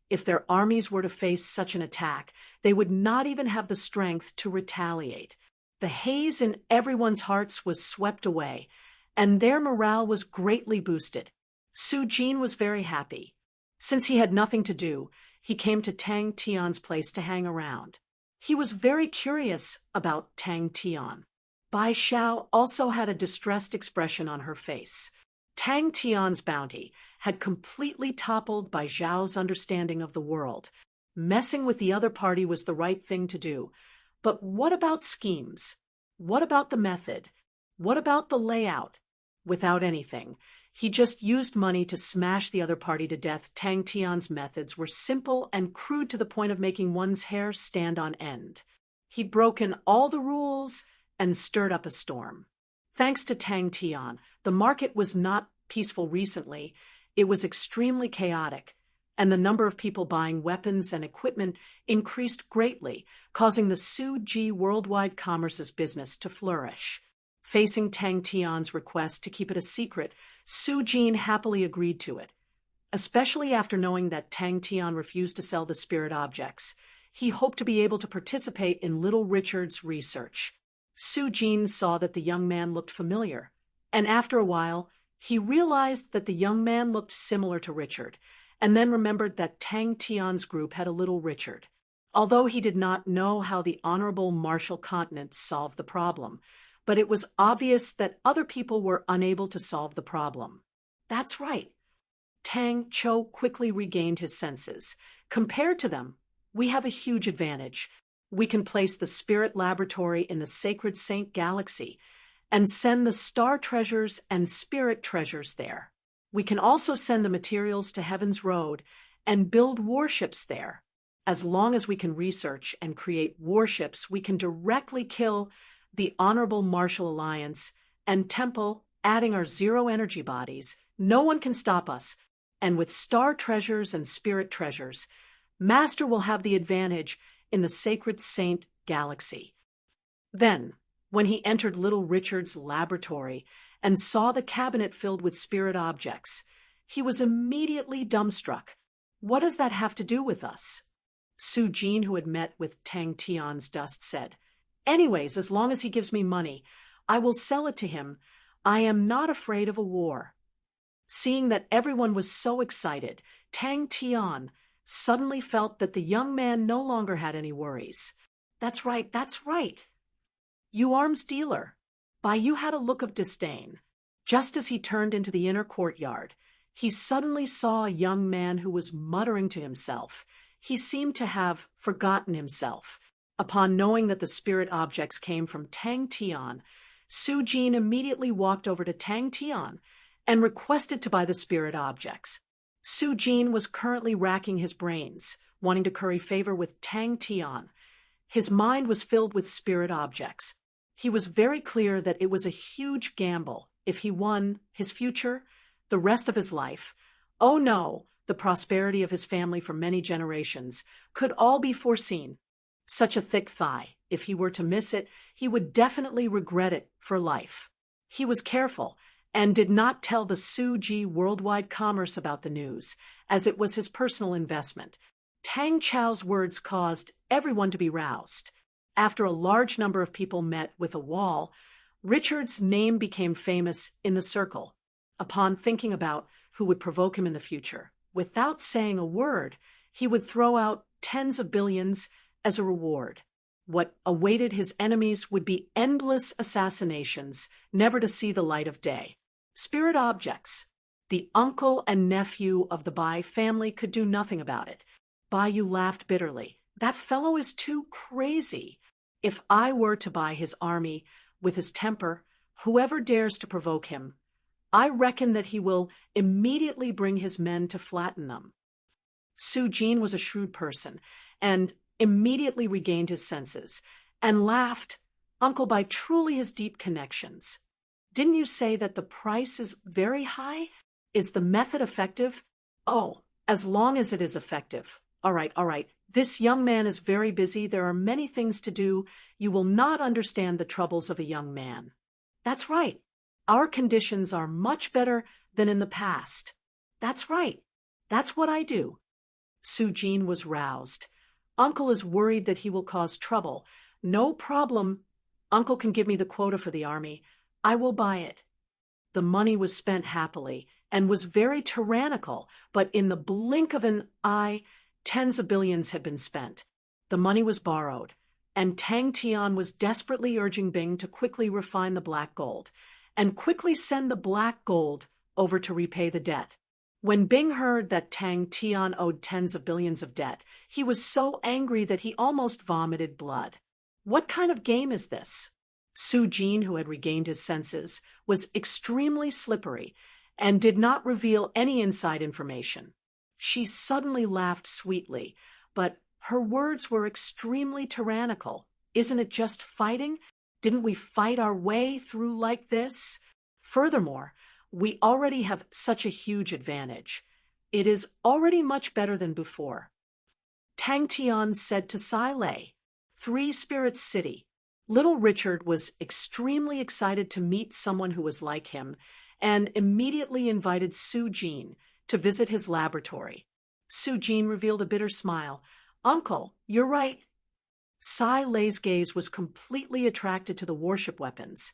If their armies were to face such an attack, they would not even have the strength to retaliate. The haze in everyone's hearts was swept away, and their morale was greatly boosted. Su Jin was very happy. Since he had nothing to do, he came to Tang Tian's place to hang around. He was very curious about Tang Tian. Bai Xiao also had a distressed expression on her face. Tang Tian's bounty had completely toppled Bai Xiao's understanding of the world. Messing with the other party was the right thing to do. But what about schemes? What about the method? What about the layout? Without anything. He just used money to smash the other party to death. Tang Tian's methods were simple and crude to the point of making one's hair stand on end. He'd broken all the rules and stirred up a storm. Thanks to Tang Tian, the market was not peaceful recently. It was extremely chaotic, and the number of people buying weapons and equipment increased greatly, causing the Su Ji worldwide commerce's business to flourish. Facing Tang Tian's request to keep it a secret, Su Jin happily agreed to it. Especially after knowing that Tang Tian refused to sell the spirit objects, he hoped to be able to participate in Little Richard's research. Su Jin saw that the young man looked familiar, and after a while, he realized that the young man looked similar to Richard, and then remembered that Tang Tian's group had a Little Richard. Although he did not know how the Honorable Marshall Continent solved the problem, but it was obvious that other people were unable to solve the problem. That's right. Tang Cho quickly regained his senses. Compared to them, we have a huge advantage. We can place the Spirit Laboratory in the Sacred Saint Galaxy and send the star treasures and spirit treasures there. We can also send the materials to Heaven's Road and build warships there. As long as we can research and create warships, we can directly kill the Honorable Marshall Alliance and Temple, adding our zero-energy bodies. No one can stop us. And with star treasures and spirit treasures, Master will have the advantage in the Sacred Saint Galaxy. Then, when he entered Little Richard's laboratory and saw the cabinet filled with spirit objects, he was immediately dumbstruck. What does that have to do with us? Su Jin, who had met with Tang Tian's dust, said, "Anyways, as long as he gives me money, I will sell it to him. I am not afraid of a war." Seeing that everyone was so excited, Tang Tian suddenly felt that the young man no longer had any worries. That's right. You arms dealer. Bai Yu had a look of disdain. Just as he turned into the inner courtyard, he suddenly saw a young man who was muttering to himself. He seemed to have forgotten himself. Upon knowing that the spirit objects came from Tang Tian, Su Jin immediately walked over to Tang Tian and requested to buy the spirit objects. Su Jin was currently racking his brains, wanting to curry favor with Tang Tian. His mind was filled with spirit objects. He was very clear that it was a huge gamble. If he won, his future, the rest of his life, oh no, the prosperity of his family for many generations, could all be foreseen. Such a thick thigh. If he were to miss it, he would definitely regret it for life. He was careful and did not tell the Su Ji Worldwide Commerce about the news, as it was his personal investment. Tang Chao's words caused everyone to be roused. After a large number of people met with a wall, Richard's name became famous in the circle. Upon thinking about who would provoke him in the future, without saying a word, he would throw out tens of billions as a reward. What awaited his enemies would be endless assassinations, never to see the light of day. Spirit objects. The uncle and nephew of the Bai family could do nothing about it. Bai Yu laughed bitterly. That fellow is too crazy. If I were to buy his army with his temper, whoever dares to provoke him, I reckon that he will immediately bring his men to flatten them. Su Jin was a shrewd person, and immediately regained his senses, and laughed. Uncle Bai truly has deep connections. Didn't you say that the price is very high? Is the method effective? Oh, as long as it is effective. All right. This young man is very busy. There are many things to do. You will not understand the troubles of a young man. That's right. Our conditions are much better than in the past. That's right. That's what I do. Su Jin was roused. Uncle is worried that he will cause trouble. No problem. Uncle can give me the quota for the army. I will buy it. The money was spent happily and was very tyrannical, but in the blink of an eye, tens of billions had been spent. The money was borrowed, and Tang Tian was desperately urging Bing to quickly refine the black gold and quickly send the black gold over to repay the debt. When Bing heard that Tang Tian owed tens of billions of debt, he was so angry that he almost vomited blood. What kind of game is this? Su Jin, who had regained his senses, was extremely slippery and did not reveal any inside information. She suddenly laughed sweetly, but her words were extremely tyrannical. Isn't it just fighting? Didn't we fight our way through like this? Furthermore, we already have such a huge advantage. It is already much better than before. Tang Tian said to Sai Lei, 3 Spirits City. Little Richard was extremely excited to meet someone who was like him and immediately invited Su Jin to visit his laboratory. Su Jin revealed a bitter smile. Uncle, you're right. Sai Lei's gaze was completely attracted to the warship weapons.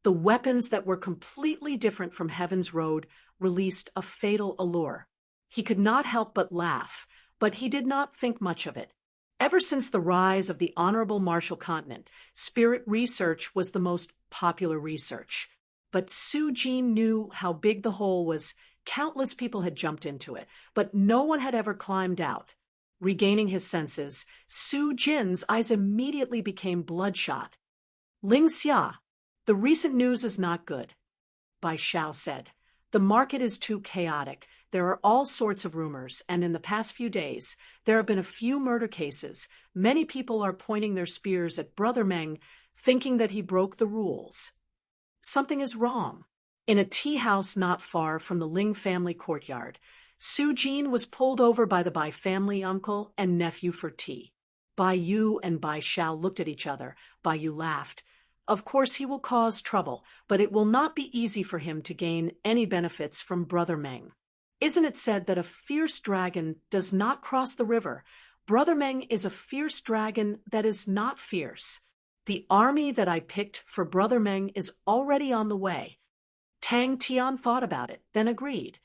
The weapons that were completely different from Heaven's Road released a fatal allure. He could not help but laugh, but he did not think much of it. Ever since the rise of the Honorable Marshall Continent, spirit research was the most popular research. But Su Jin knew how big the hole was. Countless people had jumped into it, but no one had ever climbed out. Regaining his senses, Su Jin's eyes immediately became bloodshot. Ling Xia, the recent news is not good, Bai Xiao said. The market is too chaotic. There are all sorts of rumors, and in the past few days, there have been a few murder cases. Many people are pointing their spears at Brother Meng, thinking that he broke the rules. Something is wrong. In a tea house not far from the Ling family courtyard, Su Jin was pulled over by the Bai family uncle and nephew for tea. Bai Yu and Bai Xiao looked at each other. Bai Yu laughed. Of course he will cause trouble, but it will not be easy for him to gain any benefits from Brother Meng. Isn't it said that a fierce dragon does not cross the river? Brother Meng is a fierce dragon that is not fierce. The army that I picked for Brother Meng is already on the way. Tang Tian thought about it, then agreed.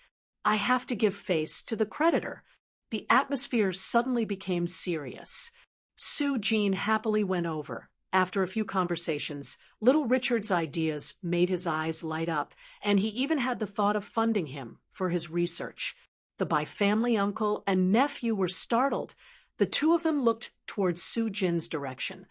I have to give face to the creditor. The atmosphere suddenly became serious. Su Jin happily went over. After a few conversations, little Richard's ideas made his eyes light up, and he even had the thought of funding him for his research. The Bai family uncle and nephew were startled. The two of them looked towards Su Jin's direction,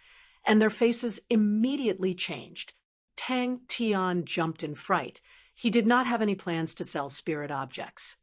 and their faces immediately changed. Tang Tian jumped in fright. He did not have any plans to sell spirit objects.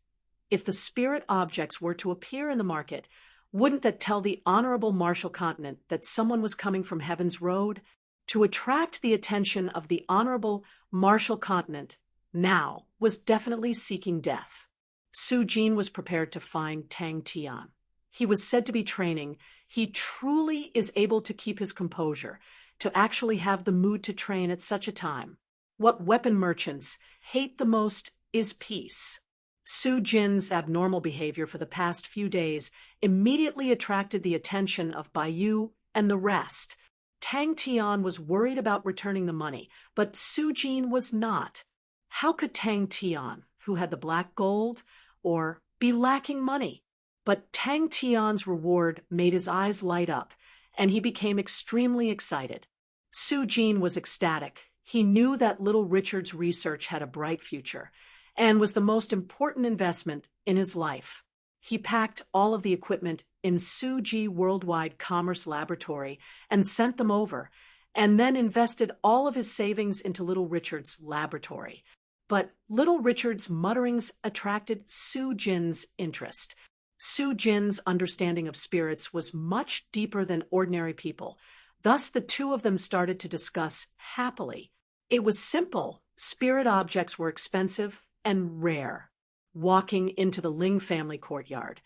If the spirit objects were to appear in the market, wouldn't that tell the honorable Martial Continent that someone was coming from Heaven's Road? To attract the attention of the honorable Martial Continent now was definitely seeking death. Su Jin was prepared to find Tang Tian. He was said to be training. He truly is able to keep his composure, to actually have the mood to train at such a time. What weapon merchants hate the most is peace. Su Jin's abnormal behavior for the past few days immediately attracted the attention of Baiyu and the rest. Tang Tian was worried about returning the money, but Su Jin was not. How could Tang Tian, who had the black gold, or be lacking money? But Tang Tian's reward made his eyes light up, and he became extremely excited. Su Jin was ecstatic. He knew that little Richard's research had a bright future, and was the most important investment in his life. He packed all of the equipment in Suji Worldwide Commerce Laboratory and sent them over, and then invested all of his savings into Little Richard's laboratory. But Little Richard's mutterings attracted Su Jin's interest. Su Jin's understanding of spirits was much deeper than ordinary people. Thus, the two of them started to discuss happily. It was simple. Spirit objects were expensive and rare. Walking into the Ling family courtyard,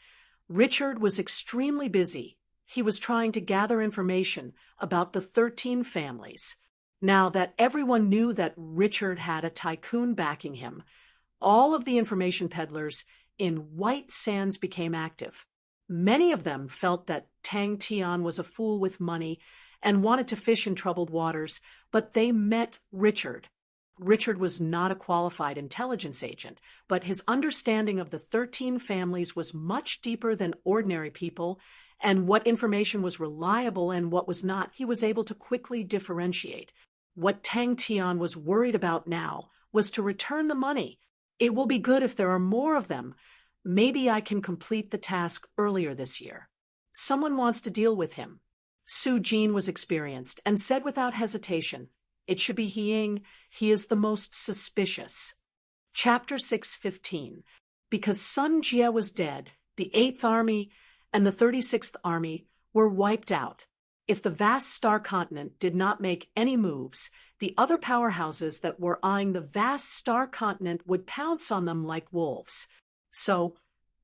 Richard was extremely busy. He was trying to gather information about the 13 families. Now that everyone knew that Richard had a tycoon backing him, all of the information peddlers in White Sands became active. Many of them felt that Tang Tian was a fool with money and wanted to fish in troubled waters, but they met Richard. Richard was not a qualified intelligence agent, but his understanding of the 13 families was much deeper than ordinary people, and what information was reliable and what was not, he was able to quickly differentiate. What Tang Tian was worried about now was to return the money. It will be good if there are more of them. Maybe I can complete the task earlier this year. Someone wants to deal with him. Su Jin was experienced and said without hesitation, "It should be Ying. He is the most suspicious." Chapter 6:15. Because Sun Jie was dead, the 8th Army and the 36th Army were wiped out. If the vast star continent did not make any moves, the other powerhouses that were eyeing the vast star continent would pounce on them like wolves. So,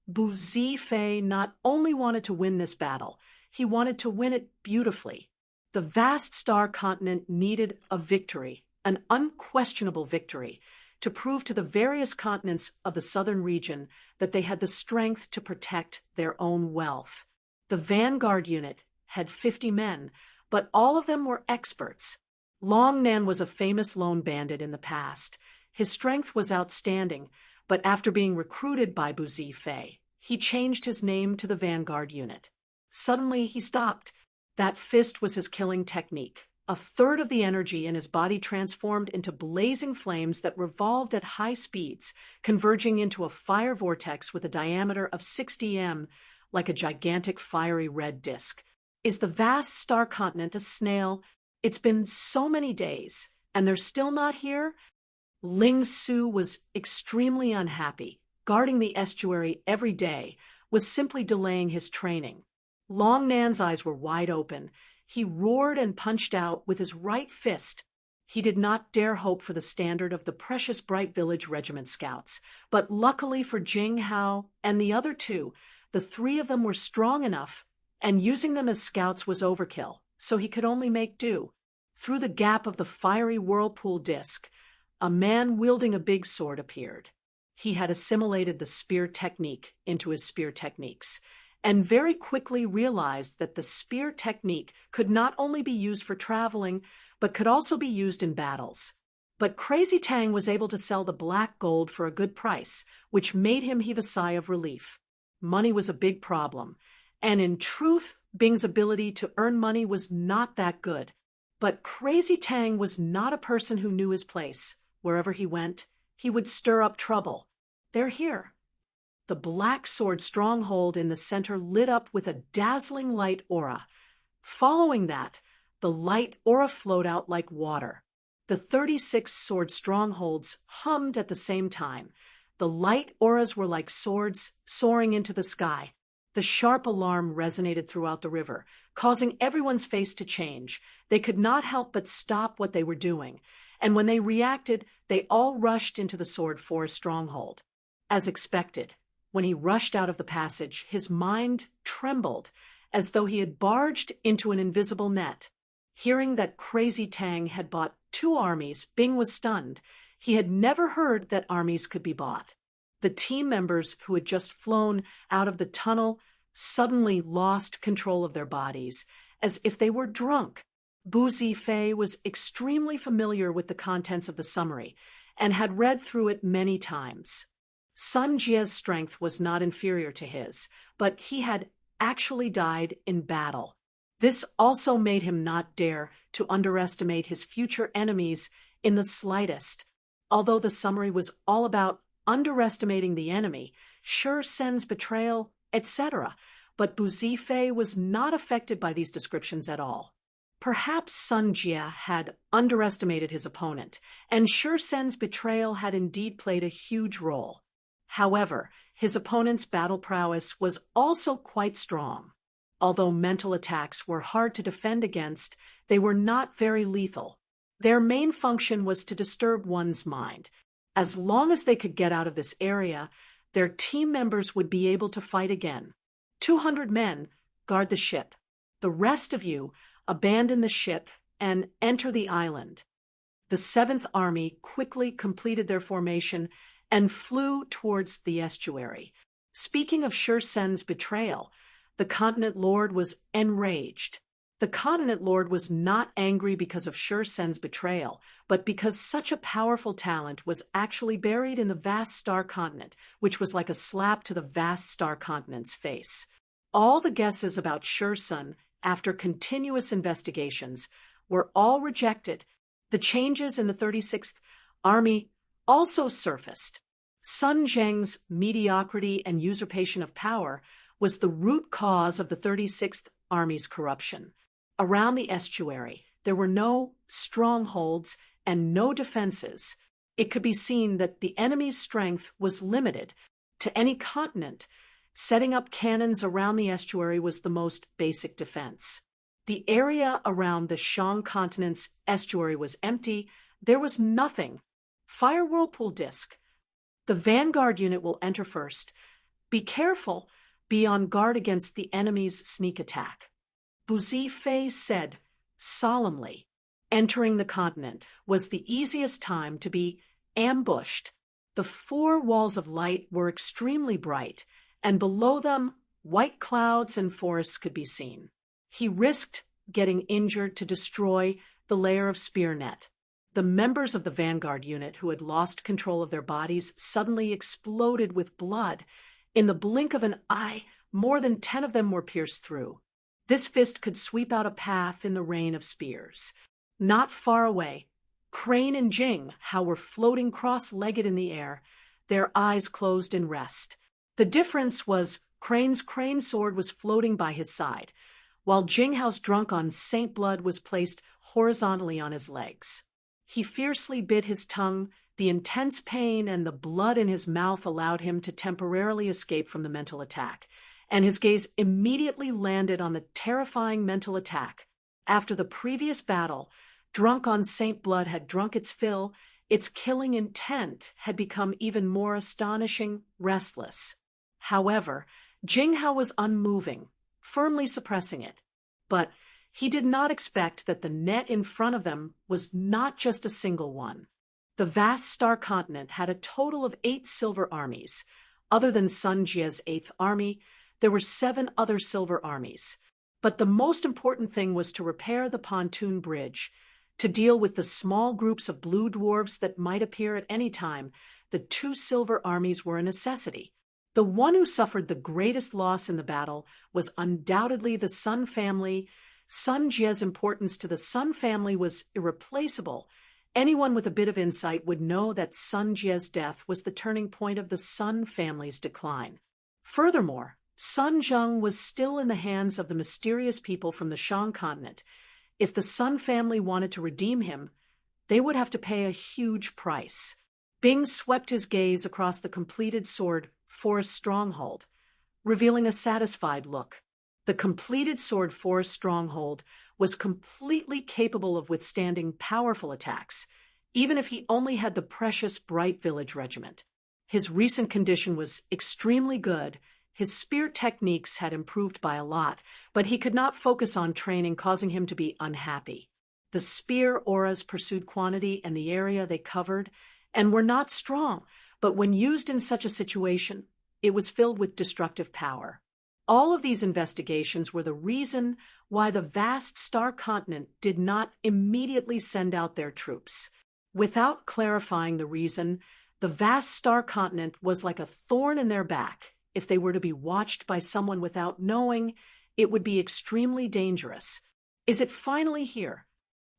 Bu Zifei not only wanted to win this battle, he wanted to win it beautifully. The vast star continent needed a victory, an unquestionable victory, to prove to the various continents of the southern region that they had the strength to protect their own wealth. The vanguard unit had 50 men, but all of them were experts. Long Nan was a famous lone bandit in the past. His strength was outstanding, but after being recruited by Bu Zifei, he changed his name to the vanguard unit. Suddenly, he stopped. That fist was his killing technique. A third of the energy in his body transformed into blazing flames that revolved at high speeds, converging into a fire vortex with a diameter of 60 m, like a gigantic fiery red disk. Is the vast star continent a snail? It's been so many days, and they're still not here? Ling Su was extremely unhappy. Guarding the estuary every day was simply delaying his training. Long Nan's eyes were wide open. He roared and punched out with his right fist. He did not dare hope for the standard of the precious Bright Village Regiment Scouts, but luckily for Jing Hao and the other two, the three of them were strong enough, and using them as scouts was overkill, so he could only make do. Through the gap of the fiery whirlpool disc, a man wielding a big sword appeared. He had assimilated the spear technique into his spear techniques, and very quickly realized that the spear technique could not only be used for traveling, but could also be used in battles. But Crazy Tang was able to sell the black gold for a good price, which made him heave a sigh of relief. Money was a big problem, and in truth, Bing's ability to earn money was not that good. But Crazy Tang was not a person who knew his place. Wherever he went, he would stir up trouble. They're here. the black sword stronghold in the center lit up with a dazzling light aura. Following that, the light aura flowed out like water. The 36 sword strongholds hummed at the same time. The light auras were like swords soaring into the sky. The sharp alarm resonated throughout the river, causing everyone's face to change. They could not help but stop what they were doing, and when they reacted, they all rushed into the sword forest stronghold. As expected, when he rushed out of the passage, his mind trembled, as though he had barged into an invisible net. Hearing that Crazy Tang had bought 2 armies, Bing was stunned. He had never heard that armies could be bought. The team members who had just flown out of the tunnel suddenly lost control of their bodies, as if they were drunk. Bu Zifei was extremely familiar with the contents of the summary, and had read through it many times. Sun Jie's strength was not inferior to his, but he had actually died in battle. This also made him not dare to underestimate his future enemies in the slightest. Although the summary was all about underestimating the enemy, Shi Sen's betrayal, etc., but Bu Zifei was not affected by these descriptions at all. Perhaps Sun Jie had underestimated his opponent, and Shi Sen's betrayal had indeed played a huge role. However, his opponent's battle prowess was also quite strong. Although mental attacks were hard to defend against, they were not very lethal. Their main function was to disturb one's mind. As long as they could get out of this area, their team members would be able to fight again. 200 men guard the ship. The rest of you abandon the ship and enter the island. The 7th Army quickly completed their formation and flew towards the estuary. Speaking of Shi Sen's betrayal, the Continent Lord was enraged. The Continent Lord was not angry because of Shi Sen's betrayal, but because such a powerful talent was actually buried in the vast star continent, which was like a slap to the vast star continent's face. All the guesses about Shi Sen, after continuous investigations, were all rejected. The changes in the 36th Army also surfaced. Sun Zheng's mediocrity and usurpation of power was the root cause of the 36th Army's corruption. Around the estuary, there were no strongholds and no defenses. It could be seen that the enemy's strength was limited to any continent. Setting up cannons around the estuary was the most basic defense. The area around the Shang continent's estuary was empty. There was nothing. Fire whirlpool disc. The vanguard unit will enter first. Be careful. Be on guard against the enemy's sneak attack. Bu Zifei said solemnly. Entering the continent was the easiest time to be ambushed. The 4 walls of light were extremely bright, and below them, white clouds and forests could be seen. He risked getting injured to destroy the layer of spear net. The members of the vanguard unit who had lost control of their bodies suddenly exploded with blood. In the blink of an eye, more than 10 of them were pierced through. This fist could sweep out a path in the rain of spears. Not far away, Crane and Jing Hao were floating cross-legged in the air, their eyes closed in rest. The difference was Crane's crane sword was floating by his side, while Jing Hao's drunk on Saint Blood was placed horizontally on his legs. He fiercely bit his tongue. The intense pain and the blood in his mouth allowed him to temporarily escape from the mental attack, and his gaze immediately landed on the terrifying mental attack. After the previous battle, Drunk on Saint Blood had drunk its fill. Its killing intent had become even more astonishing, restless. However, Jing Hao was unmoving, firmly suppressing it. But he did not expect that the net in front of them was not just a single one. The vast star continent had a total of 8 silver armies. Other than Sun Jie's 8th army, there were 7 other silver armies. But the most important thing was to repair the pontoon bridge. To deal with the small groups of blue dwarves that might appear at any time, the 2 silver armies were a necessity. The one who suffered the greatest loss in the battle was undoubtedly the Sun family. Sun Jie's importance to the Sun family was irreplaceable, Anyone with a bit of insight would know that Sun Jie's death was the turning point of the Sun family's decline. Furthermore, Sun Zheng was still in the hands of the mysterious people from the Shang continent. If the Sun family wanted to redeem him, they would have to pay a huge price. Bing swept his gaze across the completed sword forest stronghold, revealing a satisfied look. The completed sword forest stronghold was completely capable of withstanding powerful attacks, even if he only had the precious Bright Village Regiment. His recent condition was extremely good. His spear techniques had improved by a lot, but he could not focus on training, causing him to be unhappy. The spear auras pursued quantity and the area they covered, and were not strong, but when used in such a situation, it was filled with destructive power. All of these investigations were the reason why the vast star continent did not immediately send out their troops. Without clarifying the reason, the vast star continent was like a thorn in their back. If they were to be watched by someone without knowing, it would be extremely dangerous. Is it finally here?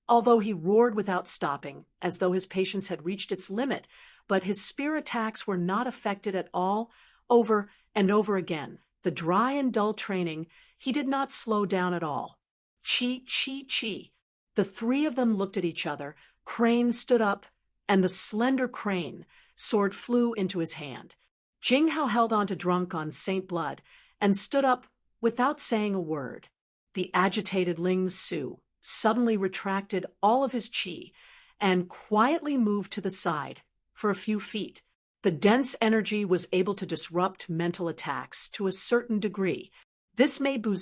Although he roared without stopping, as though his patience had reached its limit, but his spear attacks were not affected at all. Over and over again, the dry and dull training, he did not slow down at all. Chi, chi, chi. The three of them looked at each other. Crane stood up, and the slender Crane sword flew into his hand. Jinghao held on to Drunk on Saint Blood and stood up without saying a word. The agitated Ling Su suddenly retracted all of his chi and quietly moved to the side for a few feet. The dense energy was able to disrupt mental attacks to a certain degree. This made Bu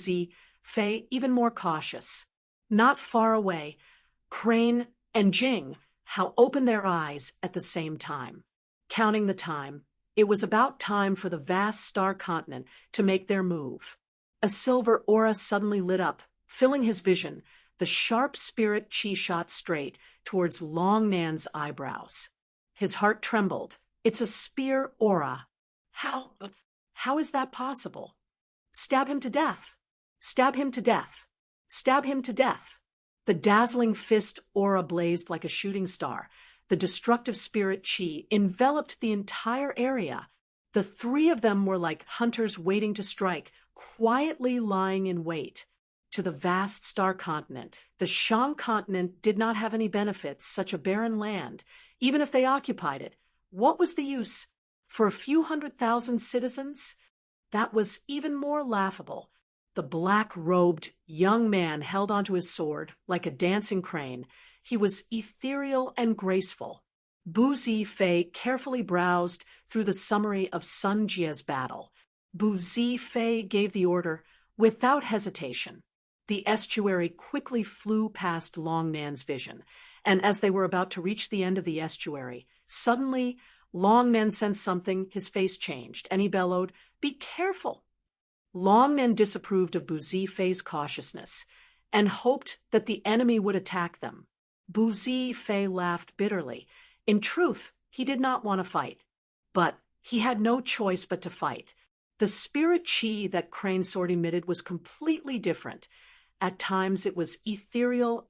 Fei even more cautious. Not far away, Crane and Jing Hao opened their eyes at the same time. Counting the time, it was about time for the vast star continent to make their move. A silver aura suddenly lit up, filling his vision. The sharp spirit chi shot straight towards Long Nan's eyebrows. His heart trembled. It's a spear aura. How is that possible? Stab him to death. Stab him to death. Stab him to death. The dazzling fist aura blazed like a shooting star. The destructive spirit chi enveloped the entire area. The three of them were like hunters waiting to strike, quietly lying in wait. To the vast star continent, the Shang continent did not have any benefits, such a barren land. Even if they occupied it, what was the use? For a few 100,000 citizens? That was even more laughable. The black-robed young man held onto his sword like a dancing crane. He was ethereal and graceful. Bu Fei carefully browsed through the summary of Sun Jie's battle. Bu Fei gave the order without hesitation. The estuary quickly flew past Long Nan's vision, and as they were about to reach the end of the estuary, suddenly Long Nan sensed something. His face changed, and he bellowed, "Be careful!" Long Nan disapproved of Bu Fei's cautiousness and hoped that the enemy would attack them. Bu Fei laughed bitterly. In truth, he did not want to fight, but he had no choice but to fight. The spirit chi that Crane's sword emitted was completely different. At times it was ethereal,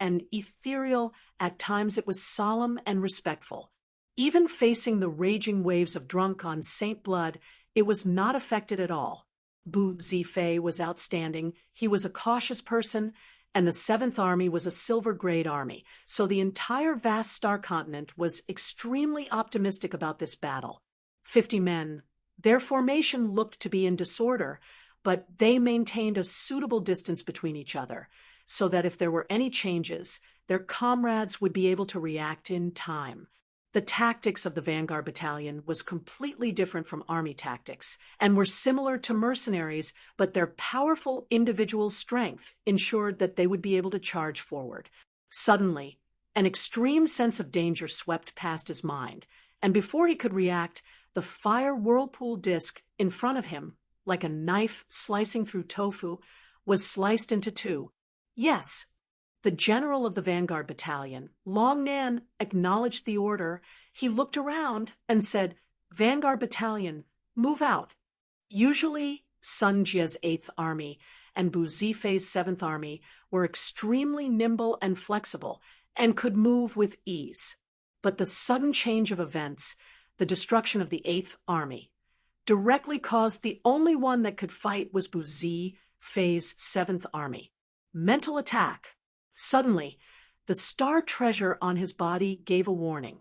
at times it was solemn and respectful. Even facing the raging waves of Drunk on Saint Blood, it was not affected at all. Bu Fei was outstanding. He was a cautious person, and the 7th Army was a silver-grade army, so the entire vast star continent was extremely optimistic about this battle. 50 men. Their formation looked to be in disorder, but they maintained a suitable distance between each other, so that if there were any changes, their comrades would be able to react in time. The tactics of the Vanguard Battalion was completely different from Army tactics, and were similar to mercenaries, but their powerful individual strength ensured that they would be able to charge forward. Suddenly, an extreme sense of danger swept past his mind, and before he could react, the fire whirlpool disc in front of him, like a knife slicing through tofu, was sliced into two. Yes, the general of the Vanguard Battalion, Long Nan, acknowledged the order. He looked around and said, "Vanguard Battalion, move out." Usually, Sun Jie's 8th Army and Bu Fei's 7th Army were extremely nimble and flexible and could move with ease. But the sudden change of events, the destruction of the Eighth Army, directly caused the only one that could fight was Bu Fei's Seventh Army. Mental attack. Suddenly, the star treasure on his body gave a warning.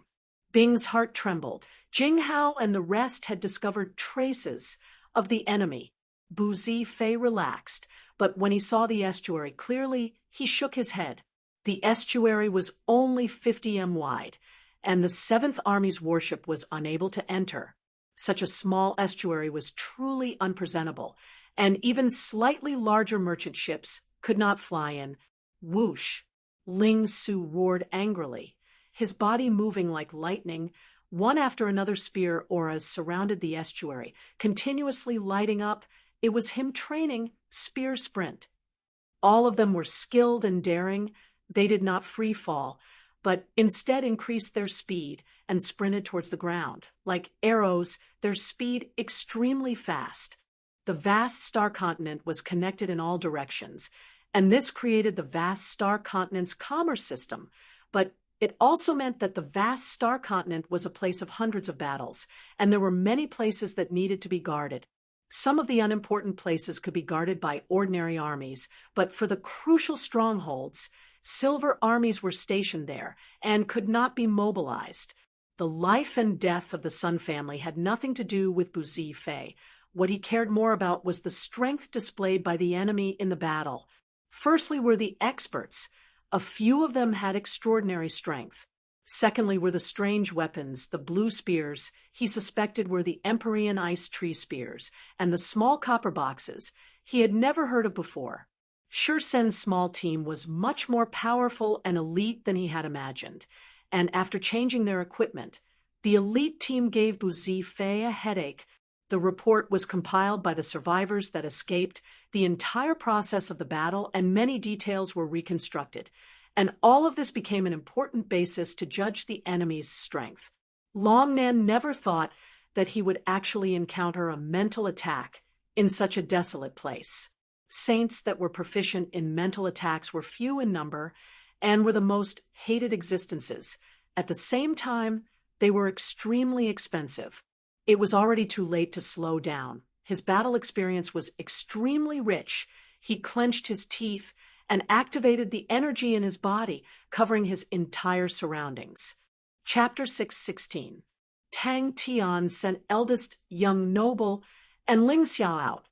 Bing's heart trembled. Jing Hao and the rest had discovered traces of the enemy. Bu Fei relaxed, but when he saw the estuary clearly, he shook his head. The estuary was only 50 m wide, and the Seventh Army's warship was unable to enter. Such a small estuary was truly unpresentable, and even slightly larger merchant ships could not fly in. Whoosh! Ling Su roared angrily, his body moving like lightning. One after another spear auras surrounded the estuary, continuously lighting up. It was him training spear sprint. All of them were skilled and daring. They did not free fall, but instead increased their speed and sprinted towards the ground. Like arrows, their speed extremely fast. The vast star continent was connected in all directions, and this created the vast star continent's commerce system. But it also meant that the vast star continent was a place of hundreds of battles, and there were many places that needed to be guarded. Some of the unimportant places could be guarded by ordinary armies, but for the crucial strongholds, silver armies were stationed there and could not be mobilized. The life and death of the Sun family had nothing to do with Bu Fei. What he cared more about was the strength displayed by the enemy in the battle. Firstly were the experts. A few of them had extraordinary strength. Secondly were the strange weapons, the blue spears he suspected were the Empyrean ice tree spears, and the small copper boxes he had never heard of before. Shi Sen's small team was much more powerful and elite than he had imagined, and after changing their equipment, the elite team gave Bu Fei a headache. The report was compiled by the survivors that escaped, the entire process of the battle, and many details were reconstructed. And all of this became an important basis to judge the enemy's strength. Long Nan never thought that he would actually encounter a mental attack in such a desolate place. Saints that were proficient in mental attacks were few in number and were the most hated existences. At the same time, they were extremely expensive. It was already too late to slow down. His battle experience was extremely rich. He clenched his teeth and activated the energy in his body, covering his entire surroundings. Chapter 6:16. Tang Tian sent eldest young noble and Ling Xiao out.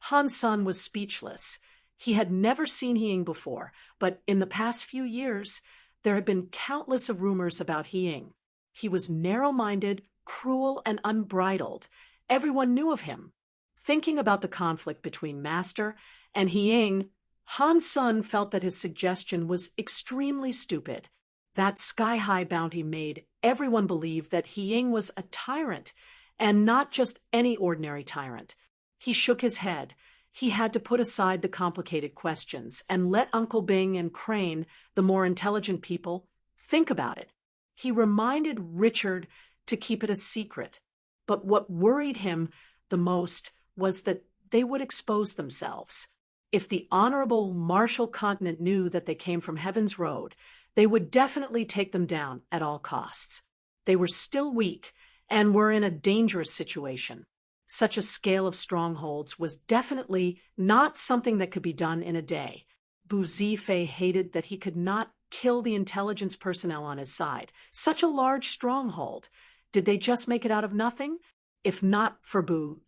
Han Sun was speechless. He had never seen He Ying before, but in the past few years, there had been countless of rumors about He Ying. He was narrow-minded, cruel, and unbridled. Everyone knew of him. Thinking about the conflict between Master and He Ying, Han Sun felt that his suggestion was extremely stupid. That sky-high bounty made everyone believe that He Ying was a tyrant, and not just any ordinary tyrant. He shook his head. He had to put aside the complicated questions and let Uncle Bing and Crane, the more intelligent people, think about it. He reminded Richard to keep it a secret. But what worried him the most was that they would expose themselves. If the honorable Marshall Continent knew that they came from Heaven's Road, they would definitely take them down at all costs. They were still weak and were in a dangerous situation. Such a scale of strongholds was definitely not something that could be done in a day. Bu Fei hated that he could not kill the intelligence personnel on his side. Such a large stronghold. Did they just make it out of nothing? If not for Bu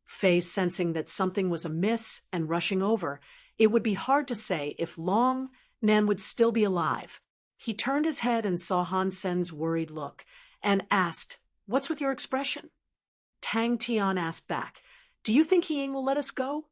Fei sensing that something was amiss and rushing over, it would be hard to say if Long Nan would still be alive. He turned his head and saw Han Sen's worried look, and asked, "What's with your expression?" Tang Tian asked back, "Do you think He Ying will let us go?"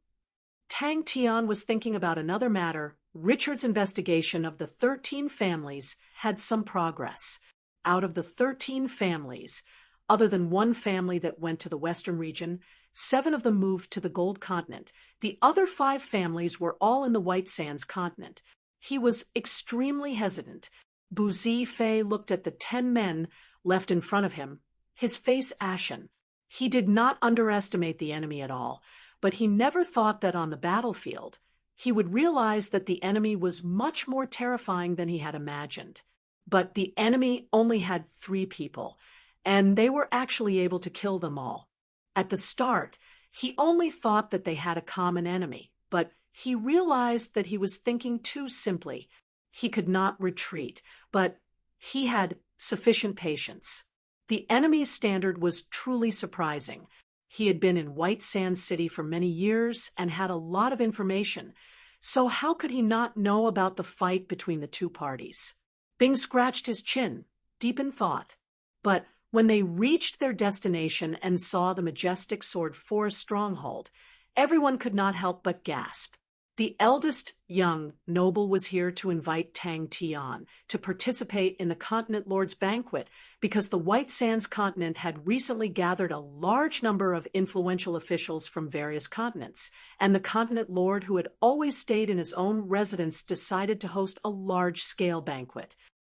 Tang Tian was thinking about another matter. Richard's investigation of the 13 families had some progress. Out of the 13 families, other than one family that went to the western region, 7 of them moved to the Gold Continent. The other 5 families were all in the White Sands continent. He was extremely hesitant. Bu Fei looked at the 10 men left in front of him, his face ashen. He did not underestimate the enemy at all, but he never thought that on the battlefield he would realize that the enemy was much more terrifying than he had imagined. but the enemy only had 3 people, and they were actually able to kill them all. At the start, he only thought that they had a common enemy, but he realized that he was thinking too simply. He could not retreat, but he had sufficient patience. The enemy's standard was truly surprising. He had been in White Sands City for many years and had a lot of information, so how could he not know about the fight between the 2 parties? Bing scratched his chin, deep in thought. But when they reached their destination and saw the majestic Sword Forest stronghold, everyone could not help but gasp. The eldest young noble was here to invite Tang Tian to participate in the Continent Lord's banquet because the White Sands continent had recently gathered a large number of influential officials from various continents, and the Continent Lord, who had always stayed in his own residence, decided to host a large-scale banquet.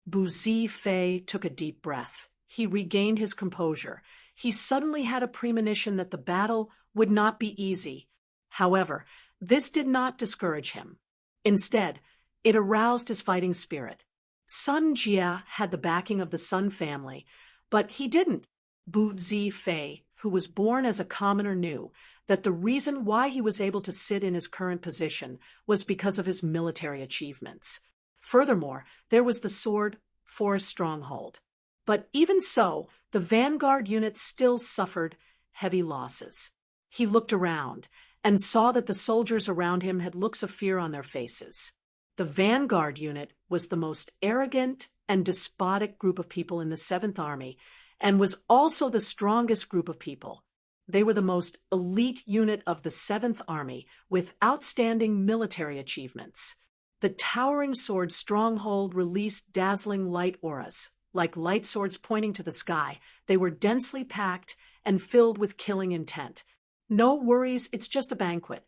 Bu Fei took a deep breath. He regained his composure. He suddenly had a premonition that the battle would not be easy. However, this did not discourage him. Instead, it aroused his fighting spirit. Sun Jia had the backing of the Sun family, but he didn't. Bu Fei, who was born as a commoner, knew that the reason why he was able to sit in his current position was because of his military achievements. Furthermore, there was the Sword Forest stronghold. But even so, the vanguard unit still suffered heavy losses. He looked around and saw that the soldiers around him had looks of fear on their faces. The vanguard unit was the most arrogant and despotic group of people in the 7th Army, and was also the strongest group of people. They were the most elite unit of the 7th Army, with outstanding military achievements. The towering sword stronghold released dazzling light auras. Like light swords pointing to the sky, they were densely packed and filled with killing intent. No worries, it's just a banquet.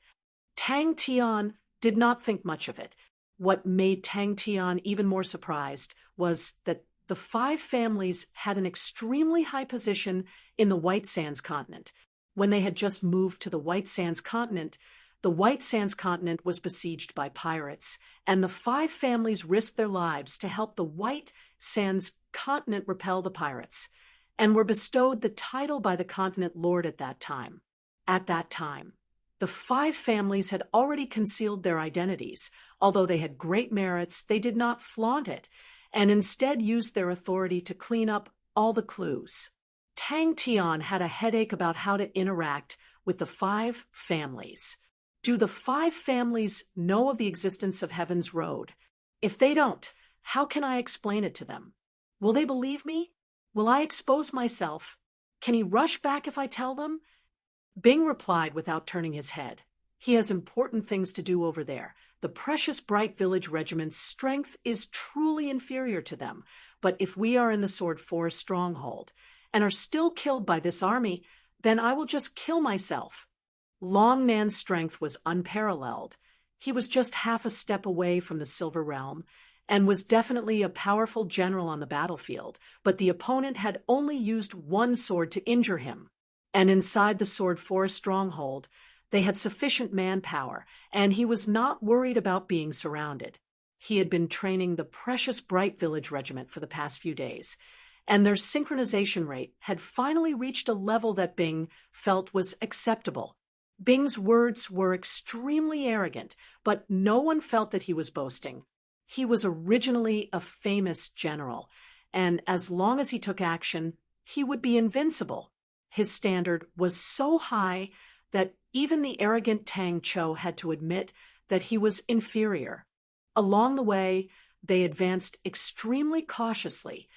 Tang Tian did not think much of it. What made Tang Tian even more surprised was that the 5 families had an extremely high position in the White Sands continent. When they had just moved to the White Sands continent was besieged by pirates, and the 5 families risked their lives to help the White Sands continent repel the pirates, and were bestowed the title by the Continent Lord at that time. At that time, the 5 families had already concealed their identities. Although they had great merits, they did not flaunt it, and instead used their authority to clean up all the clues. Tang Tian had a headache about how to interact with the 5 families. Do the 5 families know of the existence of Heaven's Road? If they don't, how can I explain it to them? Will they believe me? Will I expose myself? Can he rush back if I tell them? Bing replied without turning his head. He has important things to do over there. The precious Bright Village Regiment's strength is truly inferior to them, but if we are in the Sword Forest stronghold and are still killed by this army, then I will just kill myself. Long Nan's strength was unparalleled. He was just half a step away from the Silver Realm, and was definitely a powerful general on the battlefield, but the opponent had only used 1 sword to injure him. And inside the Sword Forest stronghold, they had sufficient manpower, and he was not worried about being surrounded. He had been training the precious Bright Village Regiment for the past few days, and their synchronization rate had finally reached a level that Bing felt was acceptable. Bing's words were extremely arrogant, but no one felt that he was boasting. He was originally a famous general, and as long as he took action, he would be invincible. His standard was so high that even the arrogant Tang Cho had to admit that he was inferior. Along the way, they advanced extremely cautiously.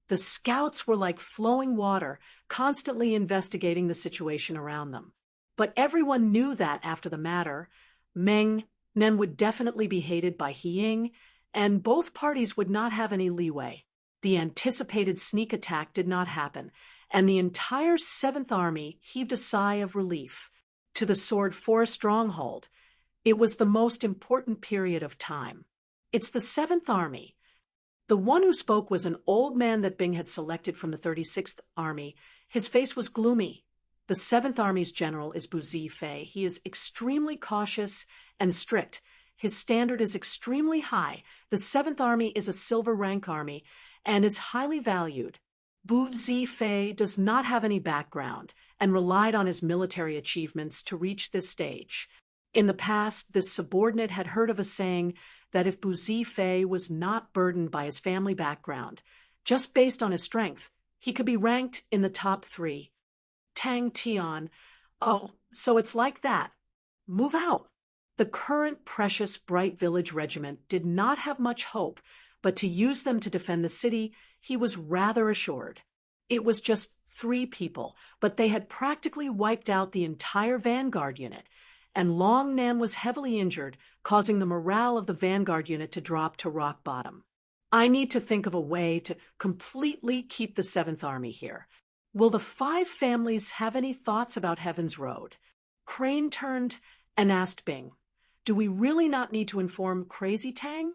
The scouts were like flowing water, constantly investigating the situation around them. But everyone knew that after the matter, Meng Nen would definitely be hated by He Ying, and both parties would not have any leeway. The anticipated sneak attack did not happen, and the entire 7th Army heaved a sigh of relief. To the Sword Forest stronghold, it was the most important period of time. It's the 7th Army. The one who spoke was an old man that Bing had selected from the 36th Army. His face was gloomy. The 7th Army's general is Bu Fei. He is extremely cautious and strict. His standard is extremely high. The 7th Army is a silver rank army and is highly valued. Bu Zifei does not have any background and relied on his military achievements to reach this stage. In the past, this subordinate had heard of a saying that if Bu Zifei was not burdened by his family background, just based on his strength, he could be ranked in the top 3. Tang Tian, oh, so it's like that. Move out. The current precious Bright Village Regiment did not have much hope, but to use them to defend the city, he was rather assured. It was just 3 people, but they had practically wiped out the entire vanguard unit, and Long Nan was heavily injured, causing the morale of the vanguard unit to drop to rock bottom. I need to think of a way to completely keep the 7th Army here. Will the 5 families have any thoughts about Heaven's Road? Crane turned and asked Bing, do we really not need to inform Crazy Tang?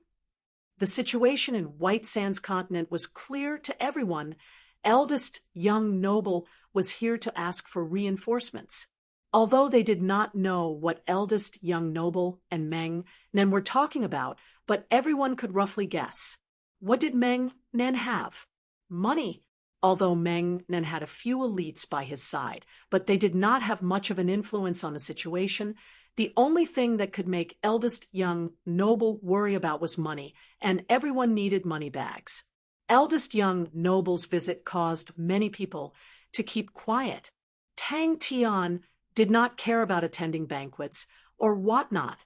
The situation in White Sands Continent was clear to everyone. Eldest young noble was here to ask for reinforcements. Although they did not know what eldest young noble and Meng Nen were talking about, but everyone could roughly guess. What did Meng Nen have? Money. Although Meng Nen had a few elites by his side, but they did not have much of an influence on the situation. The only thing that could make eldest young noble worry about was money, and everyone needed money bags. Eldest young noble's visit caused many people to keep quiet. Tang Tian did not care about attending banquets or whatnot.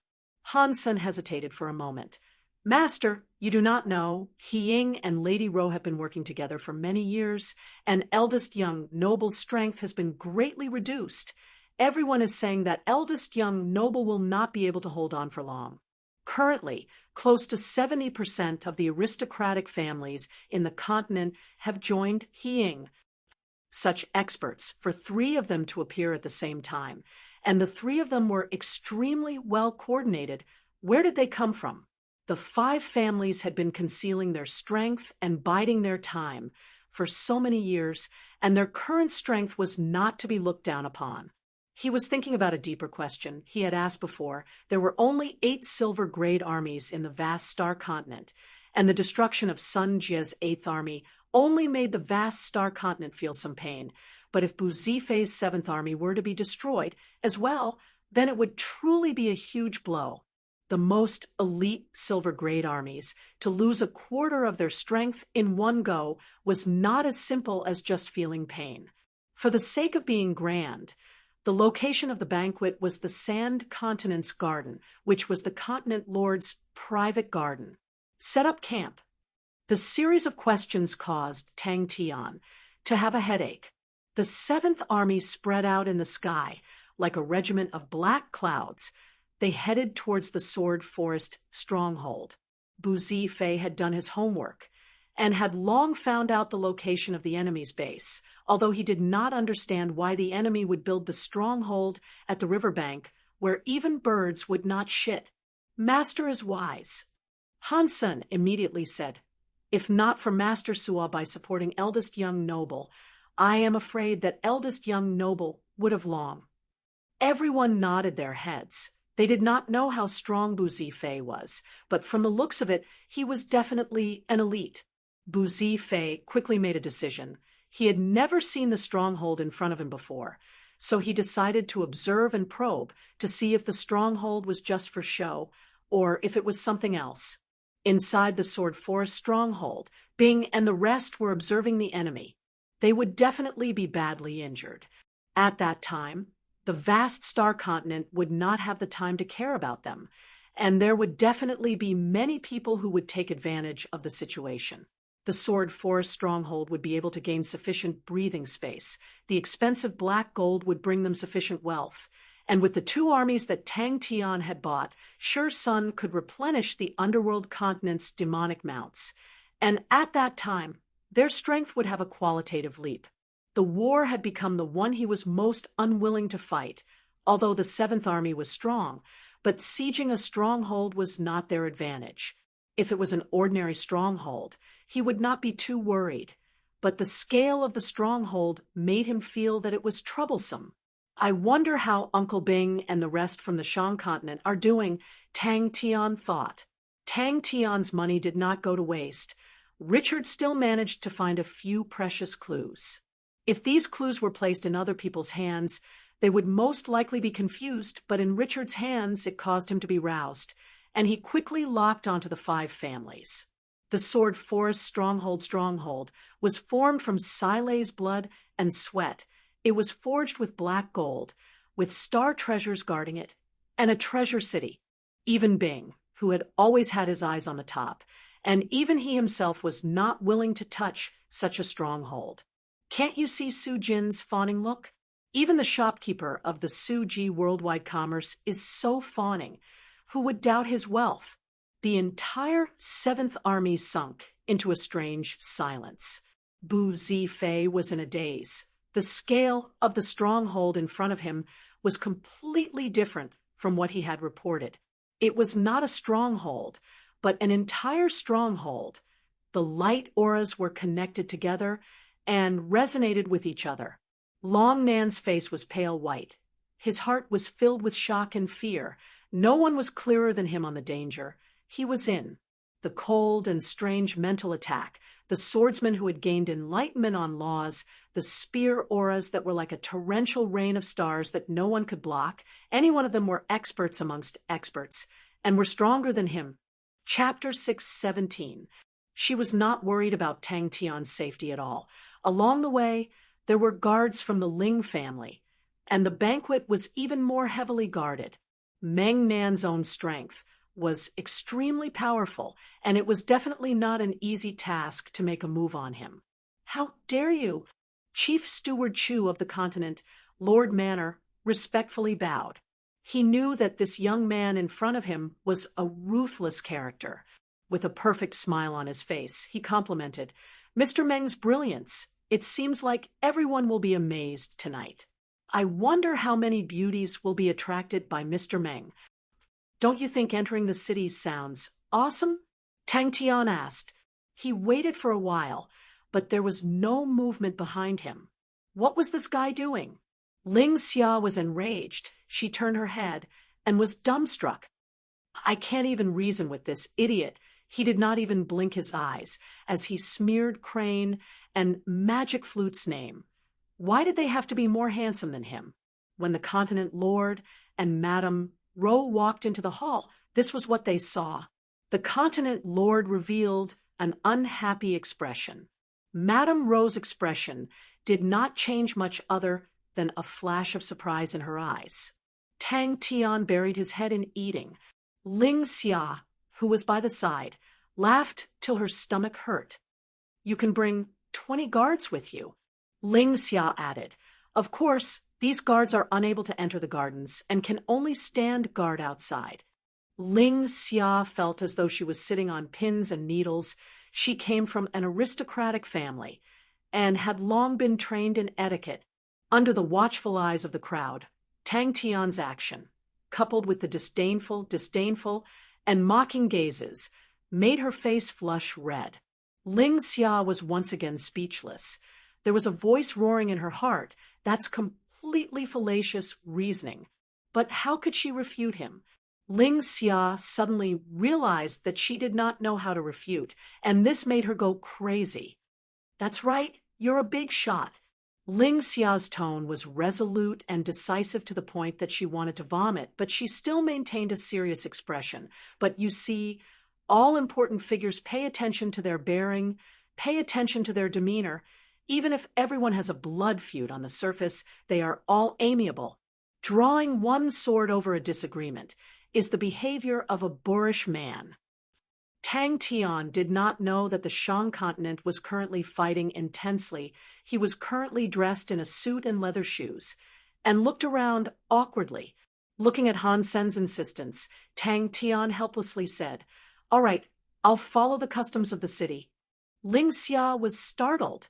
Han Sen hesitated for a moment. Master, you do not know, He Ying and Lady Ro have been working together for many years, and eldest young noble's strength has been greatly reduced. Everyone is saying that eldest young noble will not be able to hold on for long. Currently, close to 70% of the aristocratic families in the continent have joined He Ying. Such experts for 3 of them to appear at the same time, and the 3 of them were extremely well coordinated. Where did they come from? The 5 families had been concealing their strength and biding their time for so many years, and their current strength was not to be looked down upon. He was thinking about a deeper question he had asked before. There were only 8 silver grade armies in the vast star continent, and the destruction of Sun Jie's 8th army only made the vast star continent feel some pain. But if Bu Zifei's 7th army were to be destroyed as well, then it would truly be a huge blow. The most elite silver grade armies, to lose a quarter of their strength in one go was not as simple as just feeling pain. For the sake of being grand, the location of the banquet was the Sand Continent's garden, which was the Continent Lord's private garden. Set up camp. The series of questions caused Tang Tian to have a headache. The 7th Army spread out in the sky like a regiment of black clouds. They headed towards the Sword Forest stronghold. Bu Zifei had done his homework and had long found out the location of the enemy's base, although he did not understand why the enemy would build the stronghold at the riverbank where even birds would not shit. Master is wise. Han Sen immediately said, if not for Master Sua by supporting eldest young noble, I am afraid that eldest young noble would have long. Everyone nodded their heads. They did not know how strong Bu Zifei was, but from the looks of it, he was definitely an elite. Bu Zifei quickly made a decision. He had never seen the stronghold in front of him before, so he decided to observe and probe to see if the stronghold was just for show or if it was something else. Inside the Sword Forest stronghold, Bing and the rest were observing the enemy. They would definitely be badly injured. At that time, the vast star continent would not have the time to care about them, and there would definitely be many people who would take advantage of the situation. The Sword Forest stronghold would be able to gain sufficient breathing space. The expensive black gold would bring them sufficient wealth. And with the 2 armies that Tang Tian had bought, Sure Sun could replenish the underworld continent's demonic mounts. And at that time, their strength would have a qualitative leap. The war had become the one he was most unwilling to fight, although the 7th Army was strong, but sieging a stronghold was not their advantage. If it was an ordinary stronghold, he would not be too worried, but the scale of the stronghold made him feel that it was troublesome. I wonder how Uncle Bing and the rest from the Shang continent are doing, Tang Tian thought. Tang Tian's money did not go to waste. Richard still managed to find a few precious clues. If these clues were placed in other people's hands, they would most likely be confused, but in Richard's hands it caused him to be roused, and he quickly locked onto the 5 families. The Sword Forest stronghold was formed from Sile's blood and sweat. It was forged with black gold, with star treasures guarding it, and a treasure city. Even Bing, who had always had his eyes on the top, and even he himself was not willing to touch such a stronghold. Can't you see Su Jin's fawning look? Even the shopkeeper of the Su Ji Worldwide Commerce is so fawning. Who would doubt his wealth? The entire 7th Army sunk into a strange silence. Bu Zifei was in a daze. The scale of the stronghold in front of him was completely different from what he had reported. It was not a stronghold, but an entire stronghold. The light auras were connected together and resonated with each other. Long Man's face was pale white. His heart was filled with shock and fear. No one was clearer than him on the danger he was in. The cold and strange mental attack, the swordsman who had gained enlightenment on laws, the spear auras that were like a torrential rain of stars that no one could block. Any one of them were experts amongst experts, and were stronger than him. Chapter 617. She was not worried about Tang Tian's safety at all. Along the way, there were guards from the Ling family, and the banquet was even more heavily guarded. Meng Nan's own strength was extremely powerful, and it was definitely not an easy task to make a move on him. How dare you? Chief Steward Chu of the continent, Lord Manor, respectfully bowed. He knew that this young man in front of him was a ruthless character. With a perfect smile on his face, he complimented, "Mr. Meng's brilliance. It seems like everyone will be amazed tonight. I wonder how many beauties will be attracted by Mr. Meng. Don't you think entering the city sounds awesome?" Tang Tian asked. He waited for a while, but there was no movement behind him. What was this guy doing? Ling Xia was enraged. She turned her head and was dumbstruck. I can't even reason with this idiot. He did not even blink his eyes as he smeared Crane and Magic Flute's name. Why did they have to be more handsome than him? When the continent lord and Madame Rowe walked into the hall, this was what they saw. The continent lord revealed an unhappy expression. Madame Rowe's expression did not change much other than a flash of surprise in her eyes. Tang Tian buried his head in eating. Ling Xia, who was by the side, laughed till her stomach hurt. "You can bring 20 guards with you," Ling Xia added. "Of course, these guards are unable to enter the gardens and can only stand guard outside." Ling Xia felt as though she was sitting on pins and needles. She came from an aristocratic family and had long been trained in etiquette. Under the watchful eyes of the crowd, Tang Tian's action, coupled with the disdainful, and mocking gazes, made her face flush red. Ling Xia was once again speechless. There was a voice roaring in her heart. That's completely fallacious reasoning. But how could she refute him? Ling Xia suddenly realized that she did not know how to refute, and this made her go crazy. "That's right, you're a big shot." Ling Xia's tone was resolute and decisive to the point that she wanted to vomit, but she still maintained a serious expression. "But you see, all important figures pay attention to their bearing, pay attention to their demeanor. Even if everyone has a blood feud on the surface, they are all amiable. Drawing one sword over a disagreement is the behavior of a boorish man." Tang Tian did not know that the Shang continent was currently fighting intensely. He was currently dressed in a suit and leather shoes, and looked around awkwardly. Looking at Han Sen's insistence, Tang Tian helplessly said, "All right, I'll follow the customs of the city." Ling Xia was startled.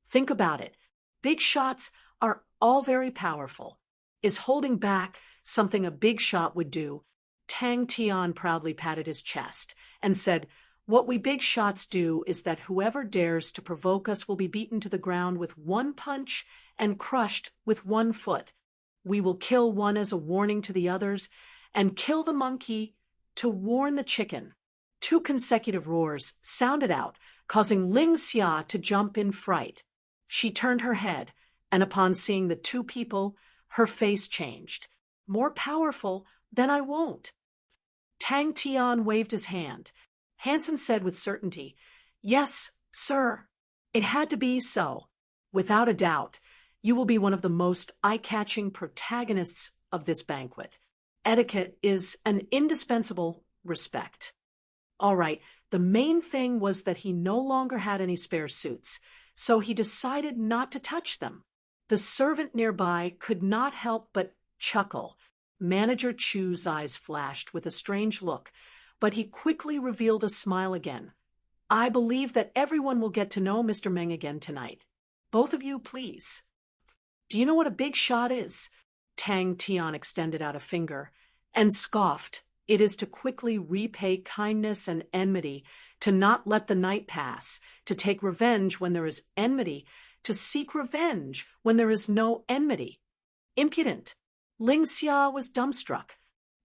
Think about it. Big shots are all very powerful. Is holding back something a big shot would do? Tang Tian proudly patted his chest and said, "What we big shots do is that whoever dares to provoke us will be beaten to the ground with one punch and crushed with one foot." We will kill one as a warning to the others, and kill the monkey to warn the chicken. 2 consecutive roars sounded out, causing Ling Xia to jump in fright. She turned her head, and upon seeing the 2 people, her face changed. More powerful than I won't. Tang Tian waved his hand. Hansen said with certainty, "Yes, sir. It had to be so. Without a doubt, you will be one of the most eye-catching protagonists of this banquet. Etiquette is an indispensable respect." All right, the main thing was that he no longer had any spare suits, so he decided not to touch them. The servant nearby could not help but chuckle. Manager Chu's eyes flashed with a strange look, but he quickly revealed a smile again. "I believe that everyone will get to know Mr. Meng again tonight. Both of you, please." "Do you know what a big shot is?" Tang Tian extended out a finger and scoffed. "It is to quickly repay kindness and enmity, to not let the night pass, to take revenge when there is enmity, to seek revenge when there is no enmity. Impudent." Ling Xia was dumbstruck.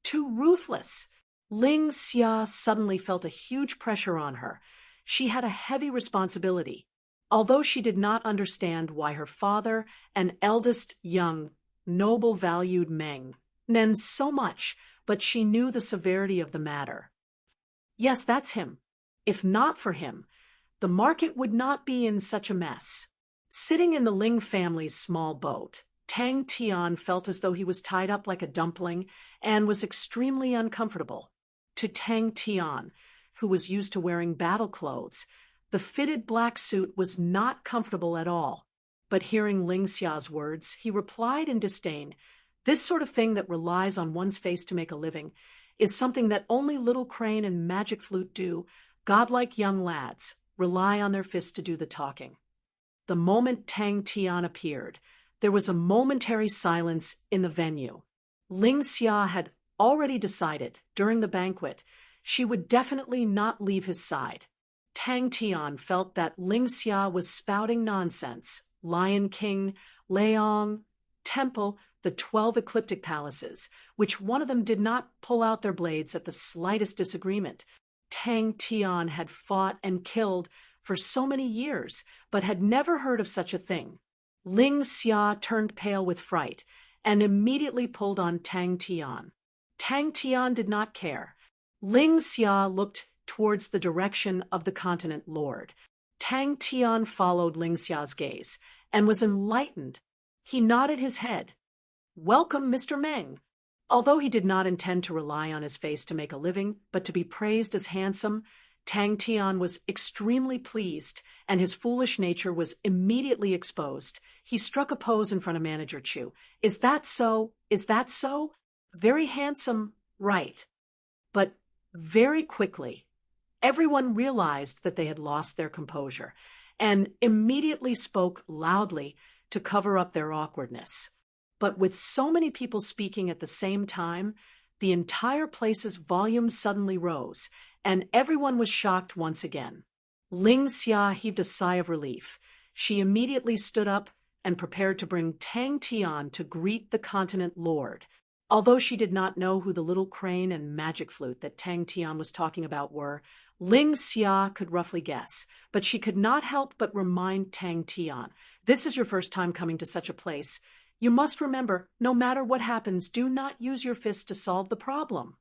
Too ruthless. Ling Xia suddenly felt a huge pressure on her. She had a heavy responsibility. Although she did not understand why her father and eldest young, noble valued Meng Nen so much, but she knew the severity of the matter. Yes, that's him. If not for him, the market would not be in such a mess. Sitting in the Ling family's small boat, Tang Tian felt as though he was tied up like a dumpling and was extremely uncomfortable. To Tang Tian, who was used to wearing battle clothes, the fitted black suit was not comfortable at all. But hearing Ling Xia's words, he replied in disdain, "This sort of thing that relies on one's face to make a living is something that only Little Crane and Magic Flute do. Godlike young lads rely on their fists to do the talking." The moment Tang Tian appeared, there was a momentary silence in the venue. Ling Xia had already decided, during the banquet, she would definitely not leave his side. Tang Tian felt that Ling Xia was spouting nonsense. Lion King, Leong, Temple, the 12 ecliptic palaces, which one of them did not pull out their blades at the slightest disagreement. Tang Tian had fought and killed for so many years, but had never heard of such a thing. Ling Xia turned pale with fright and immediately pulled on Tang Tian. Tang Tian did not care. Ling Xia looked towards the direction of the continent lord. Tang Tian followed Ling Xia's gaze and was enlightened. He nodded his head. "Welcome, Mr. Meng." Although he did not intend to rely on his face to make a living, but to be praised as handsome, Tang Tian was extremely pleased, and his foolish nature was immediately exposed. He struck a pose in front of Manager Chu. "Is that so? Is that so? Very handsome, right." But very quickly, everyone realized that they had lost their composure, and immediately spoke loudly to cover up their awkwardness. But with so many people speaking at the same time, the entire place's volume suddenly rose, and everyone was shocked once again. Ling Xia heaved a sigh of relief. She immediately stood up and prepared to bring Tang Tian to greet the continent lord. Although she did not know who the Little Crane and Magic Flute that Tang Tian was talking about were, Ling Xia could roughly guess, but she could not help but remind Tang Tian, "This is your first time coming to such a place. You must remember, no matter what happens, do not use your fists to solve the problem."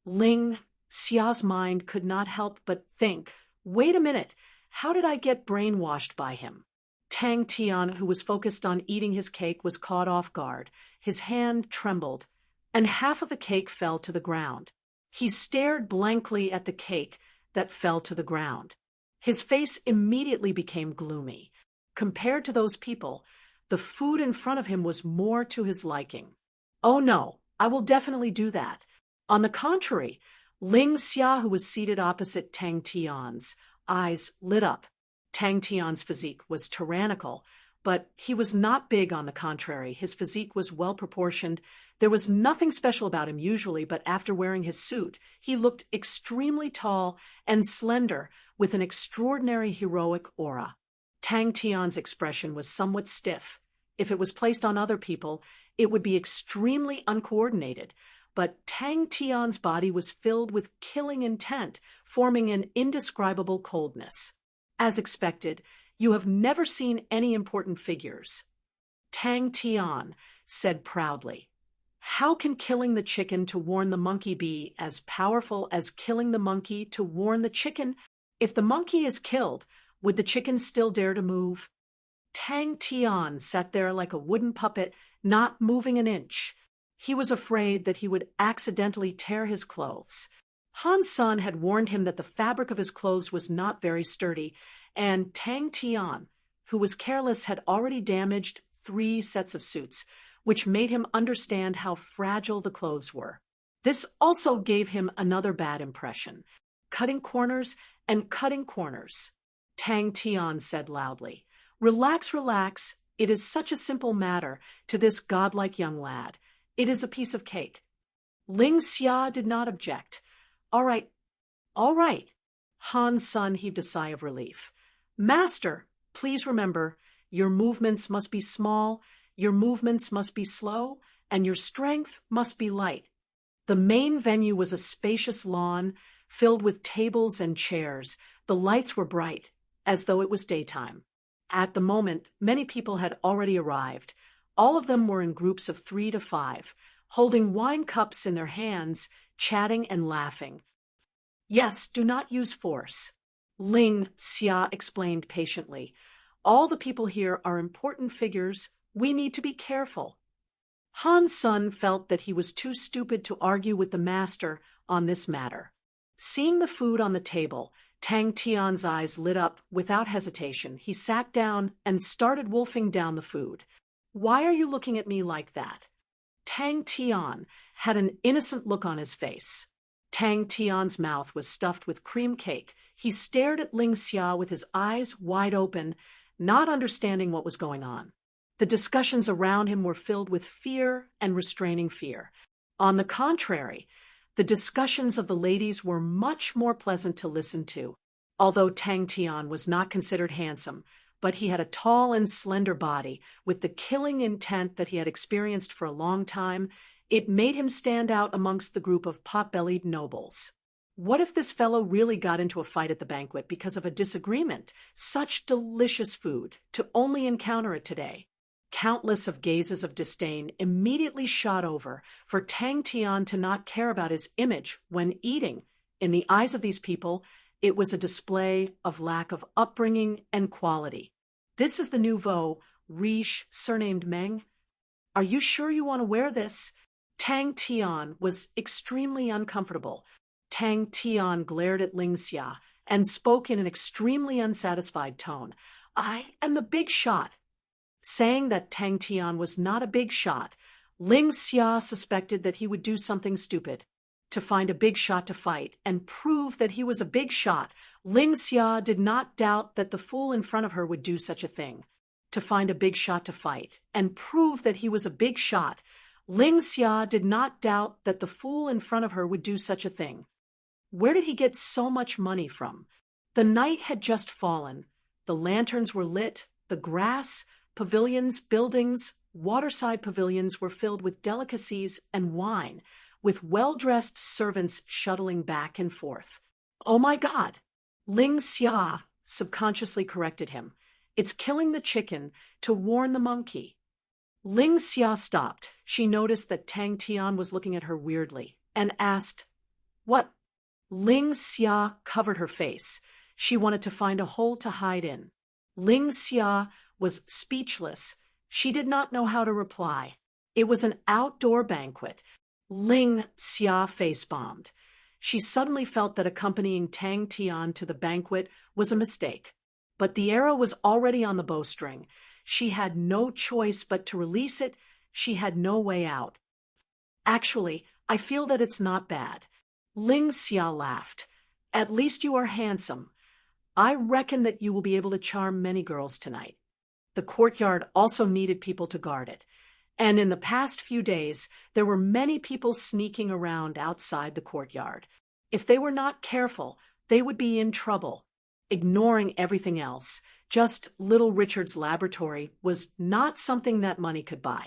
Ling Xia's mind could not help but think, "Wait a minute, how did I get brainwashed by him?" Tang Tian, who was focused on eating his cake, was caught off guard. His hand trembled, and half of the cake fell to the ground. He stared blankly at the cake that fell to the ground. His face immediately became gloomy. Compared to those people, the food in front of him was more to his liking. "Oh no, I will definitely do that." On the contrary, Ling Xia, who was seated opposite Tang Tian's, eyes lit up. Tang Tian's physique was tyrannical, but he was not big. On the contrary, his physique was well-proportioned. There was nothing special about him usually, but after wearing his suit, he looked extremely tall and slender with an extraordinary heroic aura. Tang Tian's expression was somewhat stiff. If it was placed on other people, it would be extremely uncoordinated. But Tang Tian's body was filled with killing intent, forming an indescribable coldness. As expected, you have never seen any important figures. Tang Tian said proudly. How can killing the chicken to warn the monkey be as powerful as killing the monkey to warn the chicken? If the monkey is killed, would the chicken still dare to move? Tang Tian sat there like a wooden puppet, not moving an inch. He was afraid that he would accidentally tear his clothes. Han Sun had warned him that the fabric of his clothes was not very sturdy, and Tang Tian, who was careless, had already damaged 3 sets of suits, which made him understand how fragile the clothes were. This also gave him another bad impression. Cutting corners and cutting corners. Tang Tian said loudly. Relax, relax. It is such a simple matter to this godlike young lad. It is a piece of cake. Ling Xia did not object. All right, all right. Han Sun heaved a sigh of relief. Master, please remember, your movements must be small, your movements must be slow, and your strength must be light. The main venue was a spacious lawn filled with tables and chairs. The lights were bright, as though it was daytime. At the moment, many people had already arrived. All of them were in groups of 3 to 5, holding wine cups in their hands, chatting and laughing. Yes, do not use force. Ling Xia explained patiently. All the people here are important figures. We need to be careful. Han Sun felt that he was too stupid to argue with the master on this matter. Seeing the food on the table, Tang Tian's eyes lit up without hesitation. He sat down and started wolfing down the food. Why are you looking at me like that? Tang Tian had an innocent look on his face. Tang Tian's mouth was stuffed with cream cake. He stared at Ling Xia with his eyes wide open, not understanding what was going on. The discussions around him were filled with fear and restraining fear. On the contrary, the discussions of the ladies were much more pleasant to listen to. Although Tang Tian was not considered handsome, but he had a tall and slender body with the killing intent that he had experienced for a long time, it made him stand out amongst the group of pot-bellied nobles. What if this fellow really got into a fight at the banquet because of a disagreement? Such delicious food, to only encounter it today. Countless of gazes of disdain immediately shot over for Tang Tian to not care about his image when eating. In the eyes of these people, it was a display of lack of upbringing and quality. This is the nouveau riche surnamed Meng. Are you sure you want to wear this? Tang Tian was extremely uncomfortable. Tang Tian glared at Ling Xia and spoke in an extremely unsatisfied tone. I am the big shot. Saying that Tang Tian was not a big shot, Ling Xia suspected that he would do something stupid. To find a big shot to fight and prove that he was a big shot, Ling Xia did not doubt that the fool in front of her would do such a thing. To find a big shot to fight and prove that he was a big shot, Ling Xia did not doubt that the fool in front of her would do such a thing. Where did he get so much money from? The night had just fallen. The lanterns were lit, the grass, pavilions, buildings, waterside pavilions were filled with delicacies and wine, with well-dressed servants shuttling back and forth. Oh my God! Ling Xia subconsciously corrected him. It's killing the chicken to warn the monkey. Ling Xia stopped. She noticed that Tang Tian was looking at her weirdly and asked, What? Ling Xia covered her face. She wanted to find a hole to hide in. Ling Xia was speechless. She did not know how to reply. It was an outdoor banquet. Ling Xia face-bombed. She suddenly felt that accompanying Tang Tian to the banquet was a mistake. But the arrow was already on the bowstring. She had no choice but to release it. She had no way out. Actually, I feel that it's not bad. Ling Xia laughed. At least you are handsome. I reckon that you will be able to charm many girls tonight. The courtyard also needed people to guard it. And in the past few days, there were many people sneaking around outside the courtyard. If they were not careful, they would be in trouble. Ignoring everything else, just Little Richard's laboratory was not something that money could buy.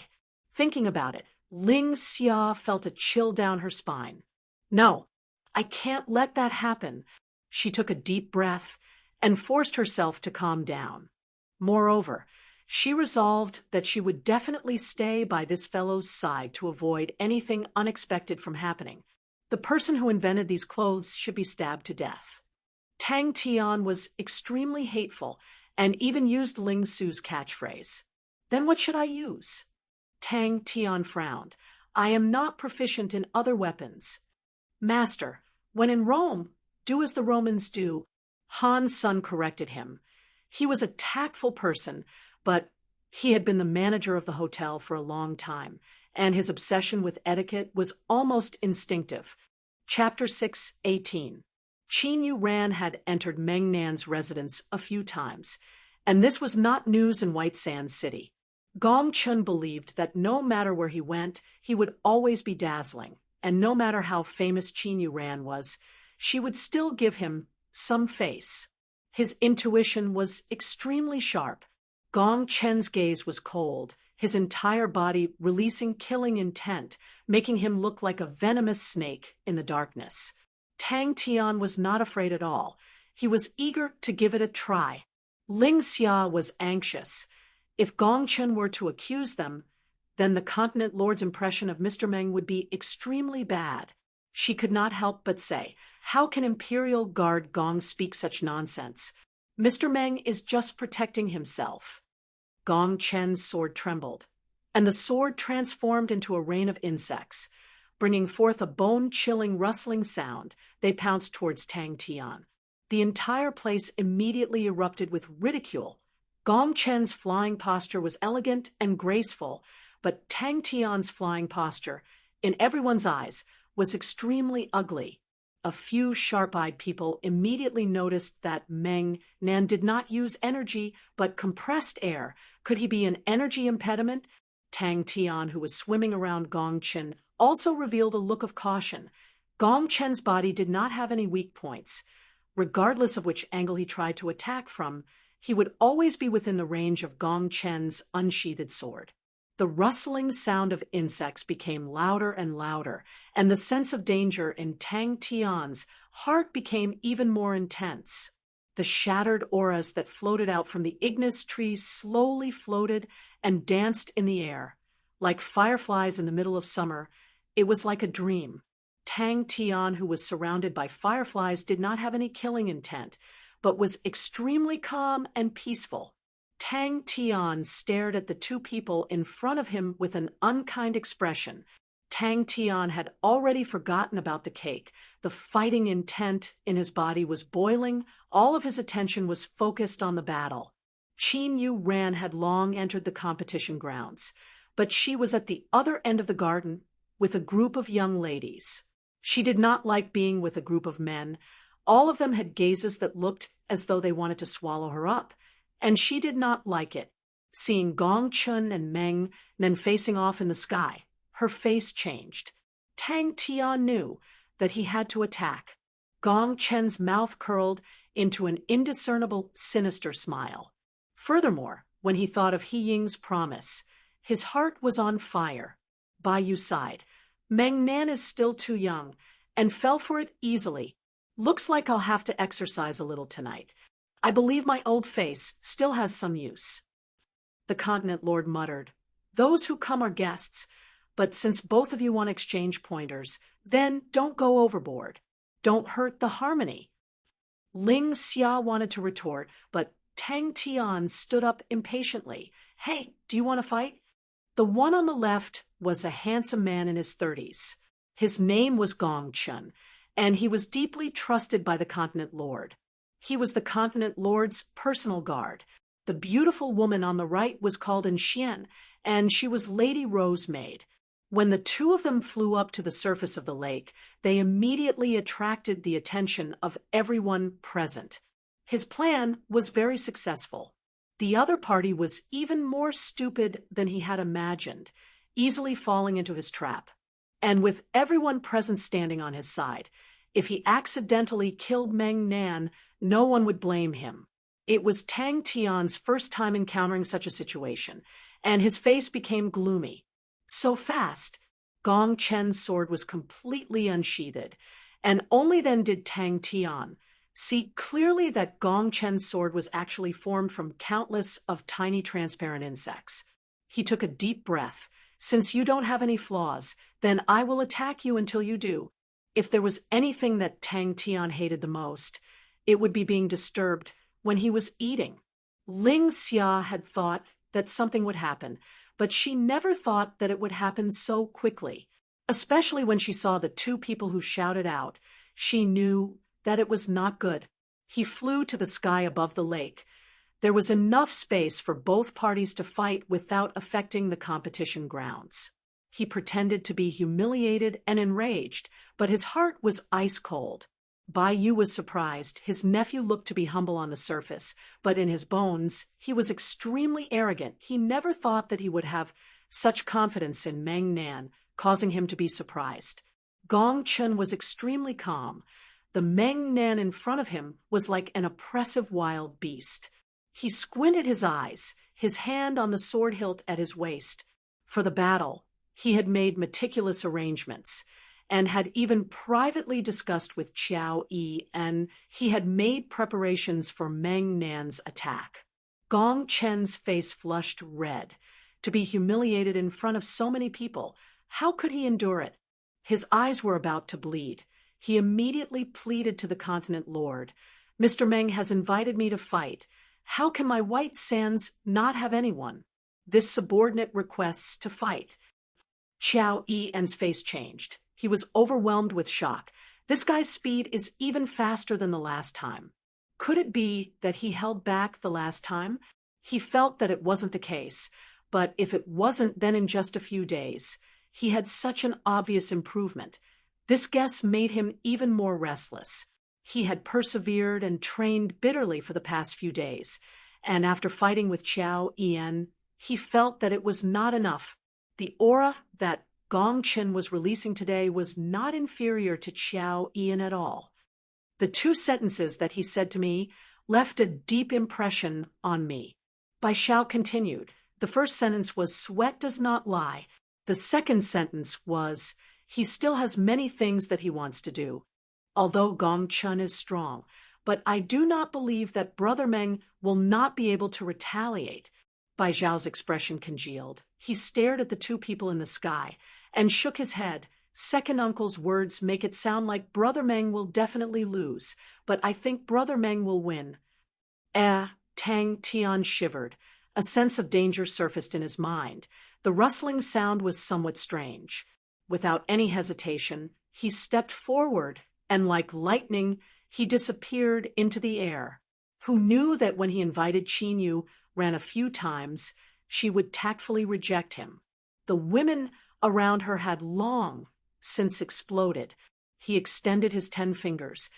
Thinking about it, Ling Xia felt a chill down her spine. No, I can't let that happen. She took a deep breath and forced herself to calm down. Moreover, she resolved that she would definitely stay by this fellow's side to avoid anything unexpected from happening. The person who invented these clothes should be stabbed to death. Tang Tian was extremely hateful and even used Ling Su's catchphrase. Then what should I use? Tang Tian frowned. I am not proficient in other weapons. Master, when in Rome, do as the Romans do. Han's son corrected him. He was a tactful person, but he had been the manager of the hotel for a long time, and his obsession with etiquette was almost instinctive. Chapter 6:18. Qin Yu Ran had entered Meng Nan's residence a few times, and this was not news in White Sands City. Gong Chun believed that no matter where he went, he would always be dazzling, and no matter how famous Qin Yu Ran was, she would still give him some face. His intuition was extremely sharp. Gong Chen's gaze was cold, his entire body releasing killing intent, making him look like a venomous snake in the darkness. Tang Tian was not afraid at all. He was eager to give it a try. Ling Xia was anxious. If Gong Chen were to accuse them, then the continent lord's impression of Mr. Meng would be extremely bad. She could not help but say, how can Imperial Guard Gong speak such nonsense? Mr. Meng is just protecting himself. Gong Chen's sword trembled, and the sword transformed into a rain of insects. Bringing forth a bone-chilling rustling sound, they pounced towards Tang Tian. The entire place immediately erupted with ridicule. Gong Chen's flying posture was elegant and graceful, but Tang Tian's flying posture, in everyone's eyes, was extremely ugly. A few sharp-eyed people immediately noticed that Meng Nan did not use energy but compressed air. Could he be an energy impediment? Tang Tian, who was swimming around Gong Chen, also revealed a look of caution. Gong Chen's body did not have any weak points. Regardless of which angle he tried to attack from, he would always be within the range of Gong Chen's unsheathed sword. The rustling sound of insects became louder and louder, and the sense of danger in Tang Tian's heart became even more intense. The shattered auras that floated out from the ignis tree slowly floated and danced in the air. Like fireflies in the middle of summer, it was like a dream. Tang Tian, who was surrounded by fireflies, did not have any killing intent, but was extremely calm and peaceful. Tang Tian stared at the two people in front of him with an unkind expression. Tang Tian had already forgotten about the cake. The fighting intent in his body was boiling. All of his attention was focused on the battle. Qin Yu Ran had long entered the competition grounds, but she was at the other end of the garden with a group of young ladies. She did not like being with a group of men. All of them had gazes that looked as though they wanted to swallow her up, and she did not like it. Seeing Gong Chun and Meng Nan facing off in the sky, her face changed. Tang Tian knew that he had to attack. Gong Chen's mouth curled into an indiscernible, sinister smile. Furthermore, when he thought of He Ying's promise, his heart was on fire. Bai Yu sighed. Meng Nan is still too young, and fell for it easily. Looks like I'll have to exercise a little tonight. I believe my old face still has some use. The continent lord muttered. Those who come are guests, but since both of you want exchange pointers, then don't go overboard. Don't hurt the harmony. Ling Xia wanted to retort, but Tang Tian stood up impatiently. Hey, do you want to fight? The one on the left was a handsome man in his 30s. His name was Gong Chun, and he was deeply trusted by the continent lord. He was the continent lord's personal guard. The beautiful woman on the right was called Xian, and she was Lady Rosemaid. When the two of them flew up to the surface of the lake, they immediately attracted the attention of everyone present. His plan was very successful. The other party was even more stupid than he had imagined, easily falling into his trap. And with everyone present standing on his side, if he accidentally killed Meng Nan, no one would blame him. It was Tang Tian's first time encountering such a situation, and his face became gloomy. So fast, Gong Chen's sword was completely unsheathed, and only then did Tang Tian see clearly that Gong Chen's sword was actually formed from countless of tiny transparent insects. He took a deep breath. Since you don't have any flaws, then I will attack you until you do. If there was anything that Tang Tian hated the most, it would be being disturbed when he was eating. Ling Xia had thought that something would happen, but she never thought that it would happen so quickly. Especially when she saw the two people who shouted out, she knew that it was not good. He flew to the sky above the lake. There was enough space for both parties to fight without affecting the competition grounds. He pretended to be humiliated and enraged, but his heart was ice cold. Bai Yu was surprised. His nephew looked to be humble on the surface, but in his bones, he was extremely arrogant. He never thought that he would have such confidence in Meng Nan, causing him to be surprised. Gong Chen was extremely calm. The Meng Nan in front of him was like an oppressive wild beast. He squinted his eyes, his hand on the sword hilt at his waist. For the battle, he had made meticulous arrangements, and had even privately discussed with Qiao Yi, and he had made preparations for Meng Nan's attack. Gong Chen's face flushed red. To be humiliated in front of so many people, how could he endure it? His eyes were about to bleed. He immediately pleaded to the Continent Lord. Mr. Meng has invited me to fight. How can my White Sands not have anyone? This subordinate requests to fight. Qiao Yi's face changed. He was overwhelmed with shock. This guy's speed is even faster than the last time. Could it be that he held back the last time? He felt that it wasn't the case, but if it wasn't, then in just a few days. He had such an obvious improvement. This guess made him even more restless. He had persevered and trained bitterly for the past few days, and after fighting with Qiao Yi, he felt that it was not enough. The aura that Gong Chen was releasing today was not inferior to Qiao Yi at all. The two sentences that he said to me left a deep impression on me. Bai Xiao continued. The first sentence was, "Sweat does not lie." The second sentence was, "He still has many things that he wants to do." Although Gong Chen is strong, but I do not believe that Brother Meng will not be able to retaliate. Bai Xiao's expression congealed. He stared at the two people in the sky and shook his head. Second uncle's words make it sound like Brother Meng will definitely lose, but I think Brother Meng will win. Tang Tian shivered. A sense of danger surfaced in his mind. The rustling sound was somewhat strange. Without any hesitation, he stepped forward, and like lightning, he disappeared into the air. Who knew that when he invited Qin Yu ran a few times, she would tactfully reject him? The women around her had long since exploded. He extended his 10 fingers,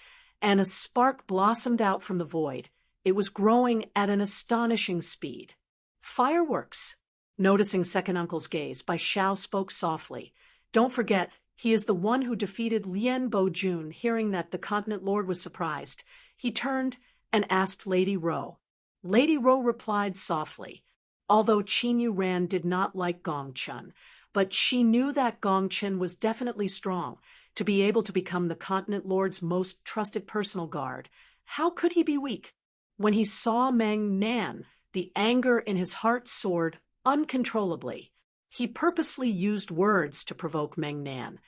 and a spark blossomed out from the void. It was growing at an astonishing speed. Fireworks! Noticing second uncle's gaze, Bai Xiao spoke softly. Don't forget, he is the one who defeated Lien Bojun. Hearing that, the Continent Lord was surprised. He turned and asked Lady Ro. Lady Ro replied softly. Although Qin Yu Ran did not like Gong Chen, but she knew that Gong Chen was definitely strong, to be able to become the Continent Lord's most trusted personal guard. How could he be weak? When he saw Meng Nan, the anger in his heart soared uncontrollably. He purposely used words to provoke Meng Nan,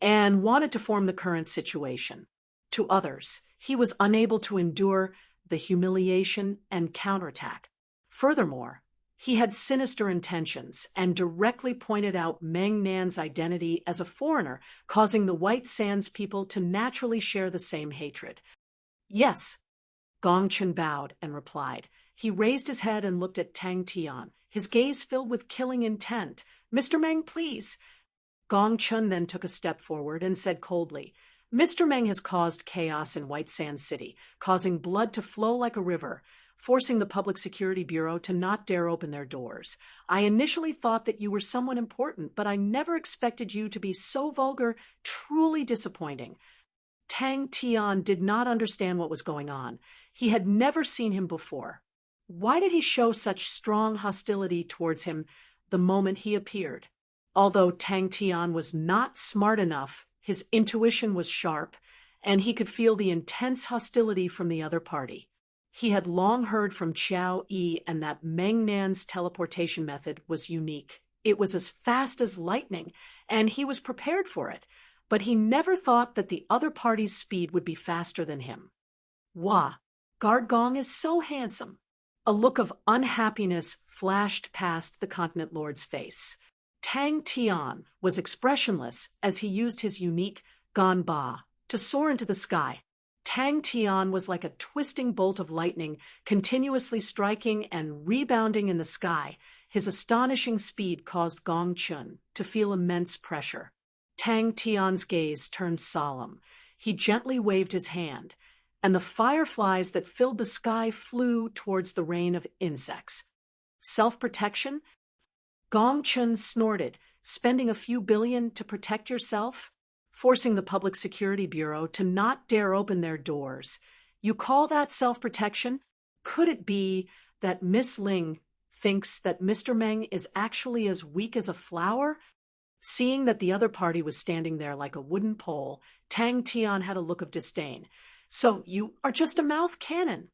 and wanted to form the current situation. To others, he was unable to endure the humiliation and counterattack. Furthermore, he had sinister intentions and directly pointed out Meng Nan's identity as a foreigner, causing the White Sands people to naturally share the same hatred. Yes, Gong Chen bowed and replied. He raised his head and looked at Tang Tian, his gaze filled with killing intent. Mr. Meng, please. Gong Chen then took a step forward and said coldly, Mr. Meng has caused chaos in White Sands City, causing blood to flow like a river, forcing the Public Security Bureau to not dare open their doors. I initially thought that you were someone important, but I never expected you to be so vulgar, truly disappointing. Tang Tian did not understand what was going on. He had never seen him before. Why did he show such strong hostility towards him the moment he appeared? Although Tang Tian was not smart enough, his intuition was sharp, and he could feel the intense hostility from the other party. He had long heard from Qiao Yi and that Meng Nan's teleportation method was unique. It was as fast as lightning, and he was prepared for it, but he never thought that the other party's speed would be faster than him. Wah! Guard Gong is so handsome. A look of unhappiness flashed past the Continent Lord's face. Tang Tian was expressionless as he used his unique Gan Ba to soar into the sky. Tang Tian was like a twisting bolt of lightning, continuously striking and rebounding in the sky. His astonishing speed caused Gong Chun to feel immense pressure. Tang Tian's gaze turned solemn. He gently waved his hand, and the fireflies that filled the sky flew towards the rain of insects. Self-protection? Gong Chun snorted. Spending a few billion to protect yourself? Forcing the Public Security Bureau to not dare open their doors. You call that self-protection? Could it be that Miss Ling thinks that Mr. Meng is actually as weak as a flower? Seeing that the other party was standing there like a wooden pole, Tang Tian had a look of disdain. So you are just a mouth cannon.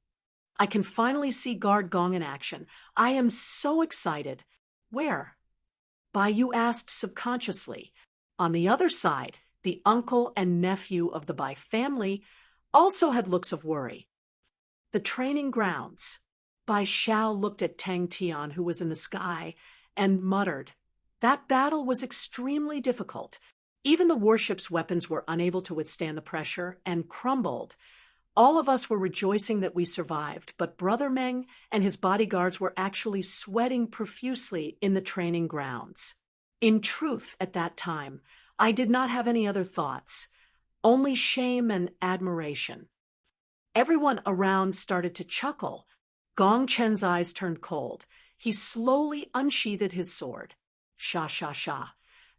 I can finally see Guard Gong in action. I am so excited. Where? Bai Yu asked subconsciously. On the other side, the uncle and nephew of the Bai family also had looks of worry. The training grounds. Bai Xiao looked at Tang Tian, who was in the sky, and muttered. That battle was extremely difficult. Even the warship's weapons were unable to withstand the pressure and crumbled. All of us were rejoicing that we survived, but Brother Meng and his bodyguards were actually sweating profusely in the training grounds. In truth, at that time, I did not have any other thoughts, only shame and admiration. Everyone around started to chuckle. Gong Chen's eyes turned cold. He slowly unsheathed his sword. Sha, sha, sha.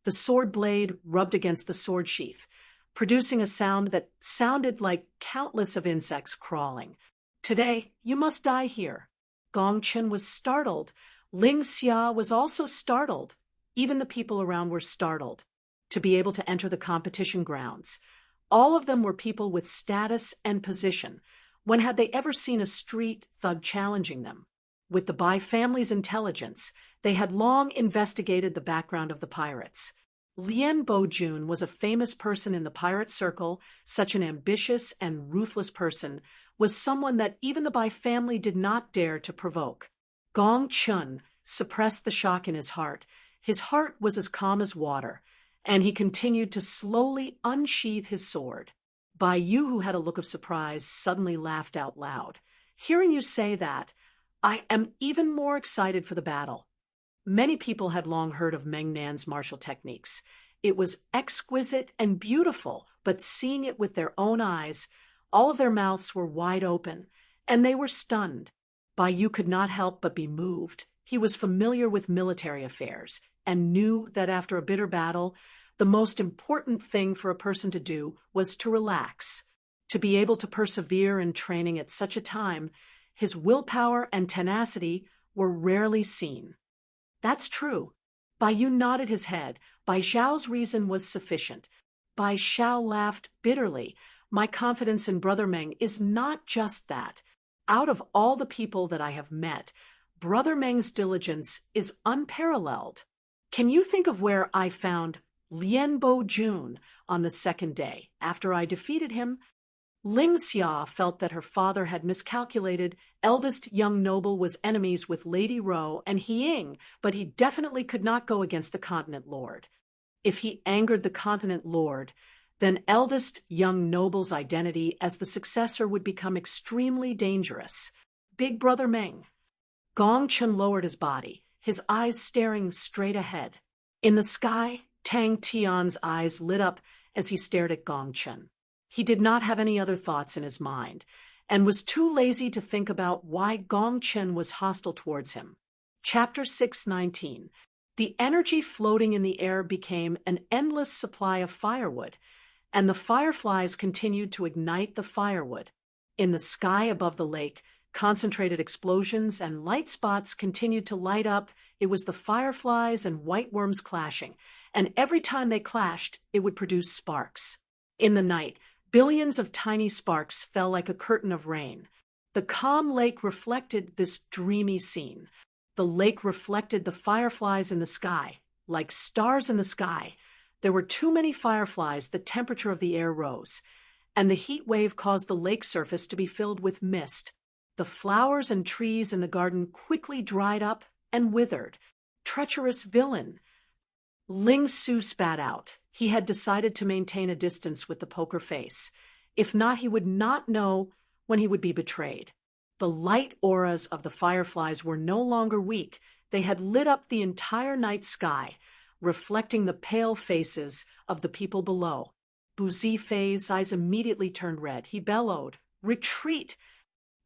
The sword blade rubbed against the sword sheath, producing a sound that sounded like countless of insects crawling. Today, you must die here. Gong Chen was startled. Ling Xia was also startled. Even the people around were startled to be able to enter the competition grounds. All of them were people with status and position. When had they ever seen a street thug challenging them? With the Bai family's intelligence, they had long investigated the background of the pirates. Lian Bojun was a famous person in the pirate circle. Such an ambitious and ruthless person was someone that even the Bai family did not dare to provoke. Gong Chun suppressed the shock in his heart. His heart was as calm as water, and he continued to slowly unsheath his sword. Bai Yu, who had a look of surprise, suddenly laughed out loud. Hearing you say that, I am even more excited for the battle. Many people had long heard of Meng Nan's martial techniques. It was exquisite and beautiful, but seeing it with their own eyes, all of their mouths were wide open, and they were stunned. Bai Yu could not help but be moved. He was familiar with military affairs, and knew that after a bitter battle, the most important thing for a person to do was to relax. To be able to persevere in training at such a time, his willpower and tenacity were rarely seen. That's true. Bai Yu nodded his head. Bai Xiao's reason was sufficient. Bai Xiao laughed bitterly. My confidence in Brother Meng is not just that. Out of all the people that I have met, Brother Meng's diligence is unparalleled. Can you think of where I found Lian Bojun on the second day after I defeated him? Ling Xia felt that her father had miscalculated. Eldest young noble was enemies with Lady Ro and He Ying, but he definitely could not go against the Continent Lord. If he angered the Continent Lord, then eldest young noble's identity as the successor would become extremely dangerous. Big Brother Meng. Gong Chen lowered his body, his eyes staring straight ahead. In the sky, Tang Tian's eyes lit up as he stared at Gong Chen. He did not have any other thoughts in his mind, and was too lazy to think about why Gong Chen was hostile towards him. Chapter 619. The energy floating in the air became an endless supply of firewood, and the fireflies continued to ignite the firewood. In the sky above the lake, Concentrated explosions and light spots continued to light up. It was the fireflies and white worms clashing, and every time they clashed, it would produce sparks. In the night, billions of tiny sparks fell like a curtain of rain. The calm lake reflected this dreamy scene. The lake reflected the fireflies in the sky, like stars in the sky. There were too many fireflies, the temperature of the air rose, and the heat wave caused the lake surface to be filled with mist. The flowers and trees in the garden quickly dried up and withered. Treacherous villain! Ling Su spat out. He had decided to maintain a distance with the poker face. If not, he would not know when he would be betrayed. The light auras of the fireflies were no longer weak. They had lit up the entire night sky, reflecting the pale faces of the people below. Bu Zifei's eyes immediately turned red. He bellowed, "Retreat!"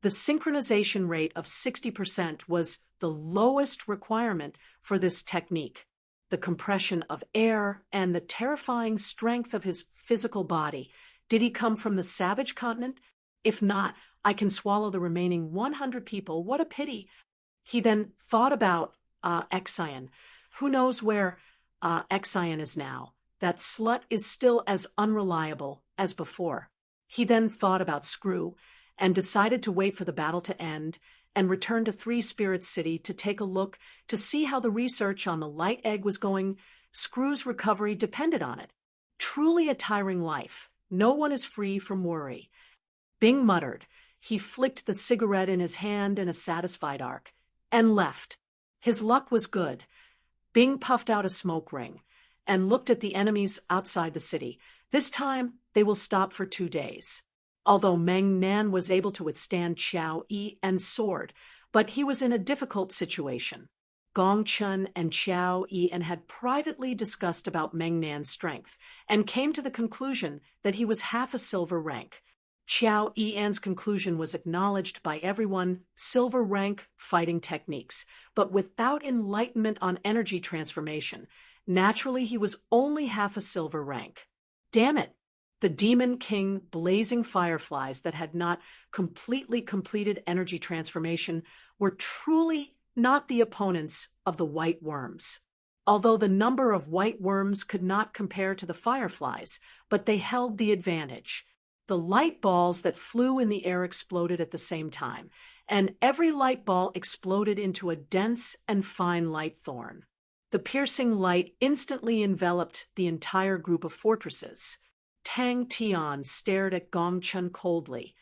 The synchronization rate of 60% was the lowest requirement for this technique. The compression of air and the terrifying strength of his physical body. Did he come from the savage continent? If not, I can swallow the remaining 100 people. What a pity. He then thought about Exion. Who knows where Exion is now? That slut is still as unreliable as before. He then thought about Screw and decided to wait for the battle to end and return to Three Spirits City to take a look to see how the research on the light egg was going. Screw's recovery depended on it. Truly a tiring life. No one is free from worry. Bing muttered. He flicked the cigarette in his hand in a satisfied arc and left. His luck was good. Bing puffed out a smoke ring and looked at the enemies outside the city. This time, they will stop for 2 days. Although Meng Nan was able to withstand Qiao Yi and Sword, but he was in a difficult situation. Gong Chun and Qiao Yi had privately discussed about Meng Nan's strength and came to the conclusion that he was half a silver rank. Qiao Yi's conclusion was acknowledged by everyone: silver rank fighting techniques, but without enlightenment on energy transformation. Naturally, he was only half a silver rank. Damn it! The Demon King blazing fireflies that had not completely completed energy transformation were truly not the opponents of the white worms. Although the number of white worms could not compare to the fireflies, but they held the advantage. The light balls that flew in the air exploded at the same time, and every light ball exploded into a dense and fine light thorn. The piercing light instantly enveloped the entire group of fortresses. Tang Tian stared at Gong Chun coldly.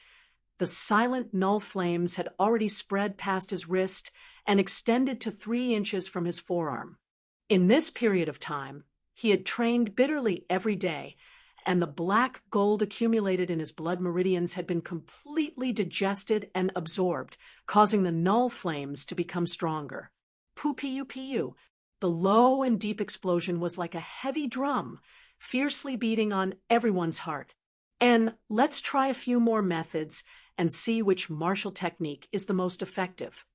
The silent null flames had already spread past his wrist and extended to 3 inches from his forearm. In this period of time, he had trained bitterly every day, and the black gold accumulated in his blood meridians had been completely digested and absorbed, causing the null flames to become stronger. Pu-pu-pu. The low and deep explosion was like a heavy drum, fiercely beating on everyone's heart. And let's try a few more methods and see which martial technique is the most effective.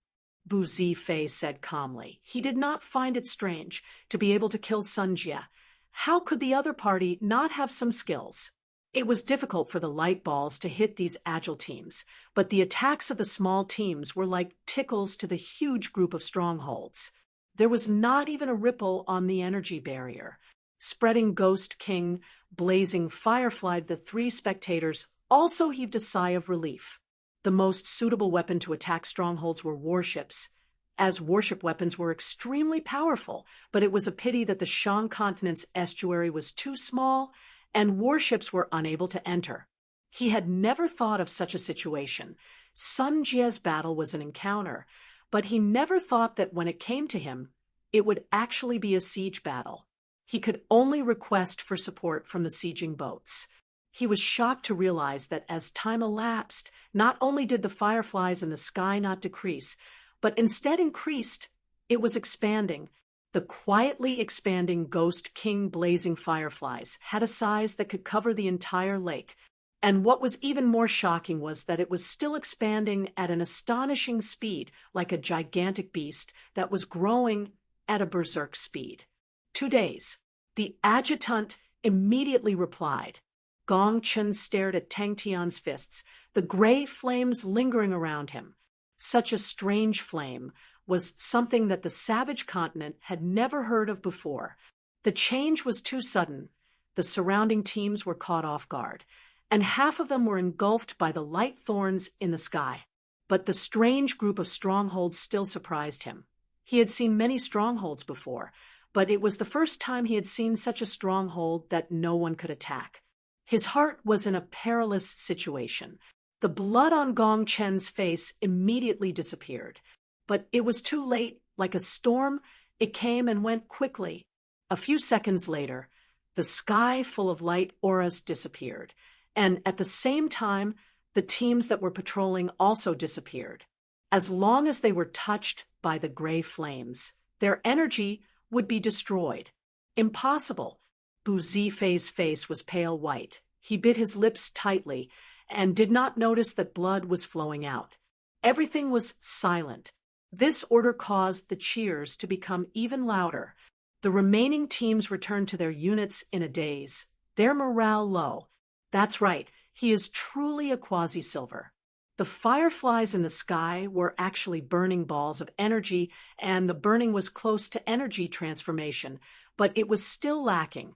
Bu Zifei said calmly. He did not find it strange to be able to kill Sun Jie. How could the other party not have some skills? It was difficult for the light balls to hit these agile teams, but the attacks of the small teams were like tickles to the huge group of strongholds. There was not even a ripple on the energy barrier. Spreading Ghost King, blazing firefly, the 3 spectators also heaved a sigh of relief. The most suitable weapon to attack strongholds were warships, as warship weapons were extremely powerful, but it was a pity that the Shang continent's estuary was too small and warships were unable to enter. He had never thought of such a situation. Sun Jie's battle was an encounter, but he never thought that when it came to him, it would actually be a siege battle. He could only request for support from the sieging boats. He was shocked to realize that as time elapsed, not only did the fireflies in the sky not decrease, but instead increased. It was expanding. The quietly expanding Ghost King blazing fireflies had a size that could cover the entire lake. And what was even more shocking was that it was still expanding at an astonishing speed, like a gigantic beast that was growing at a berserk speed. 2 days. The adjutant immediately replied. Gong Chun stared at Tang Tian's fists, the gray flames lingering around him. Such a strange flame was something that the savage continent had never heard of before. The change was too sudden. The surrounding teams were caught off guard, and half of them were engulfed by the light thorns in the sky. But the strange group of strongholds still surprised him. He had seen many strongholds before, but it was the first time he had seen such a stronghold that no one could attack. His heart was in a perilous situation. The blood on Gong Chen's face immediately disappeared. But it was too late. Like a storm, it came and went quickly. A few seconds later, the sky full of light auras disappeared, and at the same time, the teams that were patrolling also disappeared. As long as they were touched by the gray flames, their energy would be destroyed. Impossible. Bu Zifei's face was pale white. He bit his lips tightly and did not notice that blood was flowing out. Everything was silent. This order caused the cheers to become even louder. The remaining teams returned to their units in a daze, their morale low. That's right, he is truly a quasi-silver. The fireflies in the sky were actually burning balls of energy, and the burning was close to energy transformation, but it was still lacking.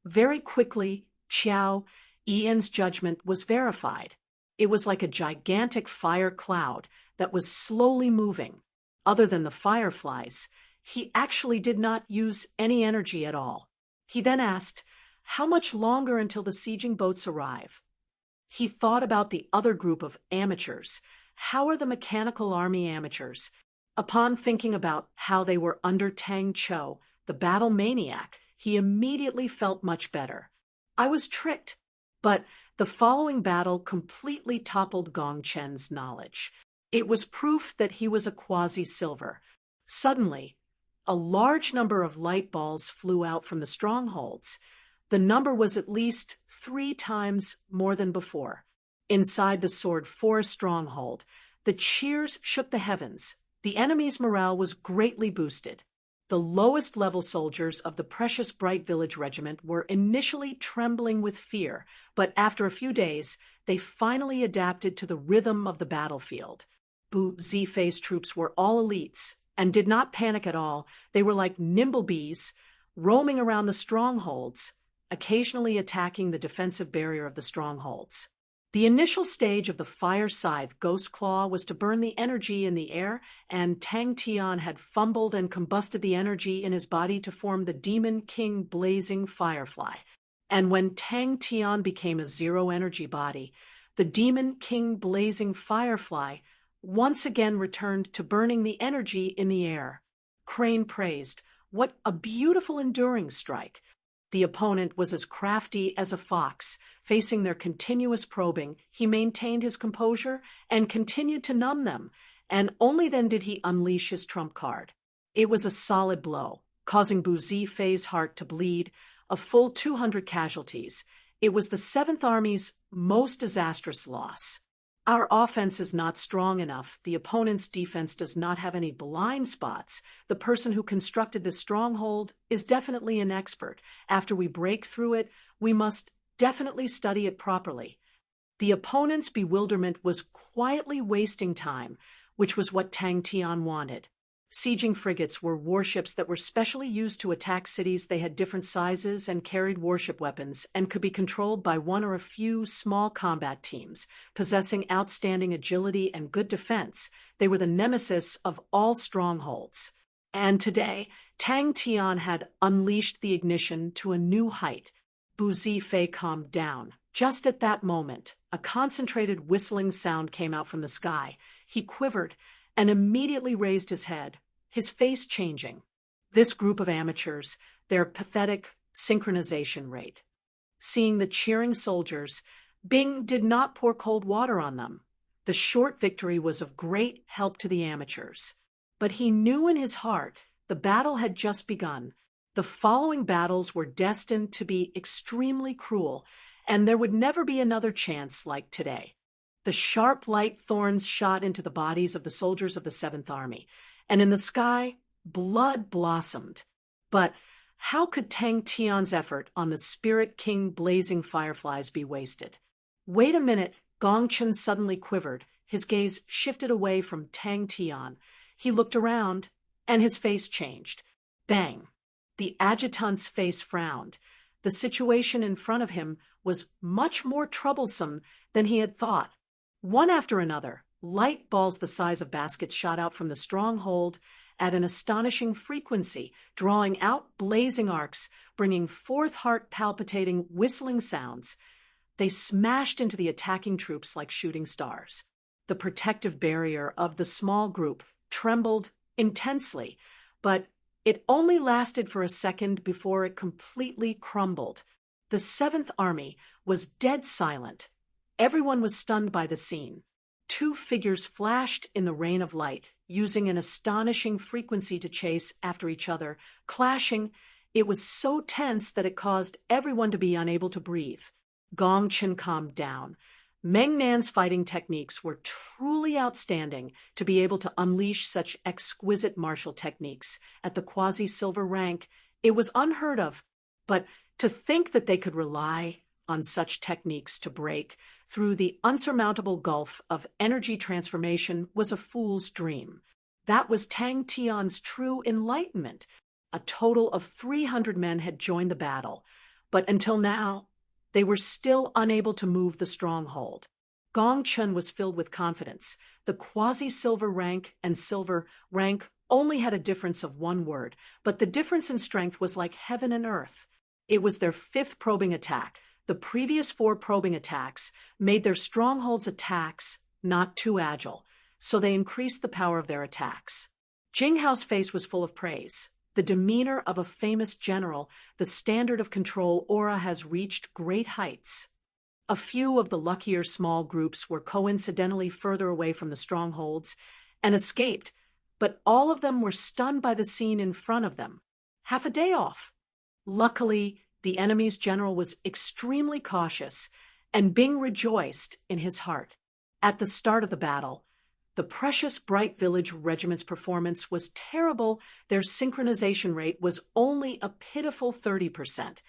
Very quickly, Qiao Ian's judgment was verified. It was like a gigantic fire cloud that was slowly moving. Other than the fireflies, he actually did not use any energy at all. He then asked, "How much longer until the sieging boats arrive?" He thought about the other group of amateurs. How are the mechanical army amateurs? Upon thinking about how they were under Tang Chou, the battle maniac, he immediately felt much better. I was tricked. But the following battle completely toppled Gong Chen's knowledge. It was proof that he was a quasi-silver. Suddenly, a large number of light balls flew out from the strongholds. The number was at least 3 times more than before. Inside the Sword Forest stronghold, the cheers shook the heavens. The enemy's morale was greatly boosted. The lowest-level soldiers of the precious Bright Village Regiment were initially trembling with fear, but after a few days, they finally adapted to the rhythm of the battlefield. Bu Zifei's troops were all elites and did not panic at all. They were like nimble bees, roaming around the strongholds, occasionally attacking the defensive barrier of the strongholds. The initial stage of the Fire Scythe Ghost Claw was to burn the energy in the air, and Tang Tian had fumbled and combusted the energy in his body to form the Demon King Blazing Firefly. And when Tang Tian became a zero-energy body, the Demon King Blazing Firefly once again returned to burning the energy in the air. Crane praised, "What a beautiful enduring strike!" The opponent was as crafty as a fox. Facing their continuous probing, he maintained his composure and continued to numb them, and only then did he unleash his trump card. It was a solid blow, causing Bu Zifei's heart to bleed, a full 200 casualties. It was the 7th Army's most disastrous loss. Our offense is not strong enough. The opponent's defense does not have any blind spots. The person who constructed this stronghold is definitely an expert. After we break through it, we must definitely study it properly. The opponent's bewilderment was quietly wasting time, which was what Tang Tian wanted. Sieging frigates were warships that were specially used to attack cities. They had different sizes and carried warship weapons and could be controlled by one or a few small combat teams. Possessing outstanding agility and good defense, they were the nemesis of all strongholds. And today, Tang Tian had unleashed the ignition to a new height. Bu Zifei calmed down. Just at that moment, a concentrated whistling sound came out from the sky. He quivered and immediately raised his head, his face changing. This group of amateurs, their pathetic synchronization rate. Seeing the cheering soldiers, Bing did not pour cold water on them. The short victory was of great help to the amateurs. But he knew in his heart the battle had just begun. The following battles were destined to be extremely cruel, and there would never be another chance like today. The sharp light thorns shot into the bodies of the soldiers of the 7th Army, and in the sky, blood blossomed. But how could Tang Tian's effort on the Spirit King Blazing Fireflies be wasted? Wait a minute, Gong Chen suddenly quivered. his gaze shifted away from Tang Tian. He looked around, and his face changed. Bang! The adjutant's face frowned. The situation in front of him was much more troublesome than he had thought. One after another, light balls the size of baskets shot out from the stronghold at an astonishing frequency, drawing out blazing arcs, bringing forth heart-palpitating, whistling sounds. They smashed into the attacking troops like shooting stars. The protective barrier of the small group trembled intensely, but it only lasted for a second before it completely crumbled. The 7th Army was dead silent. Everyone was stunned by the scene. 2 figures flashed in the rain of light, using an astonishing frequency to chase after each other, clashing. It was so tense that it caused everyone to be unable to breathe. Gong Chen calmed down. Meng Nan's fighting techniques were truly outstanding to be able to unleash such exquisite martial techniques. At the quasi-silver rank, it was unheard of, but to think that they could rely on such techniques to break through the unsurmountable gulf of energy transformation was a fool's dream. That was Tang Tian's true enlightenment. A total of 300 men had joined the battle, but until now, they were still unable to move the stronghold. Gong Chen was filled with confidence. The quasi-silver rank and silver rank only had a difference of 1 word, but the difference in strength was like heaven and earth. It was their 5th probing attack. The previous 4 probing attacks made their stronghold's attacks not too agile, so they increased the power of their attacks. Jing Hao's face was full of praise. The demeanor of a famous general, the standard of control aura has reached great heights. A few of the luckier small groups were coincidentally further away from the strongholds and escaped, but all of them were stunned by the scene in front of them. Half a day off. Luckily, the enemy's general was extremely cautious, and Bing rejoiced in his heart. At the start of the battle, the precious Bright Village Regiment's performance was terrible. Their synchronization rate was only a pitiful 30%,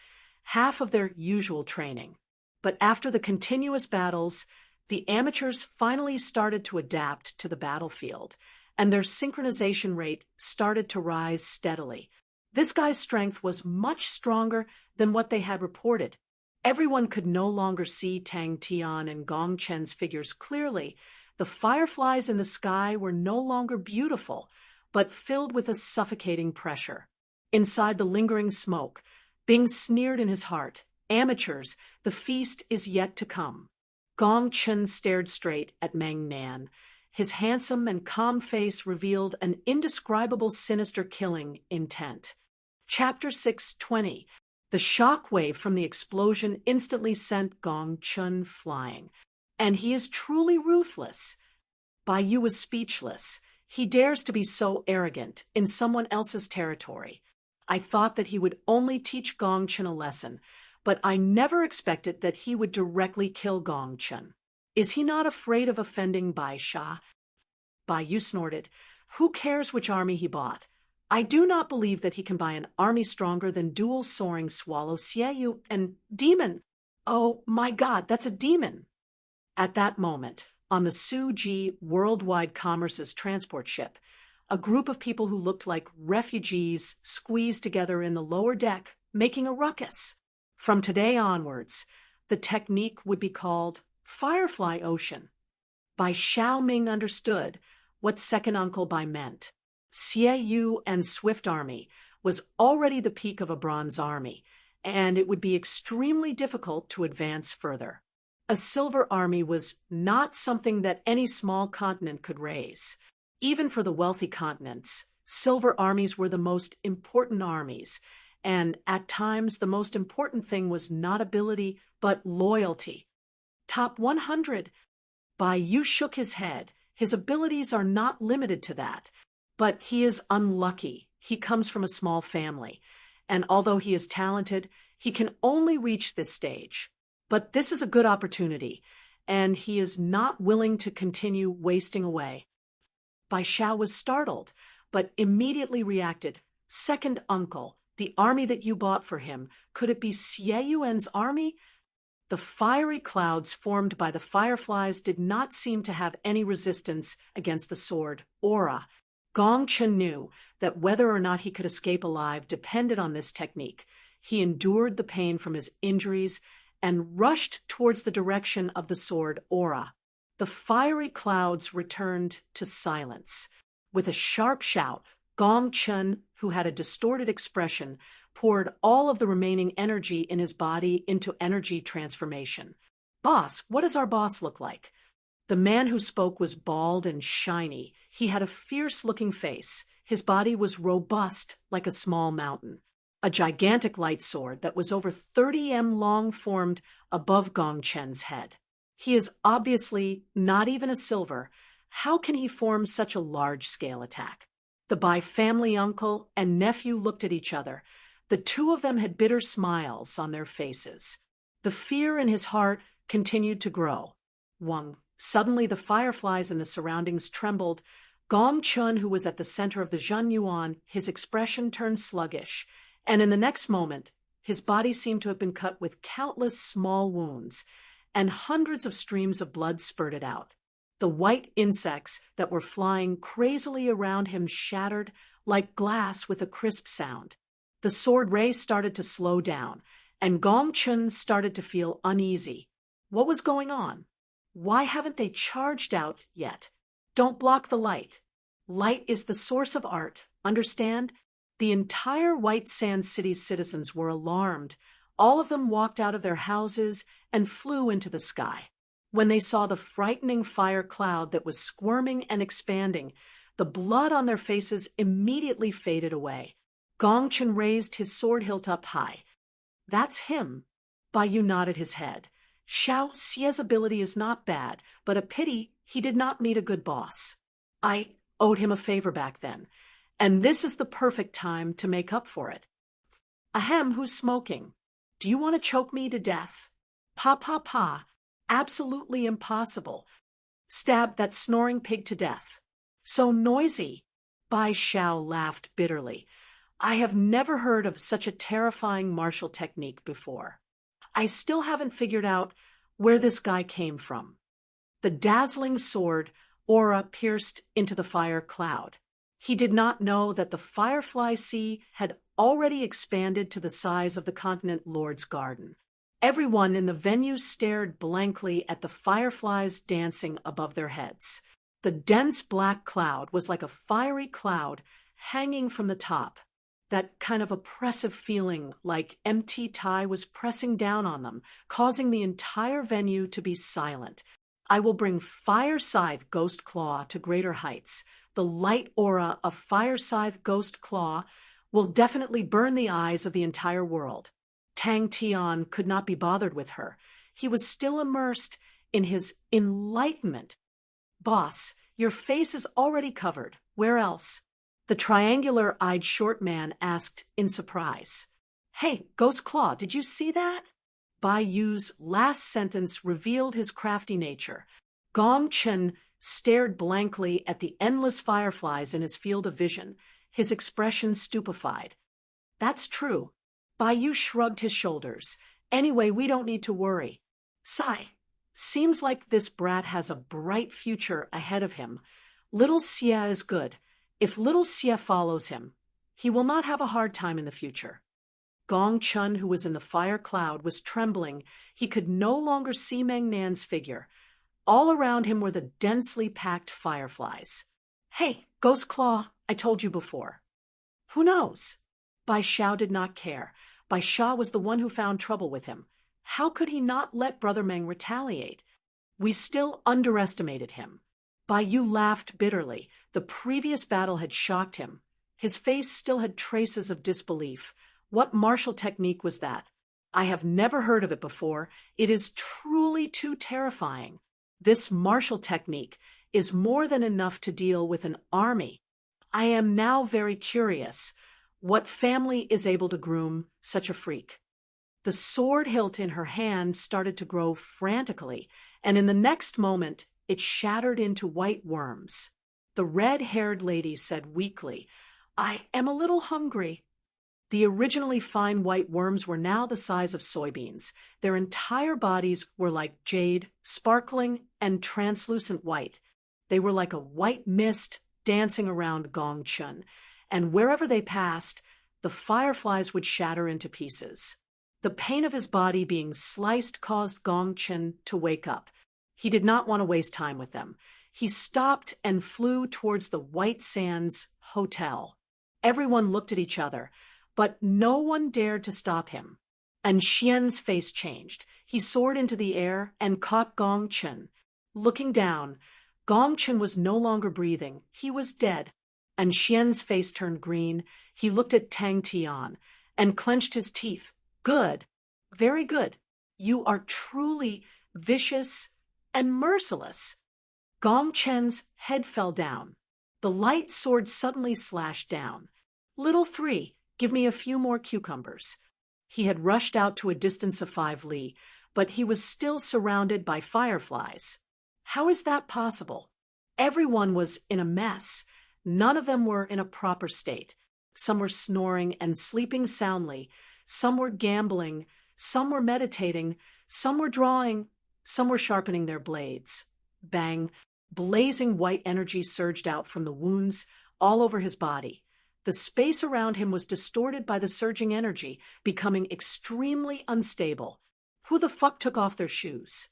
half of their usual training. But after the continuous battles, the amateurs finally started to adapt to the battlefield, and their synchronization rate started to rise steadily. This guy's strength was much stronger than what they had reported. Everyone could no longer see Tang Tian and Gong Chen's figures clearly. The fireflies in the sky were no longer beautiful, but filled with a suffocating pressure. Inside the lingering smoke, Bing sneered in his heart. Amateurs, the feast is yet to come. Gong Chen stared straight at Meng Nan. His handsome and calm face revealed an indescribable sinister killing intent. Chapter 6:20. The shock wave from the explosion instantly sent Gong Chen flying. And he is truly ruthless. Bai Yu was speechless. He dares to be so arrogant in someone else's territory. I thought that he would only teach Gong Chen a lesson, but I never expected that he would directly kill Gong Chen. Is he not afraid of offending Bai Sha? Bai Yu snorted. Who cares which army he bought? I do not believe that he can buy an army stronger than dual soaring swallow Xieyu and demon. Oh my God, that's a demon. At that moment, on the Su-Ji Worldwide Commerce's transport ship, a group of people who looked like refugees squeezed together in the lower deck, making a ruckus. From today onwards, the technique would be called Firefly Ocean. Bai Xiaoming understood what second uncle Bai meant. Xie Yu and Swift Army was already the peak of a bronze army, and it would be extremely difficult to advance further. A silver army was not something that any small continent could raise. Even for the wealthy continents, silver armies were the most important armies, and at times the most important thing was not ability, but loyalty. Top 100. Bai Yu shook his head. His abilities are not limited to that, but he is unlucky. He comes from a small family, and although he is talented, he can only reach this stage. But this is a good opportunity, and he is not willing to continue wasting away. Bai Xiao was startled, but immediately reacted. Second uncle, the army that you bought for him, could it be Xie Yuan's army? The fiery clouds formed by the fireflies did not seem to have any resistance against the sword, aura. Gong Chen knew that whether or not he could escape alive depended on this technique. He endured the pain from his injuries and rushed towards the direction of the sword, aura. The fiery clouds returned to silence. With a sharp shout, Gong Chen, who had a distorted expression, poured all of the remaining energy in his body into energy transformation. "Boss, what does our boss look like?" The man who spoke was bald and shiny. He had a fierce-looking face. His body was robust like a small mountain. A gigantic light sword that was over 30 m long formed above Gong Chen's head. He is obviously not even a silver. How can he form such a large-scale attack? The Bai family uncle and nephew looked at each other. The two of them had bitter smiles on their faces. The fear in his heart continued to grow. Suddenly the fireflies in the surroundings trembled. Gong Chen, who was at the center of the Zhen Yuan, his expression turned sluggish, and in the next moment, his body seemed to have been cut with countless small wounds, and hundreds of streams of blood spurted out. The white insects that were flying crazily around him shattered like glass with a crisp sound. The sword ray started to slow down, and Gong Chen started to feel uneasy. What was going on? Why haven't they charged out yet? Don't block the light. Light is the source of art, understand? The entire White Sand City's citizens were alarmed. All of them walked out of their houses and flew into the sky. When they saw the frightening fire cloud that was squirming and expanding, the blood on their faces immediately faded away. Gong Chen raised his sword hilt up high. "That's him." Bai Yu nodded his head. "Xiao Xie's ability is not bad, but a pity he did not meet a good boss. I owed him a favor back then, and this is the perfect time to make up for it." "Ahem, who's smoking? Do you want to choke me to death?" "Pa pa pa. Absolutely impossible. Stab that snoring pig to death." "So noisy." Bai Xiao laughed bitterly. "I have never heard of such a terrifying martial technique before. I still haven't figured out where this guy came from." The dazzling sword, aura, pierced into the fire cloud. He did not know that the Firefly Sea had already expanded to the size of the continent Lord's Garden. Everyone in the venue stared blankly at the fireflies dancing above their heads. The dense black cloud was like a fiery cloud hanging from the top. That kind of oppressive feeling like empty Tai was pressing down on them, causing the entire venue to be silent. "I will bring Fire Scythe Ghost Claw to greater heights. The light aura of Fire Scythe Ghost Claw will definitely burn the eyes of the entire world." Tang Tian could not be bothered with her. He was still immersed in his enlightenment. "Boss, your face is already covered. Where else?" The triangular-eyed short man asked in surprise. "Hey, Ghost Claw, did you see that?" Bai Yu's last sentence revealed his crafty nature. Gong Chen stared blankly at the endless fireflies in his field of vision, his expression stupefied. "That's true." Bai Yu shrugged his shoulders. "Anyway, we don't need to worry." "Sigh. Seems like this brat has a bright future ahead of him. Little Xie is good. If little Xie follows him, he will not have a hard time in the future." Gong Chen, who was in the fire cloud, was trembling. He could no longer see Meng Nan's figure. All around him were the densely packed fireflies. "Hey, Ghost Claw, I told you before." "Who knows?" Bai Xiao did not care. Bai Sha was the one who found trouble with him. How could he not let Brother Meng retaliate? We still underestimated him. Bai Yu laughed bitterly. The previous battle had shocked him. His face still had traces of disbelief. What martial technique was that? "I have never heard of it before. It is truly too terrifying. This martial technique is more than enough to deal with an army. I am now very curious. What family is able to groom such a freak?" The sword hilt in her hand started to grow frantically, and in the next moment it shattered into white worms. The red-haired lady said weakly, "I am a little hungry." The originally fine white worms were now the size of soybeans. Their entire bodies were like jade, sparkling and translucent white. They were like a white mist dancing around Gong Chun, and wherever they passed, the fireflies would shatter into pieces. The pain of his body being sliced caused Gong Chun to wake up. He did not want to waste time with them. He stopped and flew towards the White Sands Hotel. Everyone looked at each other, but no one dared to stop him. And Xian's face changed. He soared into the air and caught Gong Chun. Looking down, Gong Chun was no longer breathing. He was dead. And Xian's face turned green. He looked at Tang Tian and clenched his teeth. Good. Very good. You are truly vicious and merciless. Gong Chen's head fell down. The light sword suddenly slashed down. Little three, give me a few more cucumbers. He had rushed out to a distance of 5 li, but he was still surrounded by fireflies. How is that possible? Everyone was in a mess. None of them were in a proper state. Some were snoring and sleeping soundly. Some were gambling. Some were meditating. Some were drawing. Some were sharpening their blades. Bang! Blazing white energy surged out from the wounds all over his body. The space around him was distorted by the surging energy, becoming extremely unstable. Who the fuck took off their shoes?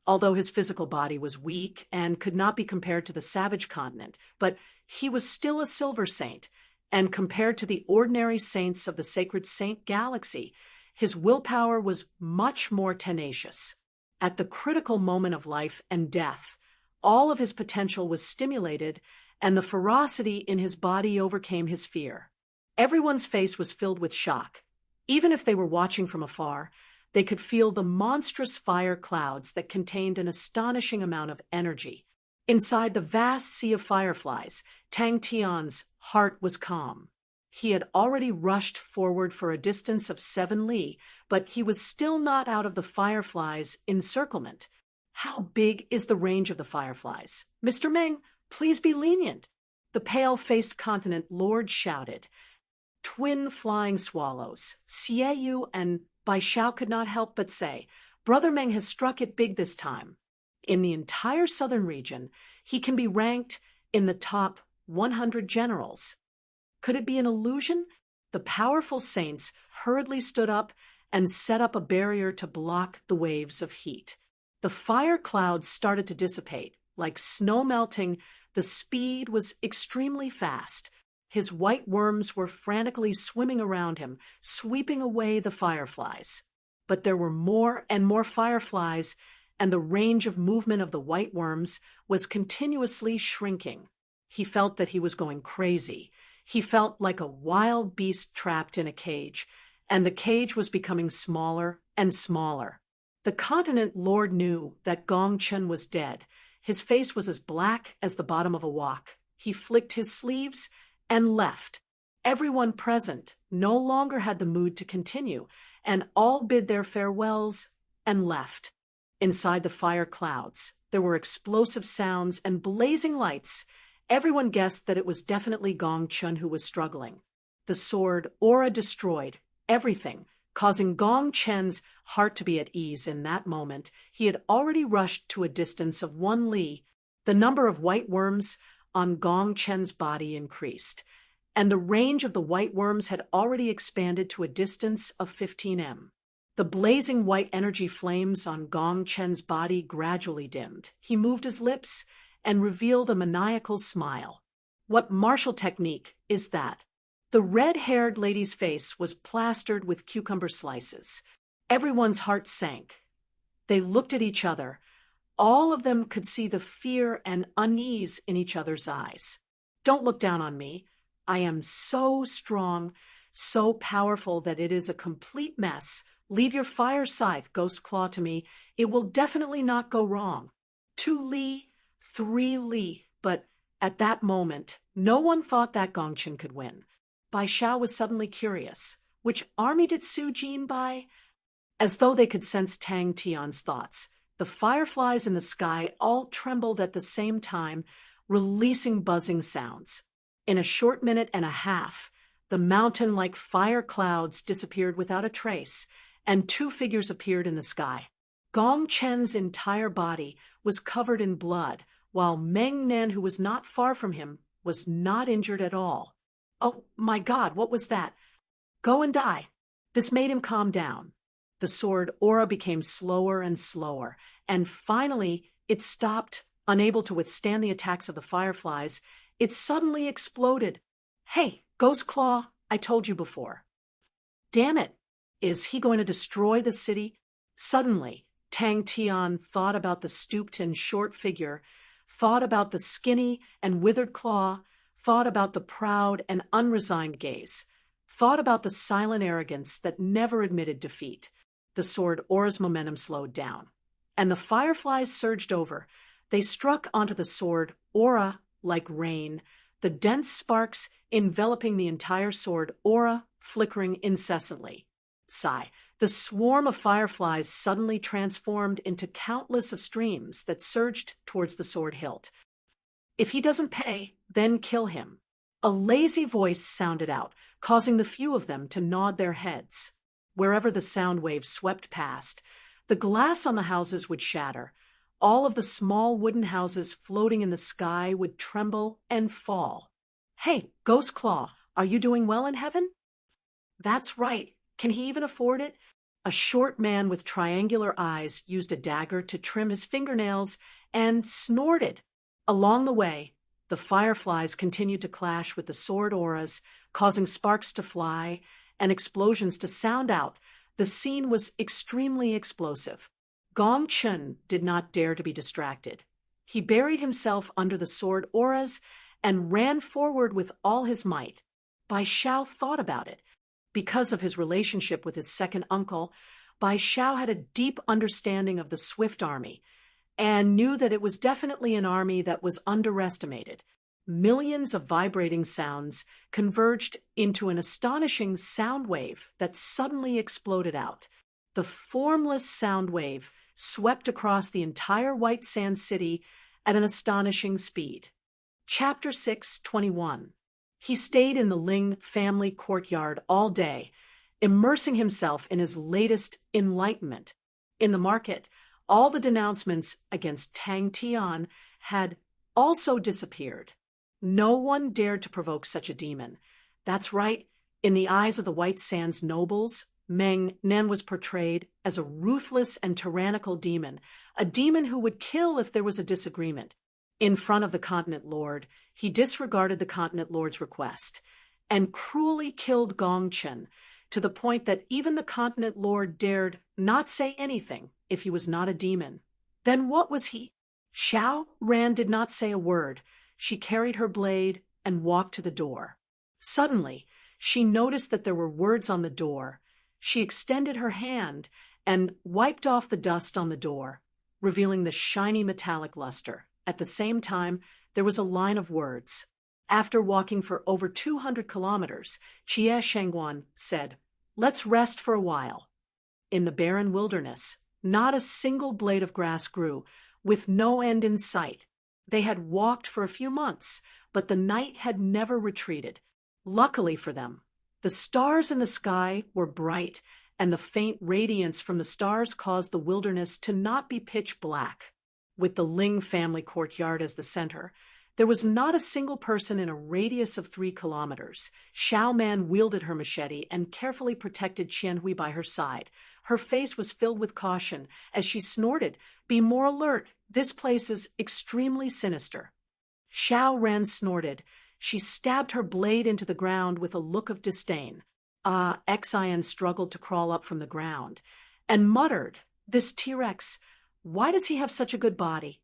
Although his physical body was weak and could not be compared to the savage continent, but he was still a silver saint, and compared to the ordinary saints of the sacred saint galaxy, his willpower was much more tenacious. At the critical moment of life and death, all of his potential was stimulated, and the ferocity in his body overcame his fear. Everyone's face was filled with shock. Even if they were watching from afar, they could feel the monstrous fire clouds that contained an astonishing amount of energy. Inside the vast sea of fireflies, Tang Tian's heart was calm. He had already rushed forward for a distance of 7 li, but he was still not out of the fireflies' encirclement. How big is the range of the fireflies? Mr. Meng, please be lenient. The pale-faced continent lord shouted. Twin flying swallows, Xie Yu and Bai Xiao could not help but say, Brother Meng has struck it big this time. In the entire southern region, he can be ranked in the top 100 generals. Could it be an illusion? The powerful saints hurriedly stood up and set up a barrier to block the waves of heat. The fire clouds started to dissipate. Like snow melting, the speed was extremely fast. His white worms were frantically swimming around him, sweeping away the fireflies. But there were more and more fireflies, and the range of movement of the white worms was continuously shrinking. He felt that he was going crazy. He felt like a wild beast trapped in a cage, and the cage was becoming smaller and smaller. The continent lord knew that Gong Chun was dead. His face was as black as the bottom of a wok. He flicked his sleeves and left. Everyone present no longer had the mood to continue, and all bid their farewells and left. Inside the fire clouds, there were explosive sounds and blazing lights. Everyone guessed that it was definitely Gong Chun who was struggling. The sword aura destroyed everything, causing Gong Chen's heart to be at ease in that moment. He had already rushed to a distance of 1 li. The number of white worms on Gong Chen's body increased, and the range of the white worms had already expanded to a distance of 15 m. The blazing white energy flames on Gong Chen's body gradually dimmed. He moved his lips and revealed a maniacal smile. What martial technique is that? The red-haired lady's face was plastered with cucumber slices. Everyone's heart sank. They looked at each other. All of them could see the fear and unease in each other's eyes. Don't look down on me. I am so strong, so powerful that it is a complete mess. Leave your fire scythe, Ghost Claw, to me. It will definitely not go wrong. 2 li, 3 li. But at that moment, no one thought that Gong Chun could win. Bai Xiao was suddenly curious. Which army did Su Jin buy? As though they could sense Tang Tian's thoughts, the fireflies in the sky all trembled at the same time, releasing buzzing sounds. In a short minute and a half, The mountain like fire clouds disappeared without a trace, and two figures appeared in the sky. Gong Chen's entire body was covered in blood, while Meng Nan, who was not far from him, was not injured at all. "Oh, my God, what was that? Go and die." This made him calm down. The sword aura became slower and slower, and finally it stopped, unable to withstand the attacks of the fireflies. It suddenly exploded. "Hey, Ghost Claw, I told you before." Damn it! Is he going to destroy the city? Suddenly, Tang Tian thought about the stooped and short figure, thought about the skinny and withered claw, thought about the proud and unresigned gaze, thought about the silent arrogance that never admitted defeat. The sword aura's momentum slowed down, and the fireflies surged over. They struck onto the sword aura like rain, the dense sparks enveloping the entire sword aura, flickering incessantly. Sigh. The swarm of fireflies suddenly transformed into countless of streams that surged towards the sword hilt. "If he doesn't pay, then kill him." A lazy voice sounded out, causing the few of them to nod their heads. Wherever the sound wave swept past, the glass on the houses would shatter. All of the small wooden houses floating in the sky would tremble and fall. "Hey, Ghost Claw, are you doing well in heaven?" "That's right. Can he even afford it?" A short man with triangular eyes used a dagger to trim his fingernails and snorted. Along the way, the fireflies continued to clash with the sword auras, causing sparks to fly and explosions to sound out. The scene was extremely explosive. Gong Chen did not dare to be distracted. He buried himself under the sword auras and ran forward with all his might. Bai Xiao thought about it. Because of his relationship with his second uncle, Bai Xiao had a deep understanding of the Swift Army and knew that it was definitely an army that was underestimated. Millions of vibrating sounds converged into an astonishing sound wave that suddenly exploded out. The formless sound wave swept across the entire White Sand City at an astonishing speed. Chapter 6:21. He stayed in the Ling family courtyard all day, immersing himself in his latest enlightenment. In the market, all the denouncements against Tang Tian had also disappeared. No one dared to provoke such a demon. That's right, in the eyes of the White Sands nobles, Meng Nan was portrayed as a ruthless and tyrannical demon, a demon who would kill if there was a disagreement. In front of the Continent Lord, he disregarded the Continent Lord's request and cruelly killed Gong Chen, to the point that even the Continent Lord dared not say anything if he was not a demon. Then what was he? Xiao Ran did not say a word. She carried her blade and walked to the door. Suddenly, she noticed that there were words on the door. She extended her hand and wiped off the dust on the door, revealing the shiny metallic luster. At the same time, there was a line of words. After walking for over 200 kilometers, Jie Shengguan said, "Let's rest for a while." In the barren wilderness, not a single blade of grass grew, with no end in sight. They had walked for a few months, but the night had never retreated. Luckily for them, the stars in the sky were bright, and the faint radiance from the stars caused the wilderness to not be pitch black. With the Ling family courtyard as the center, there was not a single person in a radius of 3 kilometers. Xiao Man wielded her machete and carefully protected Qianhui by her side. Her face was filled with caution as she snorted, "Be more alert. This place is extremely sinister." Xiao Ran snorted. She stabbed her blade into the ground with a look of disdain. Xian struggled to crawl up from the ground and muttered, "This T-Rex, why does he have such a good body?"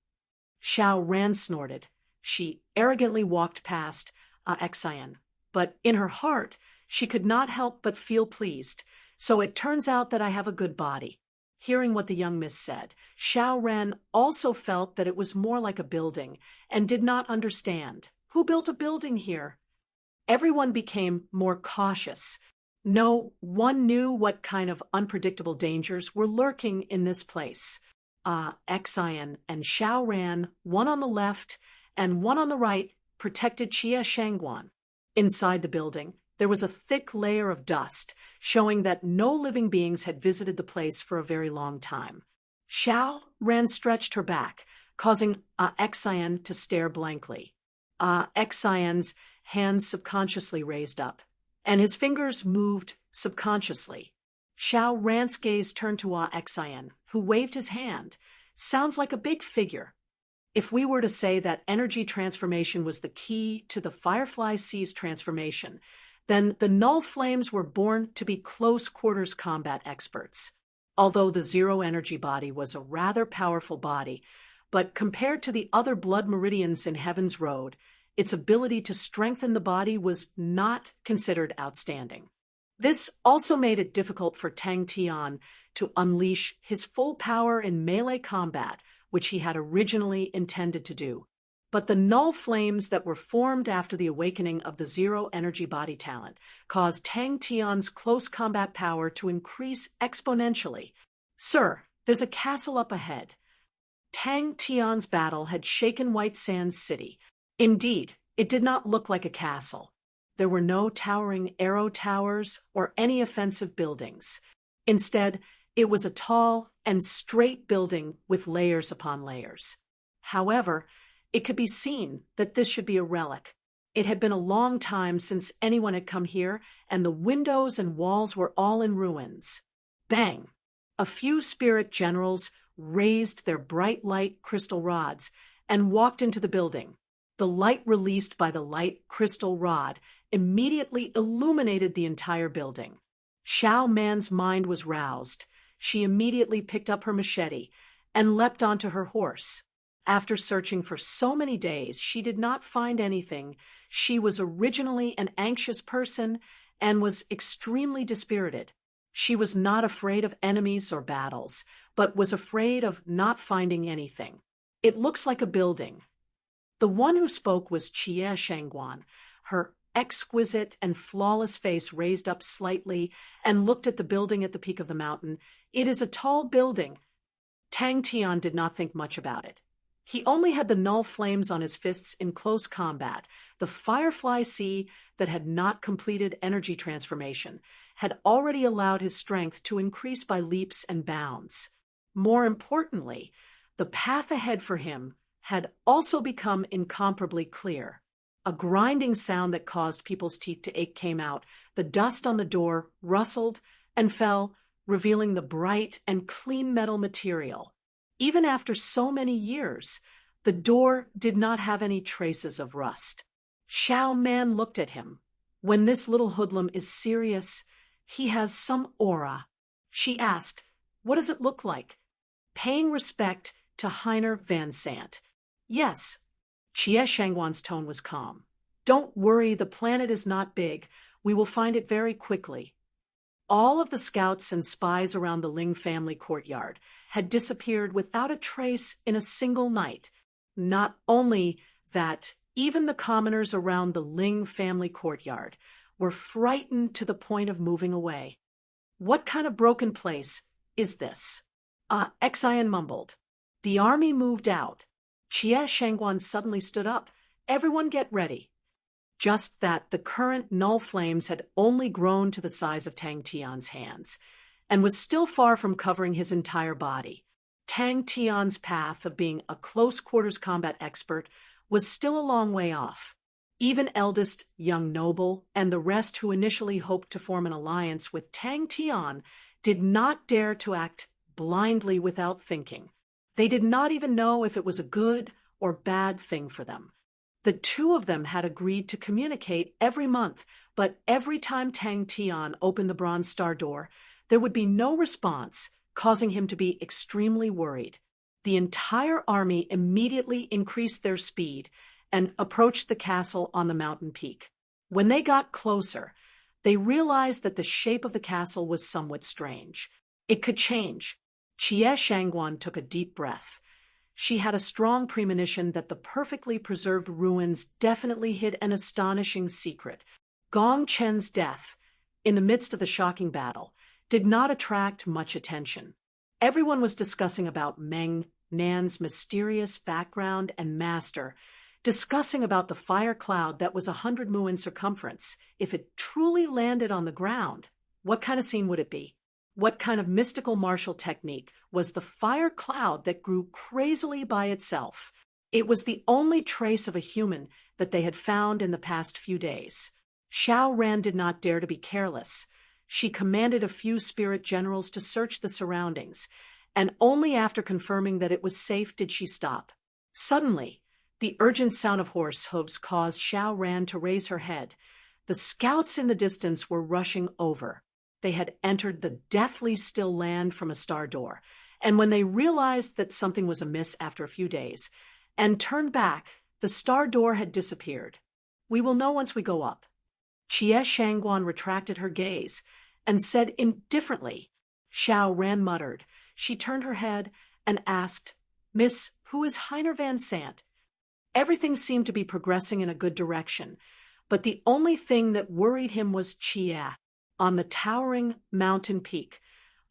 Xiao Ran snorted. She arrogantly walked past Xian, but in her heart, she could not help but feel pleased. "So it turns out that I have a good body." Hearing what the young miss said, Xiao Ran also felt that it was more like a building and did not understand. Who built a building here? Everyone became more cautious. No one knew what kind of unpredictable dangers were lurking in this place. Xian and Xiao Ran, one on the left and one on the right, protected Jie Shengguan. Inside the building, There was a thick layer of dust, showing that no living beings had visited the place for a very long time. Xiao Ran stretched her back, causing Xian to stare blankly. Xian's hands subconsciously raised up, and his fingers moved subconsciously. Xiao Ran's gaze turned to Xian, who waved his hand. Sounds like a big figure. If we were to say that energy transformation was the key to the Firefly Sea's transformation, then the Null Flames were born to be close-quarters combat experts. Although the Zero Energy body was a rather powerful body, but compared to the other blood meridians in Heaven's Road, its ability to strengthen the body was not considered outstanding. This also made it difficult for Tang Tian to unleash his full power in melee combat, which he had originally intended to do. But the Null Flames that were formed after the awakening of the Zero Energy body talent caused Tang Tian's close combat power to increase exponentially. "Sir, there's a castle up ahead." Tang Tian's battle had shaken White Sands City. Indeed, it did not look like a castle. There were no towering arrow towers or any offensive buildings. Instead, it was a tall and straight building with layers upon layers. However, it could be seen that this should be a relic. It had been a long time since anyone had come here, and the windows and walls were all in ruins. Bang! A few spirit generals raised their bright light crystal rods and walked into the building. The light released by the light crystal rod immediately illuminated the entire building. Xiao Man's mind was roused. She immediately picked up her machete and leapt onto her horse. After searching for so many days, she did not find anything. She was originally an anxious person and was extremely dispirited. She was not afraid of enemies or battles, but was afraid of not finding anything. "It looks like a building." The one who spoke was Jie Shangguan. Her exquisite and flawless face raised up slightly and looked at the building at the peak of the mountain. "It is a tall building." Tang Tian did not think much about it. He only had the Null Flames on his fists in close combat. The Firefly Sea that had not completed energy transformation had already allowed his strength to increase by leaps and bounds. More importantly, the path ahead for him had also become incomparably clear. A grinding sound that caused people's teeth to ache came out. The dust on the door rustled and fell, revealing the bright and clean metal material. Even after so many years, the door did not have any traces of rust. Xiao Man looked at him. "When this little hoodlum is serious, he has some aura." She asked, "What does it look like?" Paying respect to Heiner Van Sant. "Yes." Jie Shangguan's tone was calm. "Don't worry, the planet is not big. We will find it very quickly." All of the scouts and spies around the Ling family courtyard had disappeared without a trace in a single night. Not only that, even the commoners around the Ling family courtyard were frightened to the point of moving away. "What kind of broken place is this?" Xian mumbled. "The army moved out." Jie Shangguan suddenly stood up. "Everyone get ready." Just that the current Null Flames had only grown to the size of Tang Tian's hands, and was still far from covering his entire body. Tang Tian's path of being a close-quarters combat expert was still a long way off. Even eldest young noble and the rest who initially hoped to form an alliance with Tang Tian did not dare to act blindly without thinking. They did not even know if it was a good or bad thing for them. The two of them had agreed to communicate every month, but every time Tang Tian opened the Bronze Star door, there would be no response, causing him to be extremely worried. The entire army immediately increased their speed and approached the castle on the mountain peak. When they got closer, they realized that the shape of the castle was somewhat strange. It could change. Jie Shangguan took a deep breath. She had a strong premonition that the perfectly preserved ruins definitely hid an astonishing secret. Gong Chen's death, in the midst of the shocking battle, did not attract much attention. Everyone was discussing about Meng Nan's mysterious background and master, discussing about the fire cloud that was 100 mu in circumference. If it truly landed on the ground, what kind of scene would it be? What kind of mystical martial technique was the fire cloud that grew crazily by itself? It was the only trace of a human that they had found in the past few days. Xiao Ran did not dare to be careless. She commanded a few spirit generals to search the surroundings, and only after confirming that it was safe did she stop. Suddenly, the urgent sound of horse hooves caused Xiao Ran to raise her head. The scouts in the distance were rushing over. They had entered the deathly still land from a star door, and when they realized that something was amiss after a few days, and turned back, the star door had disappeared. "We will know once we go up." Jie Shangguan retracted her gaze and said indifferently. Xiao Ran muttered. She turned her head and asked, "Miss, who is Heiner Van Sant?" Everything seemed to be progressing in a good direction, but the only thing that worried him was Jie. On the towering mountain peak,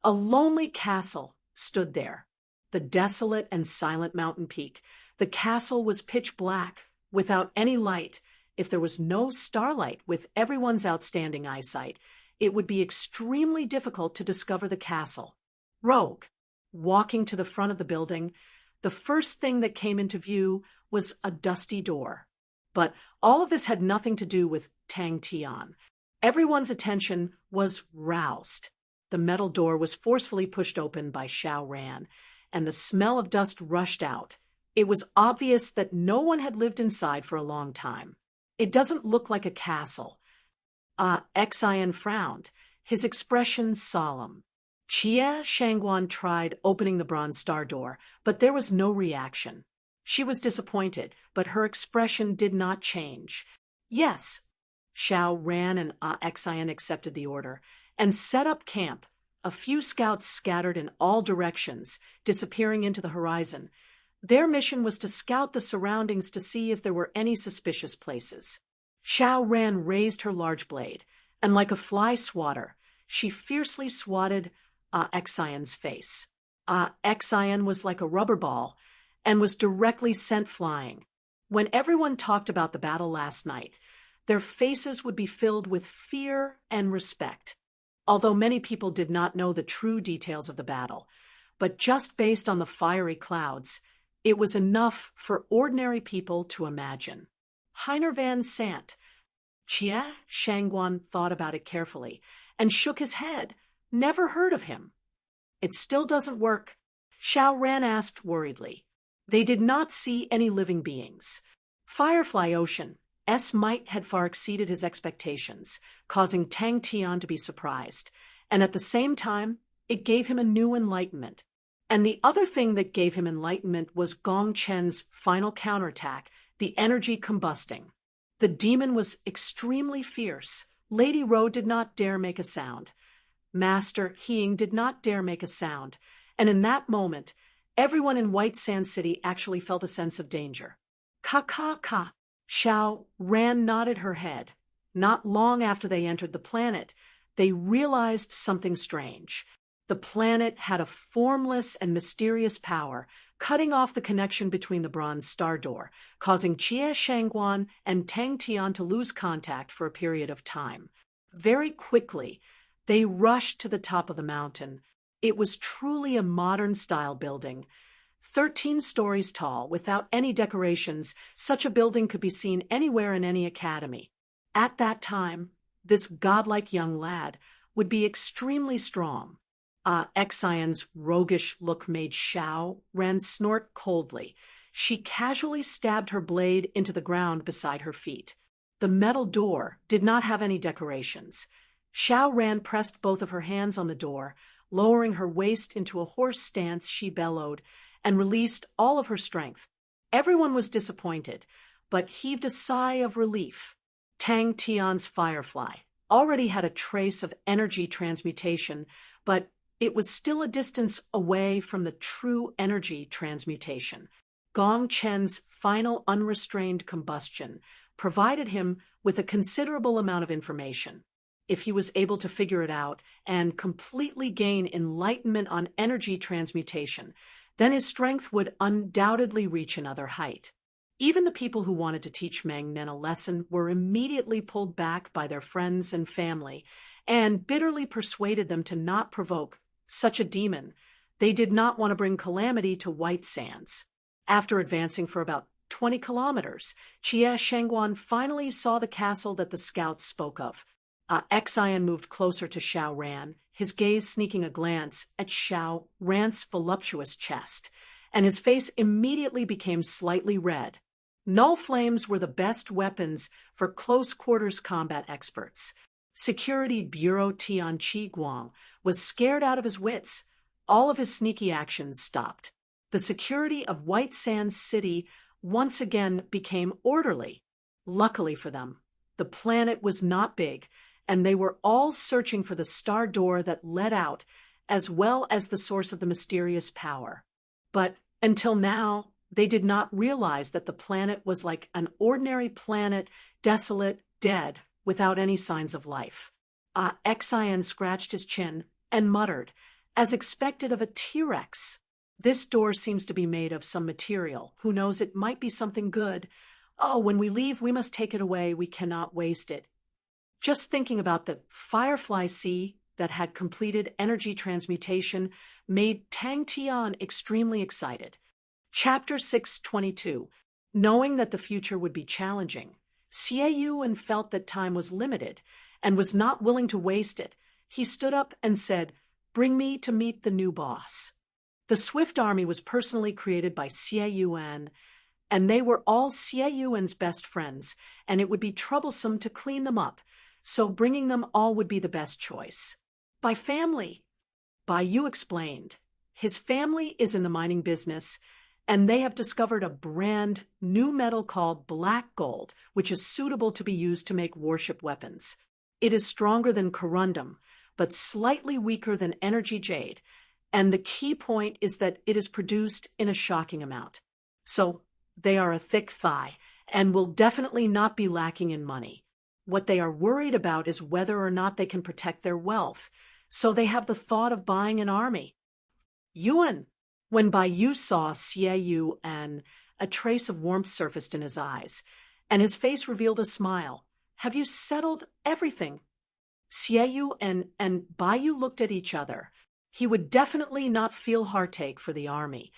a lonely castle stood there. The desolate and silent mountain peak. The castle was pitch black, without any light. If there was no starlight with everyone's outstanding eyesight, it would be extremely difficult to discover the castle. Rogue, walking to the front of the building, the first thing that came into view was a dusty door. But all of this had nothing to do with Tang Tian. Everyone's attention was roused. The metal door was forcefully pushed open by Xiao Ran, and the smell of dust rushed out. It was obvious that no one had lived inside for a long time. "It doesn't look like a castle." Xian frowned, his expression solemn. Jie Shangguan tried opening the bronze star door, but there was no reaction. She was disappointed, but her expression did not change. "Yes." Xiao Ran and Xian accepted the order and set up camp. A few scouts scattered in all directions, disappearing into the horizon. Their mission was to scout the surroundings to see if there were any suspicious places. Xiao Ran raised her large blade, and like a fly swatter, she fiercely swatted Xian's face. Xian was like a rubber ball and was directly sent flying. When everyone talked about the battle last night, their faces would be filled with fear and respect. Although many people did not know the true details of the battle, but just based on the fiery clouds, it was enough for ordinary people to imagine. Heiner Van Sant. Jie Shangguan thought about it carefully and shook his head. Never heard of him. "It still doesn't work," Xiao Ran asked worriedly. They did not see any living beings. Firefly Ocean S. might had far exceeded his expectations, causing Tang Tian to be surprised, and at the same time, it gave him a new enlightenment. And the other thing that gave him enlightenment was Gong Chen's final counterattack, the energy combusting. The demon was extremely fierce. Lady Ro did not dare make a sound. Master Hing did not dare make a sound, and in that moment, everyone in White Sand City actually felt a sense of danger. Ka. Xiao Ran nodded her head. Not long after they entered the planet, they realized something strange. The planet had a formless and mysterious power, cutting off the connection between the bronze star door, causing Jie Shangguan and Tang Tian to lose contact for a period of time. Very quickly, they rushed to the top of the mountain. It was truly a modern-style building. 13 stories tall, without any decorations, such a building could be seen anywhere in any academy. At that time, this godlike young lad would be extremely strong. Xian's roguish look made Xiao Ran snort coldly. She casually stabbed her blade into the ground beside her feet. The metal door did not have any decorations. Xiao Ran pressed both of her hands on the door, lowering her waist into a horse stance. She bellowed and released all of her strength. Everyone was disappointed, but heaved a sigh of relief. Tang Tian's firefly already had a trace of energy transmutation, but it was still a distance away from the true energy transmutation. Gong Chen's final unrestrained combustion provided him with a considerable amount of information. If he was able to figure it out and completely gain enlightenment on energy transmutation, then his strength would undoubtedly reach another height. Even the people who wanted to teach Meng Nen a lesson were immediately pulled back by their friends and family, and bitterly persuaded them to not provoke such a demon. They did not want to bring calamity to White Sands. After advancing for about 20 kilometers, Jie Shengguan finally saw the castle that the scouts spoke of. Xian moved closer to Xiao Ran, his gaze sneaking a glance at Xiao Ran's voluptuous chest, and his face immediately became slightly red. Null flames were the best weapons for close-quarters combat experts. Security Bureau Tian Chi Guang was scared out of his wits. All of his sneaky actions stopped. The security of White Sands City once again became orderly. Luckily for them, the planet was not big, and they were all searching for the star door that led out, as well as the source of the mysterious power. But until now, they did not realize that the planet was like an ordinary planet, desolate, dead, without any signs of life. Xian scratched his chin and muttered, as expected of a T-Rex. This door seems to be made of some material. Who knows, it might be something good. Oh, when we leave, we must take it away. We cannot waste it. Just thinking about the Firefly Sea that had completed energy transmutation made Tang Tian extremely excited. Chapter 622. Knowing that the future would be challenging, Xie Yuan felt that time was limited and was not willing to waste it. He stood up and said, "Bring me to meet the new boss." The Swift Army was personally created by Xie Yuan, and they were all Xie Yuan's best friends, and it would be troublesome to clean them up, so bringing them all would be the best choice. By family, Bai Yu explained. His family is in the mining business, and they have discovered a brand new metal called black gold, which is suitable to be used to make warship weapons. It is stronger than corundum, but slightly weaker than energy jade, and the key point is that it is produced in a shocking amount. So they are a thick thigh, and will definitely not be lacking in money. What they are worried about is whether or not they can protect their wealth, so they have the thought of buying an army. Yuan. When Bai Yu saw Xie Yuan, a trace of warmth surfaced in his eyes, and his face revealed a smile. "Have you settled everything?" Xie Yuan and Bai Yu looked at each other. He would definitely not feel heartache for the army.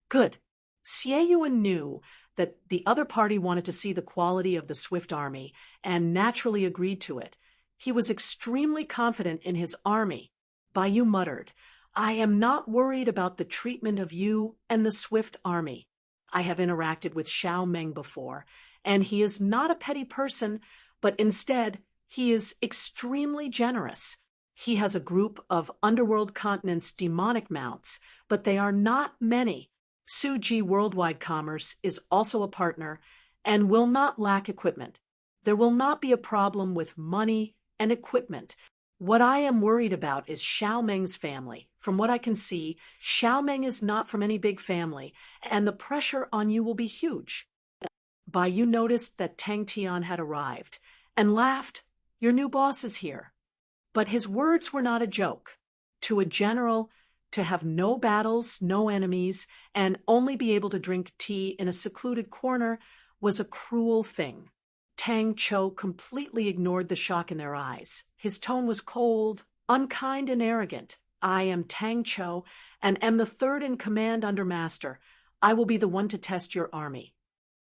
Good. Xie Yuan knew that the other party wanted to see the quality of the Swift Army and naturally agreed to it. He was extremely confident in his army. Bai Yu muttered, "I am not worried about the treatment of you and the Swift Army. I have interacted with Xiao Meng before, and he is not a petty person, but instead he is extremely generous. He has a group of Underworld Continent's demonic mounts, but they are not many. Suji Worldwide Commerce is also a partner and will not lack equipment. There will not be a problem with money and equipment. What I am worried about is Xiao Meng's family. From what I can see, Xiao Meng is not from any big family, and the pressure on you will be huge." Bai Yu noticed that Tang Tian had arrived and laughed. "Your new boss is here." But his words were not a joke. To a general, to have no battles, no enemies, and only be able to drink tea in a secluded corner was a cruel thing. Tang Cho completely ignored the shock in their eyes. His tone was cold, unkind, and arrogant. "I am Tang Cho, and am the third in command under Master. I will be the one to test your army."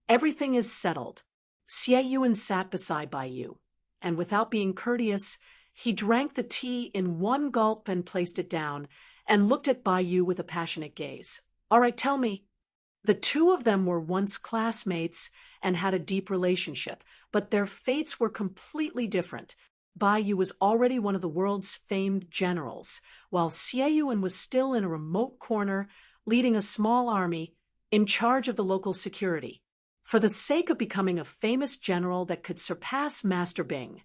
"Everything is settled." Xie Yuan sat beside Bai Yu, and without being courteous, he drank the tea in one gulp and placed it down, and looked at Bai Yu with a passionate gaze. "All right, tell me." The two of them were once classmates and had a deep relationship, but their fates were completely different. Bai Yu was already one of the world's famed generals, while Xie Yuan was still in a remote corner, leading a small army, in charge of the local security. For the sake of becoming a famous general that could surpass Master Bing,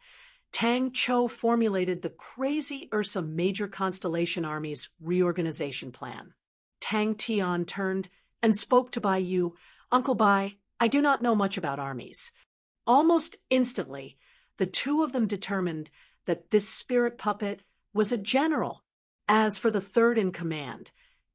Tang Cho formulated the Crazy Ursa Major Constellation Army's reorganization plan. Tang Tian turned and spoke to Bai Yu. "Uncle Bai, I do not know much about armies." Almost instantly, the two of them determined that this spirit puppet was a general. As for the third in command,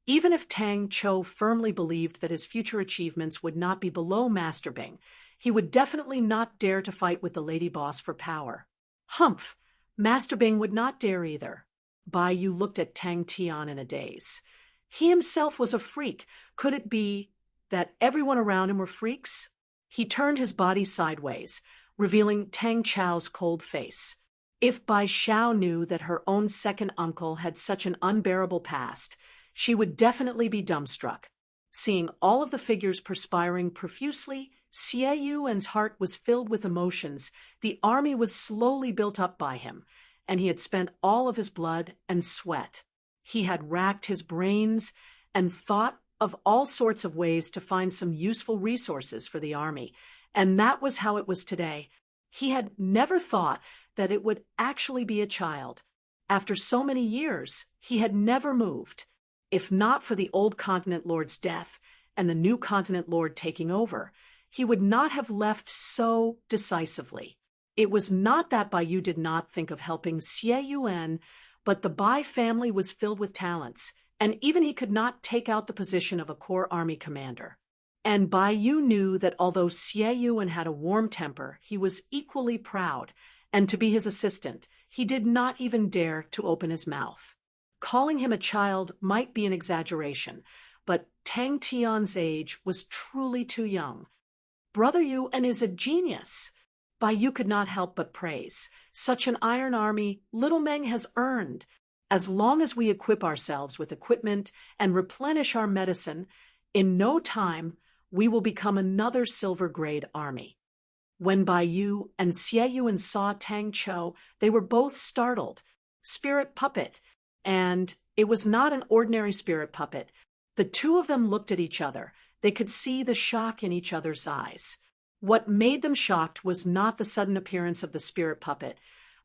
Even if Tang Cho firmly believed that his future achievements would not be below Master Bing, he would definitely not dare to fight with the lady boss for power. Humph! Master Bing would not dare either. Bai Yu looked at Tang Tian in a daze. He himself was a freak. Could it be that everyone around him were freaks? He turned his body sideways, revealing Tang Chao's cold face. If Bai Xiao knew that her own second uncle had such an unbearable past, she would definitely be dumbstruck. Seeing all of the figures perspiring profusely, Xie Yuan's heart was filled with emotions. The army was slowly built up by him, and he had spent all of his blood and sweat. He had racked his brains and thought of all sorts of ways to find some useful resources for the army, and that was how it was today. He had never thought that it would actually be a child. After so many years, he had never moved. If not for the old Continent Lord's death and the new Continent Lord taking over, he would not have left so decisively. It was not that Bai Yu did not think of helping Xie Yuan, but the Bai family was filled with talents, and even he could not take out the position of a core army commander. And Bai Yu knew that although Xie Yuan had a warm temper, he was equally proud, and to be his assistant, he did not even dare to open his mouth. Calling him a child might be an exaggeration, but Tang Tian's age was truly too young. Brother Yuan is a genius. Bai Yu could not help but praise. Such an iron army little Meng has earned. As long as we equip ourselves with equipment and replenish our medicine, in no time we will become another silver-grade army. When Bai Yu and Xie Yuan saw Tang Cho, they were both startled. Spirit puppet. And it was not an ordinary spirit puppet. The two of them looked at each other. They could see the shock in each other's eyes. What made them shocked was not the sudden appearance of the spirit puppet,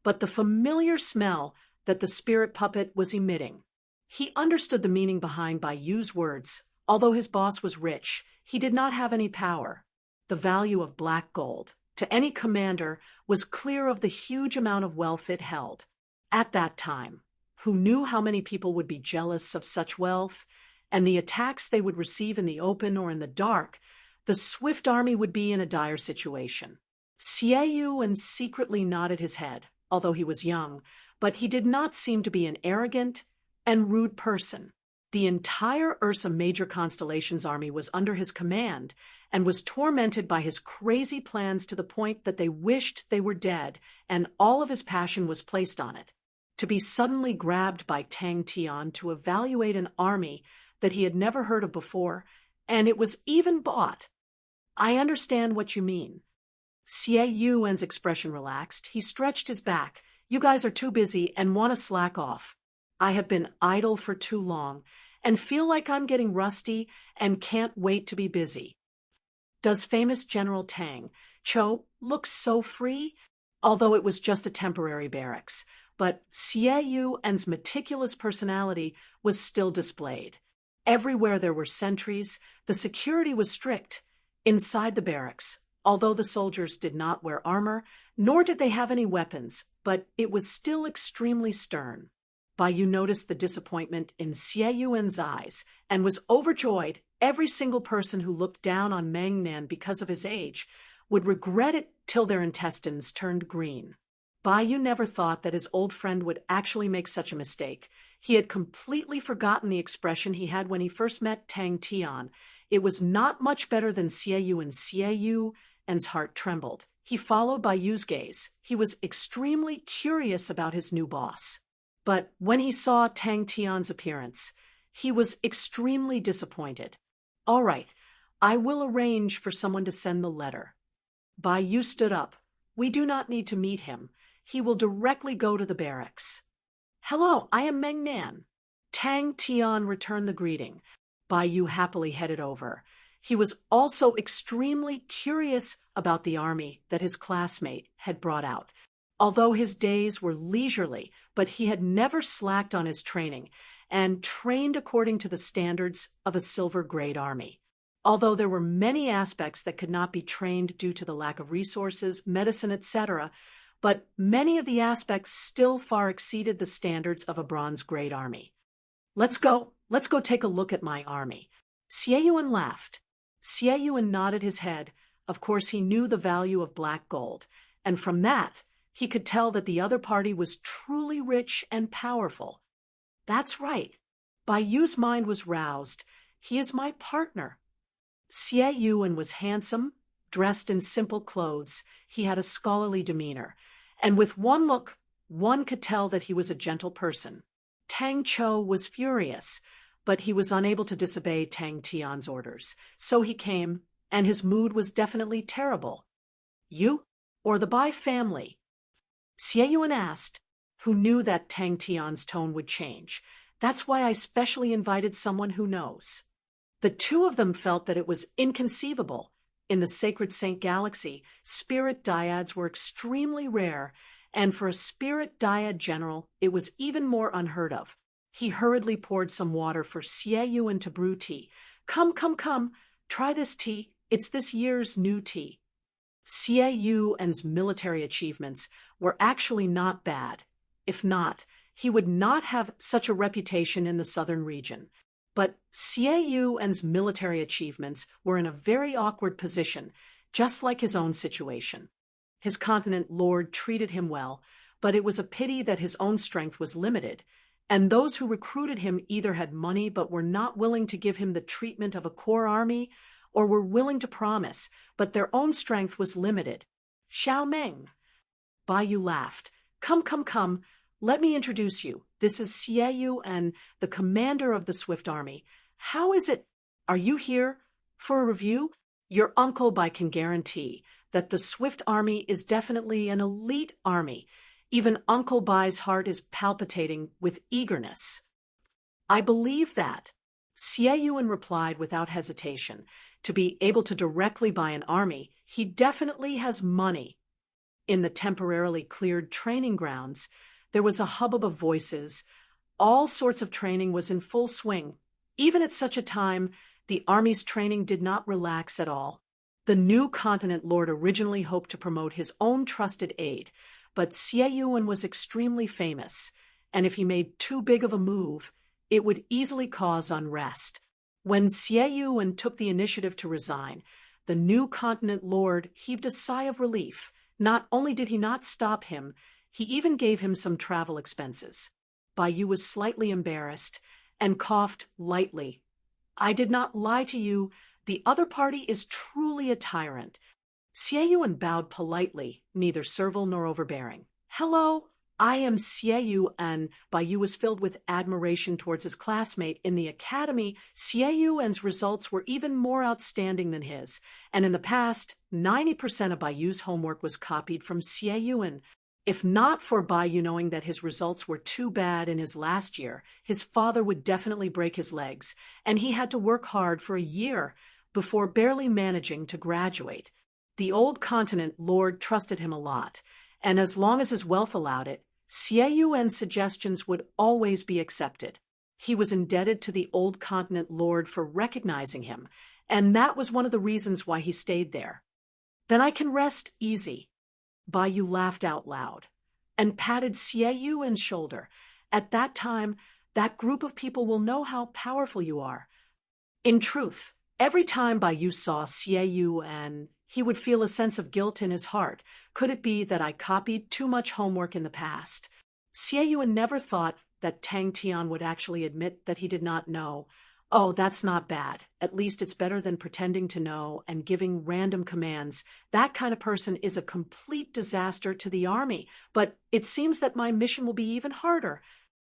but the familiar smell that the spirit puppet was emitting. He understood the meaning behind Bai Yu's words. Although his boss was rich, he did not have any power. The value of black gold, to any commander, was clear of the huge amount of wealth it held. At that time, who knew how many people would be jealous of such wealth, and the attacks they would receive in the open or in the dark, the swift army would be in a dire situation. Xie Yuan secretly nodded his head, although he was young, but he did not seem to be an arrogant and rude person. The entire Ursa Major Constellation's army was under his command and was tormented by his crazy plans to the point that they wished they were dead, and all of his passion was placed on it. To be suddenly grabbed by Tang Tian to evaluate an army that he had never heard of before, and it was even bought. I understand what you mean. Xie Yuan's expression relaxed. He stretched his back. You guys are too busy and want to slack off. I have been idle for too long and feel like I'm getting rusty and can't wait to be busy. Does famous General Tang Cho look so free? Although it was just a temporary barracks, but Xie Yuan's meticulous personality was still displayed. Everywhere there were sentries, the security was strict. Inside the barracks, although the soldiers did not wear armor, nor did they have any weapons, but it was still extremely stern. Bai Yu noticed the disappointment in Xie Yuan's eyes and was overjoyed. Every single person who looked down on Meng Nan because of his age would regret it till their intestines turned green. Bai Yu never thought that his old friend would actually make such a mistake. He had completely forgotten the expression he had when he first met Tang Tian. It was not much better than Xie Yuan's heart trembled. He followed Bai Yu's gaze. He was extremely curious about his new boss. But when he saw Tang Tian's appearance, he was extremely disappointed. All right, I will arrange for someone to send the letter. Bai Yu stood up. We do not need to meet him. He will directly go to the barracks. Hello, I am Meng Nan. Tang Tian returned the greeting. Bai Yu happily headed over. He was also extremely curious about the army that his classmate had brought out. Although his days were leisurely, but he had never slacked on his training and trained according to the standards of a silver-grade army. Although there were many aspects that could not be trained due to the lack of resources, medicine, etc., but many of the aspects still far exceeded the standards of a bronze-grade army. Let's go. Let's go take a look at my army. Xie Yuan laughed. Xie Yuan nodded his head. Of course, he knew the value of black gold, and from that, he could tell that the other party was truly rich and powerful. That's right. Bai Yu's mind was roused. He is my partner. Xie Yuan was handsome, dressed in simple clothes. He had a scholarly demeanor, and with one look, one could tell that he was a gentle person. Tang Chou was furious, but he was unable to disobey Tang Tian's orders. So he came, and his mood was definitely terrible. You, or the Bai family? Xie Yuan asked, who knew that Tang Tian's tone would change. That's why I specially invited someone who knows. The two of them felt that it was inconceivable. In the sacred Saint Galaxy, spirit dyads were extremely rare, and for a spirit dyad general, it was even more unheard of. He hurriedly poured some water for Xie Yuan to brew tea. Come, try this tea. It's this year's new tea. Xie Yuan's military achievements were actually not bad. If not, he would not have such a reputation in the southern region. But Xie Yuan's military achievements were in a very awkward position, just like his own situation. His continent lord treated him well, but it was a pity that his own strength was limited, and those who recruited him either had money but were not willing to give him the treatment of a core army, or were willing to promise, but their own strength was limited. Xiao Meng. Bai Yu laughed. Come, let me introduce you. This is Xie Yuan, the commander of the Swift Army. How is it? Are you here for a review? Your uncle Bai can guarantee that the Swift Army is definitely an elite army. Even Uncle Bai's heart is palpitating with eagerness. I believe that. Xie Yuan replied without hesitation. To be able to directly buy an army, he definitely has money. In the temporarily cleared training grounds, there was a hubbub of voices. All sorts of training was in full swing. Even at such a time, the army's training did not relax at all. The new continent lord originally hoped to promote his own trusted aide, but Xie Yuan was extremely famous, and if he made too big of a move, it would easily cause unrest. When Xie Yuan took the initiative to resign, the new continent lord heaved a sigh of relief. Not only did he not stop him, he even gave him some travel expenses. Bai Yu was slightly embarrassed and coughed lightly. I did not lie to you. The other party is truly a tyrant. Xie Yuan bowed politely, neither servile nor overbearing. Hello, I am Xie Yuan. Bai Yu was filled with admiration towards his classmate. In the academy, Xie Yuan's results were even more outstanding than his, and in the past, 90% of Bai Yu's homework was copied from Xie Yuan. If not for Bai Yu knowing that his results were too bad in his last year, his father would definitely break his legs, and he had to work hard for a year before barely managing to graduate. The old continent lord trusted him a lot, and as long as his wealth allowed it, Xie Yuan's suggestions would always be accepted. He was indebted to the old continent lord for recognizing him, and that was one of the reasons why he stayed there. Then I can rest easy. Bai Yu laughed out loud and patted Xie Yuan's shoulder. At that time, that group of people will know how powerful you are. In truth, every time Bai Yu saw Xie Yuan, he would feel a sense of guilt in his heart. Could it be that I copied too much homework in the past? Xie Yuan never thought that Tang Tian would actually admit that he did not know. Oh, that's not bad. At least it's better than pretending to know and giving random commands. That kind of person is a complete disaster to the army. But it seems that my mission will be even harder.